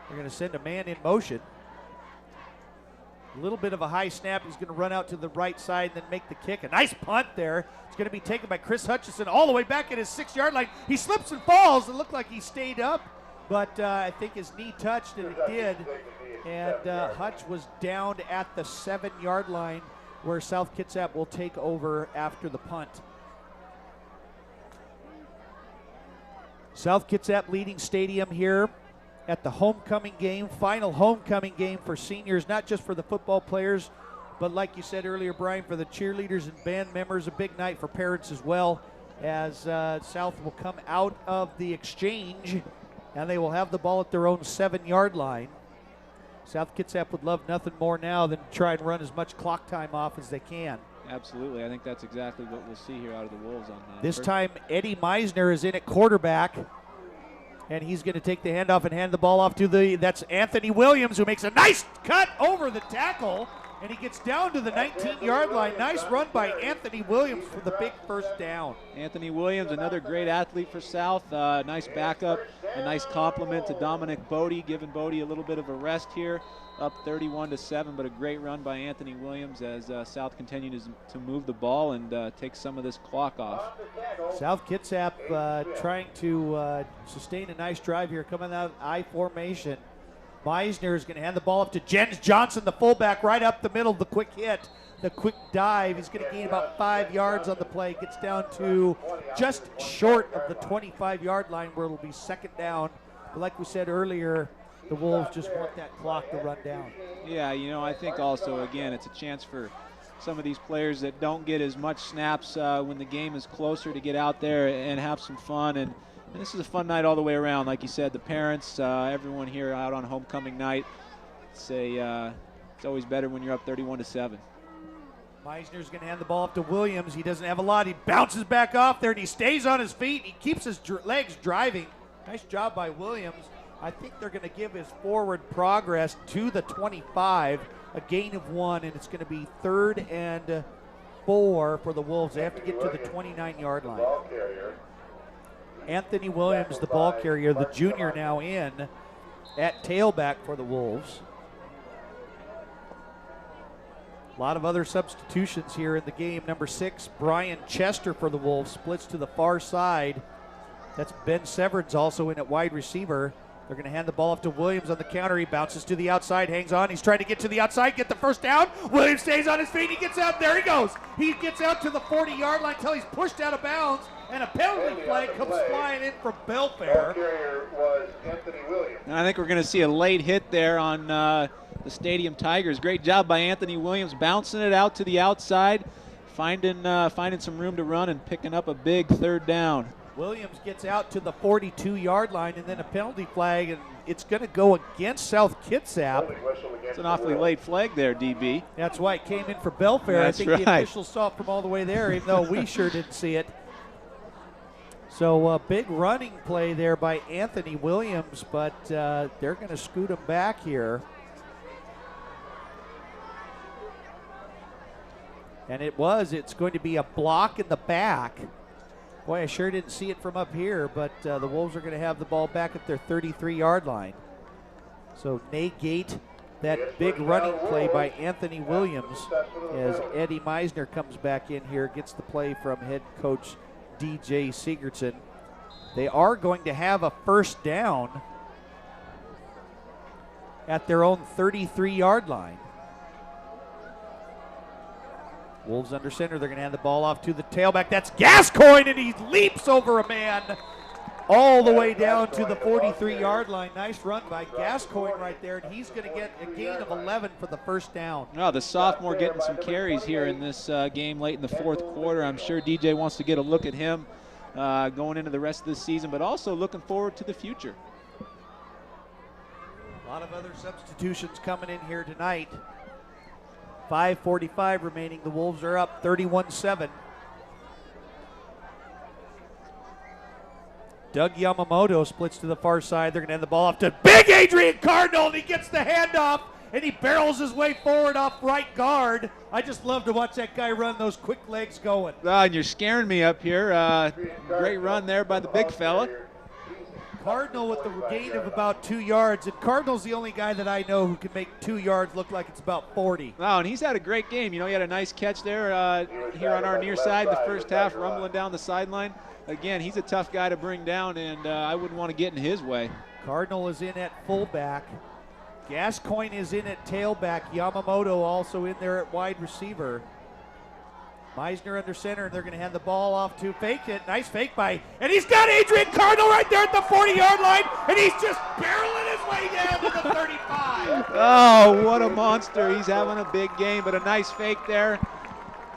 They're going to send a man in motion. A little bit of a high snap. He's going to run out to the right side and then make the kick. A nice punt there. It's going to be taken by Chris Hutchison all the way back at his 6-yard line. He slips and falls. It looked like he stayed up, but I think his knee touched, and it did. And Hutch was down at the 7-yard line where South Kitsap will take over after the punt. South Kitsap leading Stadium here at the homecoming game, final homecoming game for seniors, not just for the football players, but like you said earlier, Brian, for the cheerleaders and band members, a big night for parents as well, as South will come out of the exchange, and they will have the ball at their own 7-yard line. South Kitsap would love nothing more now than try and run as much clock time off as they can. Absolutely. I think that's exactly what we'll see here out of the Wolves on this time. Eddie Meisner is in at quarterback, and he's going to take the handoff and hand the ball off to that's Anthony Williams, who makes a nice cut over the tackle, and he gets down to the 19-yard line. Nice run by Anthony Williams for the big first down. Anthony Williams, another great athlete for South. Nice backup, a nice compliment to Dominic Bodie, giving Bodie a little bit of a rest here. Up 31-7, but a great run by Anthony Williams as South continues to move the ball and take some of this clock off. South Kitsap trying to sustain a nice drive here, coming out I formation. Meisner is going to hand the ball up to Jens Johnson, the fullback, right up the middle. The quick hit, the quick dive. He's going to gain about 5 yards on the play. Gets down to just short of the 25-yard line where it'll be 2nd down. But like we said earlier, the Wolves just want that clock to run down. Yeah, you know, I think also, again, it's a chance for some of these players that don't get as much snaps when the game is closer to get out there and have some fun. And this is a fun night all the way around. Like you said, the parents, everyone here out on homecoming night. It's always better when you're up 31-7. Meisner's going to hand the ball up to Williams. He doesn't have a lot. He bounces back off there, and he stays on his feet. He keeps his legs driving. Nice job by Williams. I think they're going to give his forward progress to the 25, a gain of 1, and it's going to be 3rd and 4 for the Wolves. They have to get to the 29-yard line. Anthony Williams, the ball carrier, the junior, now in at tailback for the Wolves. A lot of other substitutions here in the game. Number 6, Brian Chester for the Wolves, splits to the far side. That's Ben Severance also in at wide receiver. They're going to hand the ball off to Williams on the counter. He bounces to the outside, hangs on. He's trying to get to the outside, get the first down. Williams stays on his feet. He gets out. There he goes. He gets out to the 40-yard line until he's pushed out of bounds, and a penalty flag comes flying in from Belfair. Was Anthony Williams. And I think we're going to see a late hit there on the Stadium Tigers. Great job by Anthony Williams bouncing it out to the outside, finding some room to run and picking up a big 3rd down. Williams gets out to the 42-yard line, and then a penalty flag, and it's going to go against South Kitsap. It's an awfully late flag there, DB. That's why it came in for Belfair. That's I think right. The officials saw it from all the way there, even though we sure didn't see it. So a big running play there by Anthony Williams, but they're going to scoot him back here. And it's going to be a block in the back. Boy, I sure didn't see it from up here, but the Wolves are going to have the ball back at their 33-yard line. So negate that big running play by Anthony Williams as Eddie Meisner comes back in here, gets the play from head coach DJ Sigurdsson. They are going to have a 1st down at their own 33-yard line. Wolves under center. They're going to hand the ball off to the tailback. That's Gascoigne, and he leaps over a man all the way down to the 43-yard line. Nice run by Gascoigne right there, and he's going to get a gain of 11 for the 1st down. Oh, the sophomore getting some carries here in this game late in the 4th quarter. I'm sure DJ wants to get a look at him going into the rest of the season, but also looking forward to the future. A lot of other substitutions coming in here tonight. 5:45 remaining. The Wolves are up 31-7. Doug Yamamoto splits to the far side. They're going to hand the ball off to big Adrian Cardinal, and he gets the handoff, and he barrels his way forward off right guard. I just love to watch that guy run, those quick legs going. And you're scaring me up here. Great run there by the big fella. Cardinal with the gain of about 2 yards, and Cardinal's the only guy that I know who can make 2 yards look like it's about 40. Wow, and he's had a great game. You know, he had a nice catch there here on our near side the first half, rumbling down the sideline. Again, he's a tough guy to bring down, and I wouldn't want to get in his way. Cardinal is in at fullback. Gascoigne is in at tailback. Yamamoto also in there at wide receiver. Meisner under center, and they're going to hand the ball off to fake it. Nice fake by, and he's got Adrian Cardinal right there at the 40-yard line, and he's just barreling his way down to the 35. Oh, what a monster. He's having a big game, but a nice fake there.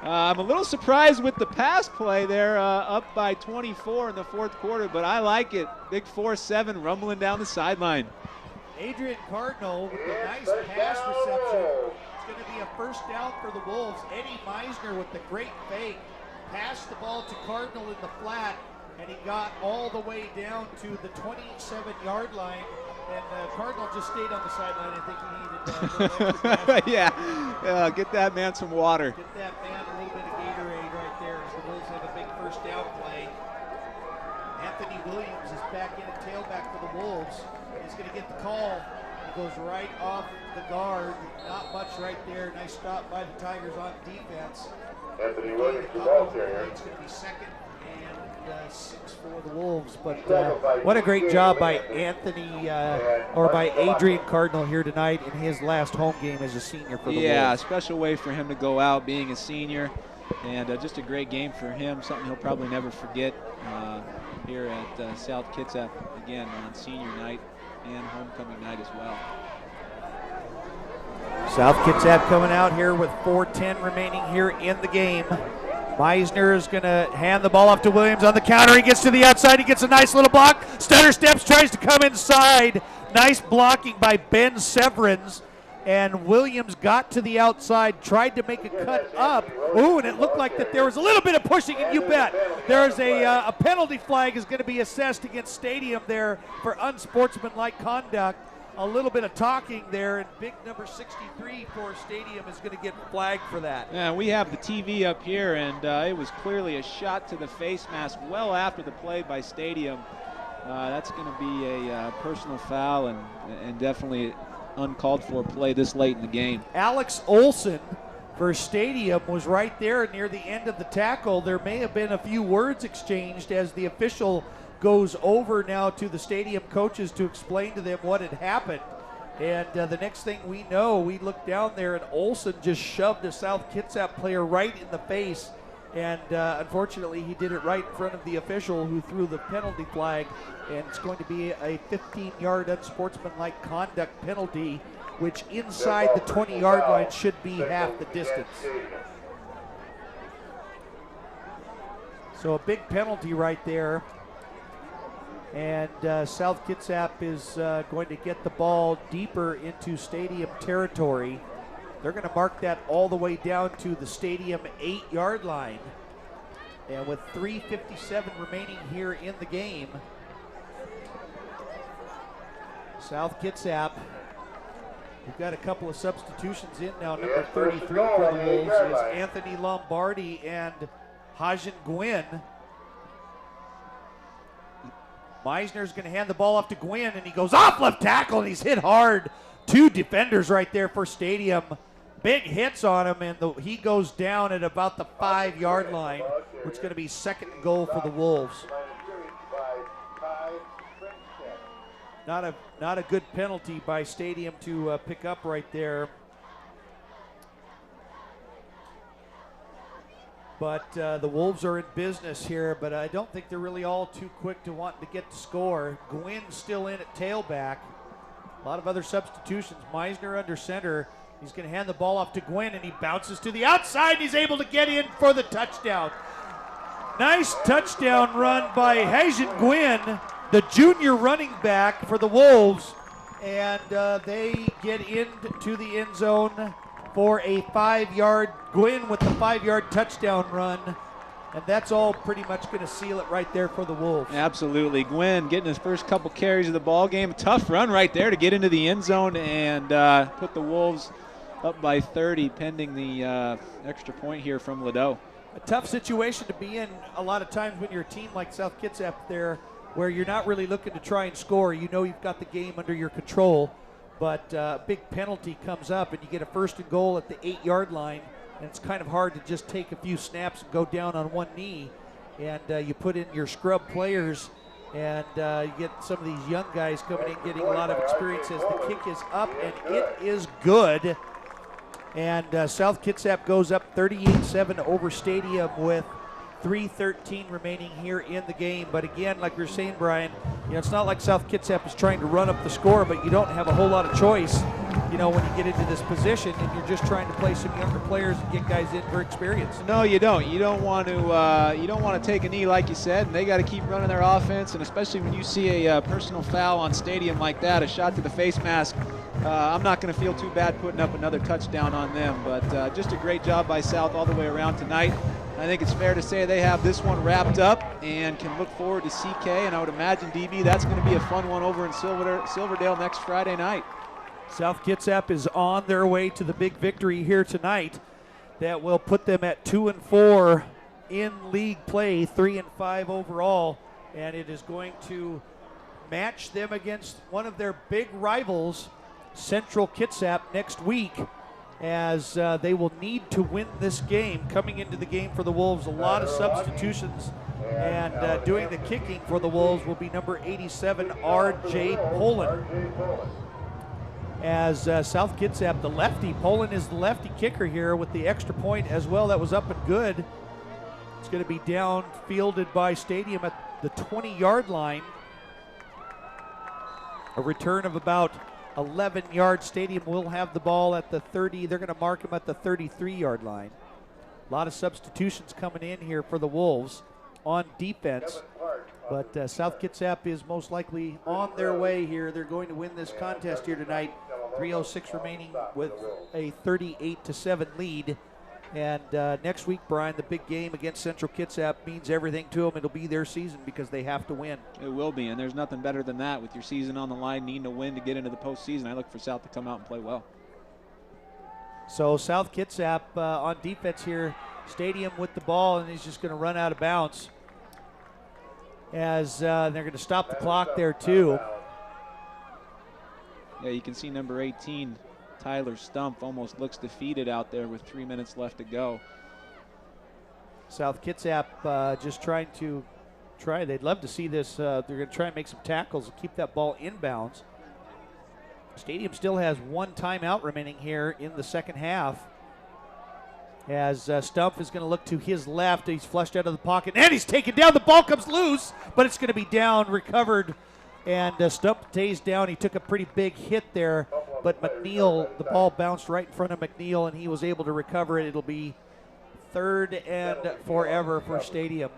I'm a little surprised with the pass play there, up by 24 in the 4th quarter, but I like it. Big 4-7 rumbling down the sideline. Adrian Cardinal with a nice pass reception. It's going to be a 1st down for the Wolves. Eddie Meisner with the great fake. Passed the ball to Cardinal in the flat, and he got all the way down to the 27-yard line. And Cardinal just stayed on the sideline. I think he needed yeah, get that man some water. Get that man a little bit of Gatorade right there as the Wolves have a big 1st down play. Anthony Williams is back in at tailback for the Wolves. He's going to get the call. He goes right off the guard. Not much right there. Nice stop by the Tigers on defense. Anthony Williams, the ball carrier. It's going to be 2nd and 6 for the Wolves. But what a great job by Anthony, or by Adrian Cardinal here tonight in his last home game as a senior for the Wolves. Yeah, a special way for him to go out being a senior. And just a great game for him, something he'll probably never forget here at South Kitsap, again, on senior night and homecoming night as well. South Kitsap coming out here with 4:10 remaining here in the game. Meisner is going to hand the ball off to Williams on the counter. He gets to the outside. He gets a nice little block. Stutter steps, tries to come inside. Nice blocking by Ben Severance. and Williams got to the outside, tried to make a cut up. Ooh, and it looked like that there was a little bit of pushing, and you bet there's a penalty flag is going to be assessed against Stadium there for unsportsmanlike conduct. A little bit of talking there, and big number 63 for Stadium is going to get flagged for that. Yeah, we have the TV up here, and it was clearly a shot to the face mask well after the play by Stadium. That's going to be a personal foul and definitely uncalled for play this late in the game. Alex Olson for Stadium was right there near the end of the tackle. There may have been a few words exchanged as the official goes over now to the Stadium coaches to explain to them what had happened. And the next thing we know, we look down there and Olson just shoved a South Kitsap player right in the face. And unfortunately, he did it right in front of the official who threw the penalty flag. And it's going to be a 15-yard unsportsmanlike conduct penalty, which inside the 20-yard line should be half the distance. So a big penalty right there. And South Kitsap is going to get the ball deeper into Stadium territory. They're going to mark that all the way down to the Stadium 8-yard line. And with 3:57 remaining here in the game, South Kitsap, we've got a couple of substitutions in now. Number 33 for the Wolves is Anthony Lombardi and Hajan Gwynn. Meisner's going to hand the ball off to Gwynn, and he goes off left tackle, and he's hit hard. Two defenders right there for Stadium. Big hits on him, and he goes down at about the 5-yard line, which is going to be second and goal for the Wolves. Not a good penalty by Stadium to pick up right there. But the Wolves are in business here, but I don't think they're really all too quick to want to get the score. Gwynn's still in at tailback. A lot of other substitutions. Meisner under center. He's going to hand the ball off to Gwynn, and he bounces to the outside, and he's able to get in for the touchdown. Nice touchdown run by Hajan Gwynn, the junior running back for the Wolves, and they get into the end zone for a 5-yard, Gwynn with the 5-yard touchdown run. And that's all pretty much going to seal it right there for the Wolves. Absolutely. Gwynn getting his first couple carries of the ball game. Tough run right there to get into the end zone and put the Wolves up by 30 pending the extra point here from Ladeau. A tough situation to be in a lot of times when you're a team like South Kitsap there, where you're not really looking to try and score. You know you've got the game under your control, but a big penalty comes up and you get a first and goal at the 8-yard line. And it's kind of hard to just take a few snaps and go down on one knee. And you put in your scrub players, and you get some of these young guys coming in getting a lot of experience as the kick is up, and it is good. And South Kitsap goes up 38-7 over Stadium with 3:13 remaining here in the game. But again, like we were saying, Brian, you know, it's not like South Kitsap is trying to run up the score, but you don't have a whole lot of choice, you know, when you get into this position and you're just trying to play some younger players and get guys in for experience. No, you don't. You don't want to take a knee, like you said, and they got to keep running their offense. And especially when you see a personal foul on Stadium like that, a shot to the face mask, I'm not going to feel too bad putting up another touchdown on them. But just a great job by South all the way around tonight. I think it's fair to say they have this one wrapped up and can look forward to CK, and I would imagine, DB, that's going to be a fun one over in Silverdale next Friday night. South Kitsap is on their way to the big victory here tonight that will put them at 2-4 in league play, 3-5 overall, and it is going to match them against one of their big rivals, Central Kitsap, next week, as they will need to win this game. Coming into the game for the Wolves, a lot of substitutions, and doing the kicking for the Wolves will be number 87, R.J. Poland. As South Kitsap, the lefty, Poland is the lefty kicker here with the extra point as well. That was up and good. It's going to be down fielded by Stadium at the 20-yard line. A return of about 11 yards. Stadium will have the ball at the 30. They're going to mark him at the 33-yard line. A lot of substitutions coming in here for the Wolves on defense. But South Kitsap is most likely on their way here. They're going to win this contest here tonight 3:06 remaining with a 38-7 lead. And next week, Brian, the big game against Central Kitsap means everything to them. It'll be their season because they have to win. It will be, and there's nothing better than that with your season on the line, needing to win to get into the postseason. I look for South to come out and play well. So South Kitsap on defense here, Stadium with the ball, and he's just going to run out of bounds. As they're going to stop the clock there too. Yeah, you can see number 18, Tyler Stump, almost looks defeated out there with 3 minutes left to go. South Kitsap just trying to they'd love to see this. They're going to try and make some tackles and keep that ball inbounds. Stadium still has one timeout remaining here in the second half. As Stump is going to look to his left. He's flushed out of the pocket, and he's taken down. The ball comes loose, but it's going to be down, recovered, and Stump stays down. He took a pretty big hit there, but McNeil, the ball bounced right in front of McNeil, and he was able to recover it. It'll be 3rd and forever for Stadium.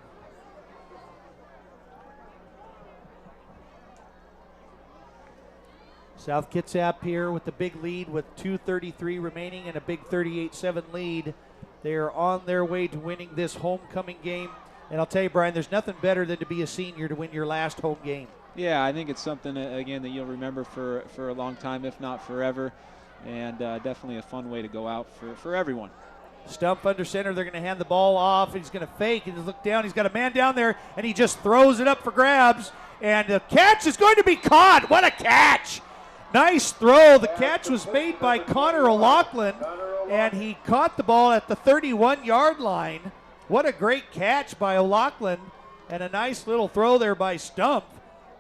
South Kitsap here with the big lead with 2:33 remaining and a big 38-7 lead. They are on their way to winning this homecoming game. And I'll tell you, Brian, there's nothing better than to be a senior to win your last home game. Yeah, I think it's something, again, that you'll remember for a long time, if not forever. And definitely a fun way to go out for everyone. Stump under center. They're going to hand the ball off. He's going to fake and look down. He's got a man down there, and he just throws it up for grabs. And the catch is going to be caught. What a catch! Nice throw. The catch was made by Connor O'Loughlin, and he caught the ball at the 31-yard line. What a great catch by O'Loughlin, and a nice little throw there by Stump.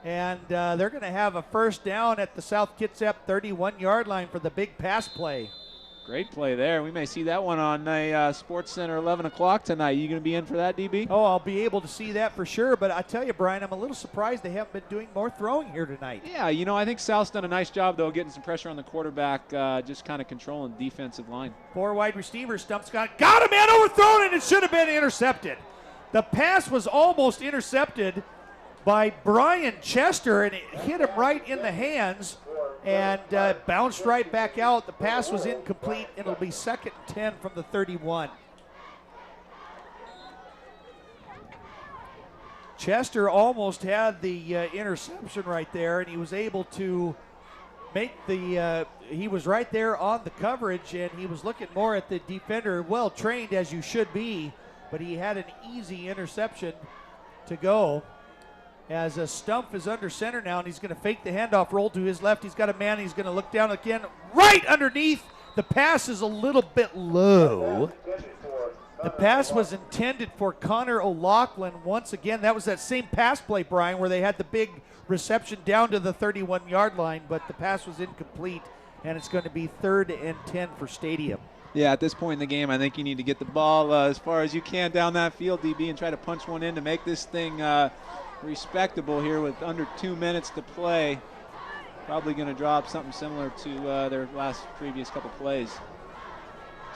And they're going to have a first down at the South Kitsap 31-yard line for the big pass play. Great play there. We may see that one on a Sports Center 11 o'clock tonight. You going to be in for that, DB? Oh, I'll be able to see that for sure. But I tell you, Brian, I'm a little surprised they haven't been doing more throwing here tonight. Yeah, you know, I think South's done a nice job, though, getting some pressure on the quarterback, just kind of controlling the defensive line. 4 wide receivers. Stump's got a man overthrown, and it should have been intercepted. The pass was almost intercepted by Brian Chester, and it hit him right in the hands and bounced right back out. The pass was incomplete, and it'll be 2nd and 10 from the 31. Chester almost had the interception right there, and he was able to make the he was right there on the coverage, and he was looking more at the defender, well trained as you should be, but he had an easy interception to go. As a Stump is under center now, and he's going to fake the handoff, roll to his left. He's got a man. He's going to look down again, right underneath. The pass is a little bit low. The pass was intended for Connor O'Loughlin once again. That was that same pass play, Brian, where they had the big reception down to the 31-yard line, but the pass was incomplete, and it's going to be 3rd and 10 for Stadium. Yeah, at this point in the game, I think you need to get the ball as far as you can down that field, DB, and try to punch one in to make this thing respectable here with under 2 minutes to play. Probably going to drop something similar to their previous couple plays.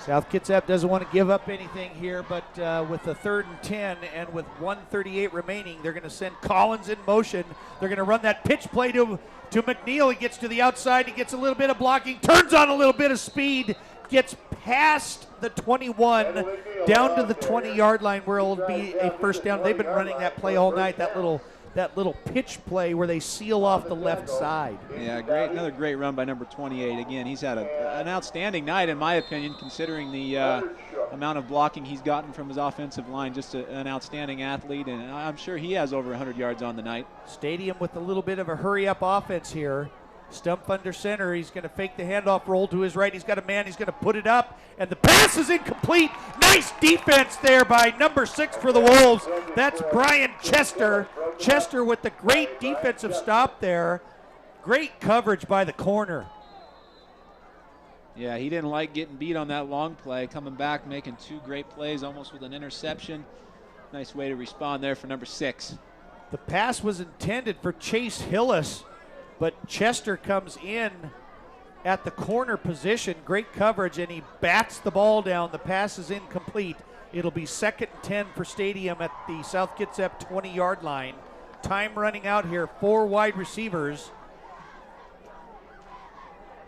South Kitsap doesn't want to give up anything here, but with the 3rd and 10 and with 1:38 remaining, they're going to send Collins in motion. They're going to run that pitch play to McNeil. He gets to the outside. He gets a little bit of blocking, turns on a little bit of speed, gets past the 21 down to the 20-yard line where it'll be a first down. They've been running that play all night, that little pitch play where they seal off the left side. Yeah, great. Another great run by number 28. Again, he's had an outstanding night, in my opinion, considering the amount of blocking he's gotten from his offensive line. Just an outstanding athlete, and I'm sure he has over 100 yards on the night. Stadium with a little bit of a hurry-up offense here. Stump under center. He's going to fake the handoff, roll to his right. He's got a man. He's going to put it up, and the pass is incomplete. Nice defense there by number 6 for the Wolves. That's Brian Chester. Chester with the great defensive stop there. Great coverage by the corner. Yeah, he didn't like getting beat on that long play. Coming back, making 2 great plays, almost with an interception. Nice way to respond there for number 6. The pass was intended for Chase Hillis, but Chester comes in at the corner position. Great coverage, and he bats the ball down. The pass is incomplete. It'll be 2nd and 10 for Stadium at the South Kitsap 20-yard line. Time running out here. 4 wide receivers.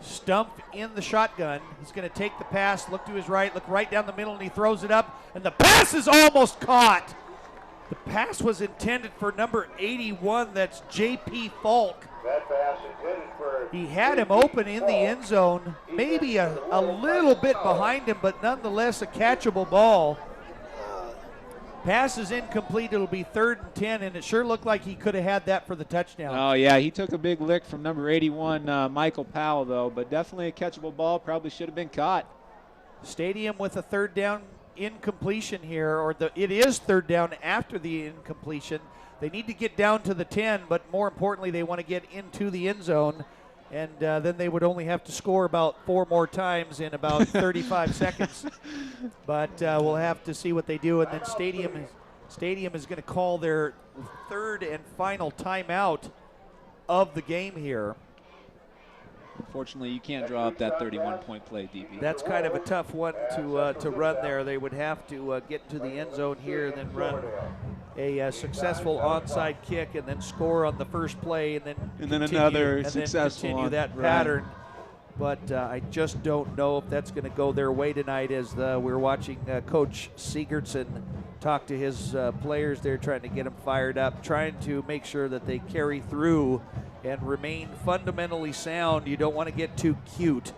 Stump in the shotgun. He's going to take the pass, look to his right, look right down the middle, and he throws it up, and the pass is almost caught. The pass was intended for number 81, that's J.P. Falk. That pass intended for... He had him open in the end zone, maybe a little bit behind him, but nonetheless a catchable ball. Pass is incomplete. It'll be 3rd and 10, and it sure looked like he could have had that for the touchdown. Oh, yeah, he took a big lick from number 81, Michael Powell, though, but definitely a catchable ball. Probably should have been caught. Stadium with a 3rd down incompletion here, or it is 3rd down after the incompletion. They need to get down to the 10, but more importantly, they want to get into the end zone, and then they would only have to score about 4 more times in about 35 seconds. But we'll have to see what they do, and then Stadium is going to call their 3rd and final timeout of the game here. Unfortunately, you can't draw up that 31-point play, DB. That's kind of a tough one to run there. They would have to get into the end zone here and then run a successful onside kick and then score on the first play and then another successful continue that pattern. But I just don't know if that's going to go their way tonight as we're watching Coach Sigurdsson talk to his players. They're trying to get them fired up, trying to make sure that they carry through and remain fundamentally sound. You don't want to get too cute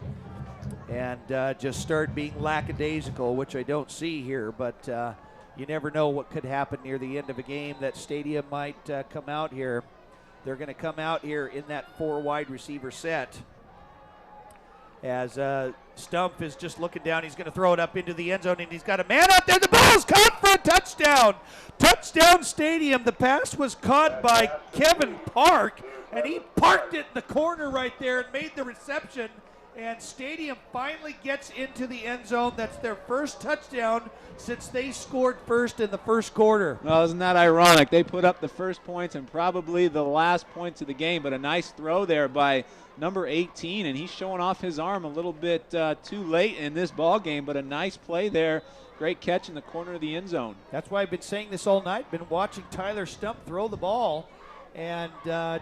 and just start being lackadaisical, which I don't see here, but you never know what could happen near the end of a game. That Stadium might come out here. They're going to come out here in that 4 wide receiver set as Stump is just looking down. He's going to throw it up into the end zone, and he's got a man out there. The ball's caught for a touchdown. Touchdown Stadium. The pass was caught by Kevin Park, and he parked it in the corner right there and made the reception. And Stadium finally gets into the end zone. That's their first touchdown since they scored first in the first quarter. Well, isn't that ironic? They put up the first points and probably the last points of the game, but a nice throw there by number 18, and he's showing off his arm a little bit too late in this ball game, but a nice play there. Great catch in the corner of the end zone. That's why I've been saying this all night. Been watching Tyler Stump throw the ball and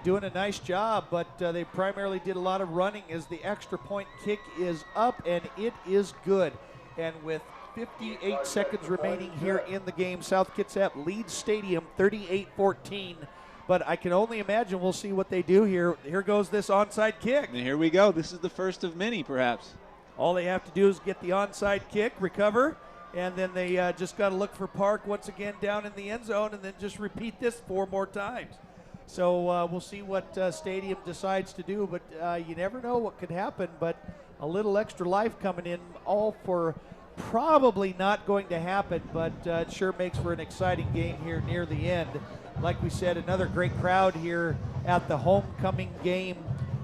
doing a nice job, but they primarily did a lot of running as the extra point kick is up, and it is good. And with 58 seconds remaining here in the game, South Kitsap leads Stadium 38-14, but I can only imagine we'll see what they do here. Here goes this onside kick. And here we go. This is the first of many, perhaps. All they have to do is get the onside kick, recover, and then they just got to look for Park once again down in the end zone and then just repeat this 4 more times. So we'll see what Stadium decides to do, but you never know what could happen. But a little extra life coming in, all for probably not going to happen, but it sure makes for an exciting game here near the end. Like we said, another great crowd here at the homecoming game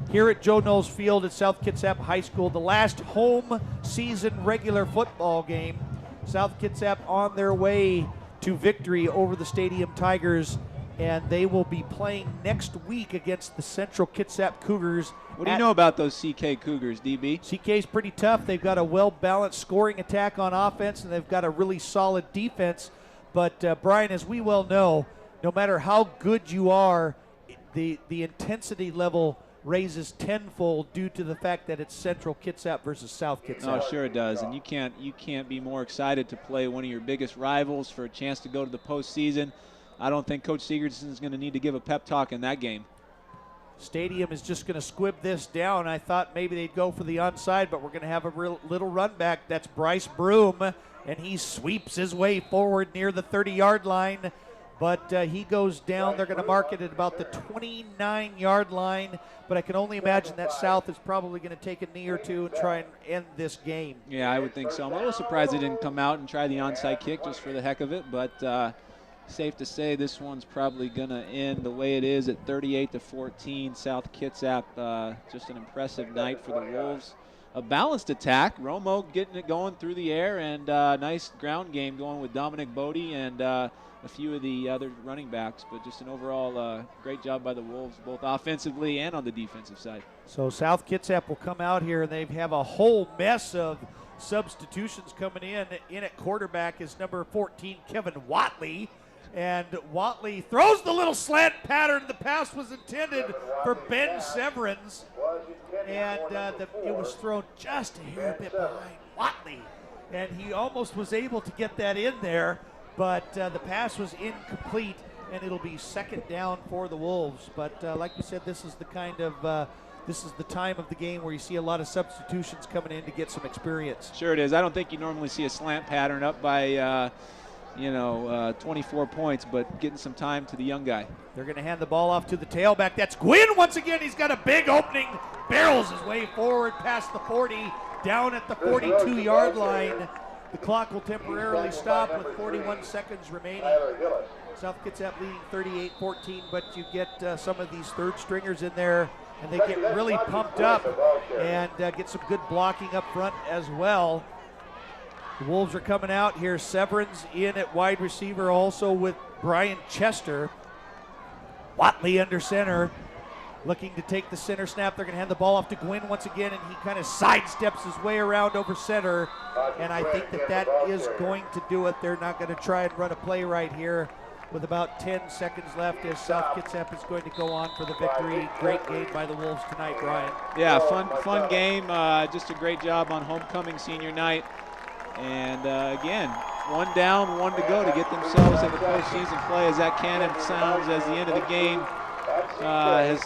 here at Joe Knowles Field at South Kitsap High School. The last home season regular football game. South Kitsap on their way to victory over the Stadium Tigers, and they will be playing next week against the Central Kitsap Cougars. What do you know about those CK Cougars, DB? CK's pretty tough. They've got a well-balanced scoring attack on offense, and they've got a really solid defense. But, Brian, as we well know, no matter how good you are, the intensity level raises tenfold due to the fact that it's Central Kitsap versus South Kitsap. Oh, sure it does. And you can't be more excited to play one of your biggest rivals for a chance to go to the postseason. I don't think Coach Sigurdsson is going to need to give a pep talk in that game. Stadium is just going to squib this down. I thought maybe they'd go for the onside, but we're going to have a little run back. That's Bryce Broom, and he sweeps his way forward near the 30-yard line. But he goes down. They're going to mark it at about the 29-yard line. But I can only imagine that South is probably going to take a knee or two and try and end this game. Yeah, I would think so. I'm a little surprised they didn't come out and try the onside kick just for the heck of it. But safe to say this one's probably going to end the way it is at 38-14. South Kitsap, just an impressive night for the Wolves. A balanced attack. Romo getting it going through the air, and nice ground game going with Dominic Bodie and a few of the other running backs. But just an overall great job by the Wolves, both offensively and on the defensive side. So South Kitsap will come out here, and they have a whole mess of substitutions coming in. In at quarterback is number 14, Kevin Watley. And Watley throws the little slant pattern. The pass was intended for Ben Severance. and it was thrown just a hair bit behind Watley, and he almost was able to get that in there, but the pass was incomplete, and it'll be second down for the Wolves. But like you said, this is the kind of this is the time of the game where you see a lot of substitutions coming in to get some experience. Sure it is. I don't think you normally see a slant pattern up by 24 points, but getting some time to the young guy. They're going to hand the ball off to the tailback. That's Gwynn once again. He's got a big opening, barrels his way forward past the 40, down at the 42-yard line. The clock will temporarily stop with 41 seconds remaining. South Kitsap leading 38-14, but you get some of these third stringers in there, and they get really pumped up and get some good blocking up front as well. The Wolves are coming out here. Severance in at wide receiver, also with Brian Chester. Watley under center, looking to take the center snap. They're going to hand the ball off to Gwynn once again, and he kind of sidesteps his way around over center. And I think that is going to do it. They're not going to try and run a play right here with about 10 seconds left, as South Kitsap is going to go on for the victory. Great game by the Wolves tonight, Brian. Yeah, fun game. Just a great job on homecoming senior night. And again, one down, one to go to get themselves in the postseason play, as that cannon sounds as the end of the game has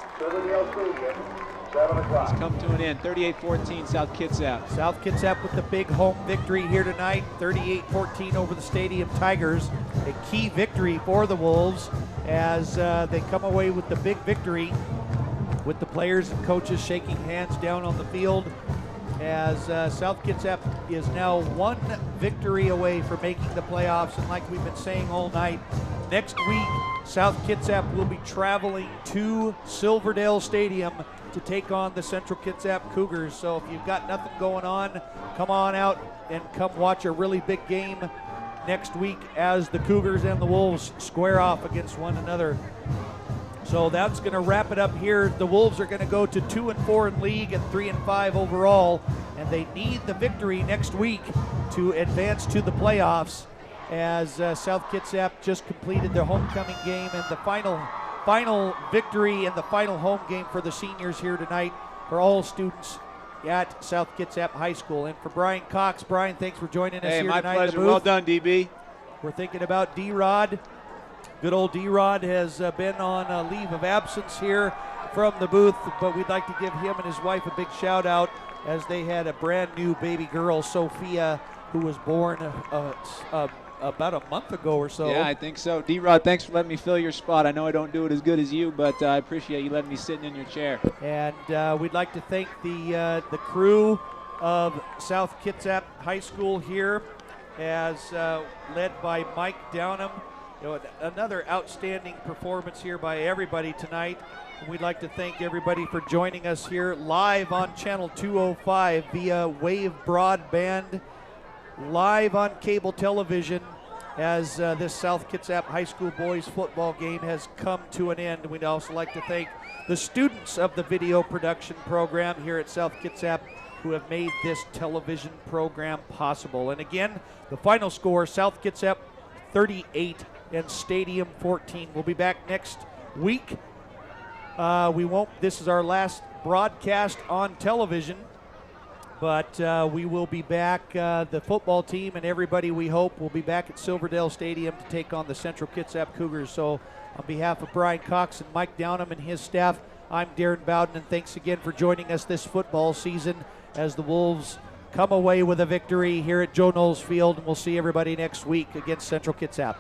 come to an end. 38-14, South Kitsap. South Kitsap with the big home victory here tonight, 38-14 over the Stadium Tigers. A key victory for the Wolves as they come away with the big victory, with the players and coaches shaking hands down on the field, as South Kitsap is now one victory away from making the playoffs. And like we've been saying all night, next week South Kitsap will be traveling to Silverdale Stadium to take on the Central Kitsap Cougars. So if you've got nothing going on, come on out and come watch a really big game next week as the Cougars and the Wolves square off against one another. So that's going to wrap it up here. The Wolves are going to go to 2-4 in league and 3-5 overall, and they need the victory next week to advance to the playoffs, as South Kitsap just completed their homecoming game and the final victory and the final home game for the seniors here tonight for all students at South Kitsap High School. And for Brian Cox, Brian, thanks for joining us here tonight. Hey, my pleasure. Well done, DB. We're thinking about D-Rod. Good old D-Rod has been on a leave of absence here from the booth, but we'd like to give him and his wife a big shout out, as they had a brand new baby girl, Sophia, who was born about a month ago or so. Yeah, I think so. D-Rod, thanks for letting me fill your spot. I know I don't do it as good as you, but I appreciate you letting me sit in your chair. And we'd like to thank the crew of South Kitsap High School here, as led by Mike Downham. Another outstanding performance here by everybody tonight. And we'd like to thank everybody for joining us here live on Channel 205 via Wave Broadband, live on cable television, as this South Kitsap High School boys football game has come to an end. We'd also like to thank the students of the video production program here at South Kitsap who have made this television program possible. And again, the final score, South Kitsap 38 and Stadium 14. We'll be back next week. This is our last broadcast on television, but we will be back. The football team and everybody, we hope, will be back at Silverdale Stadium to take on the Central Kitsap Cougars. So on behalf of Brian Cox and Mike Downham and his staff, I'm Darren Bowden, and thanks again for joining us this football season as the Wolves come away with a victory here at Joe Knowles Field. And we'll see everybody next week against Central Kitsap.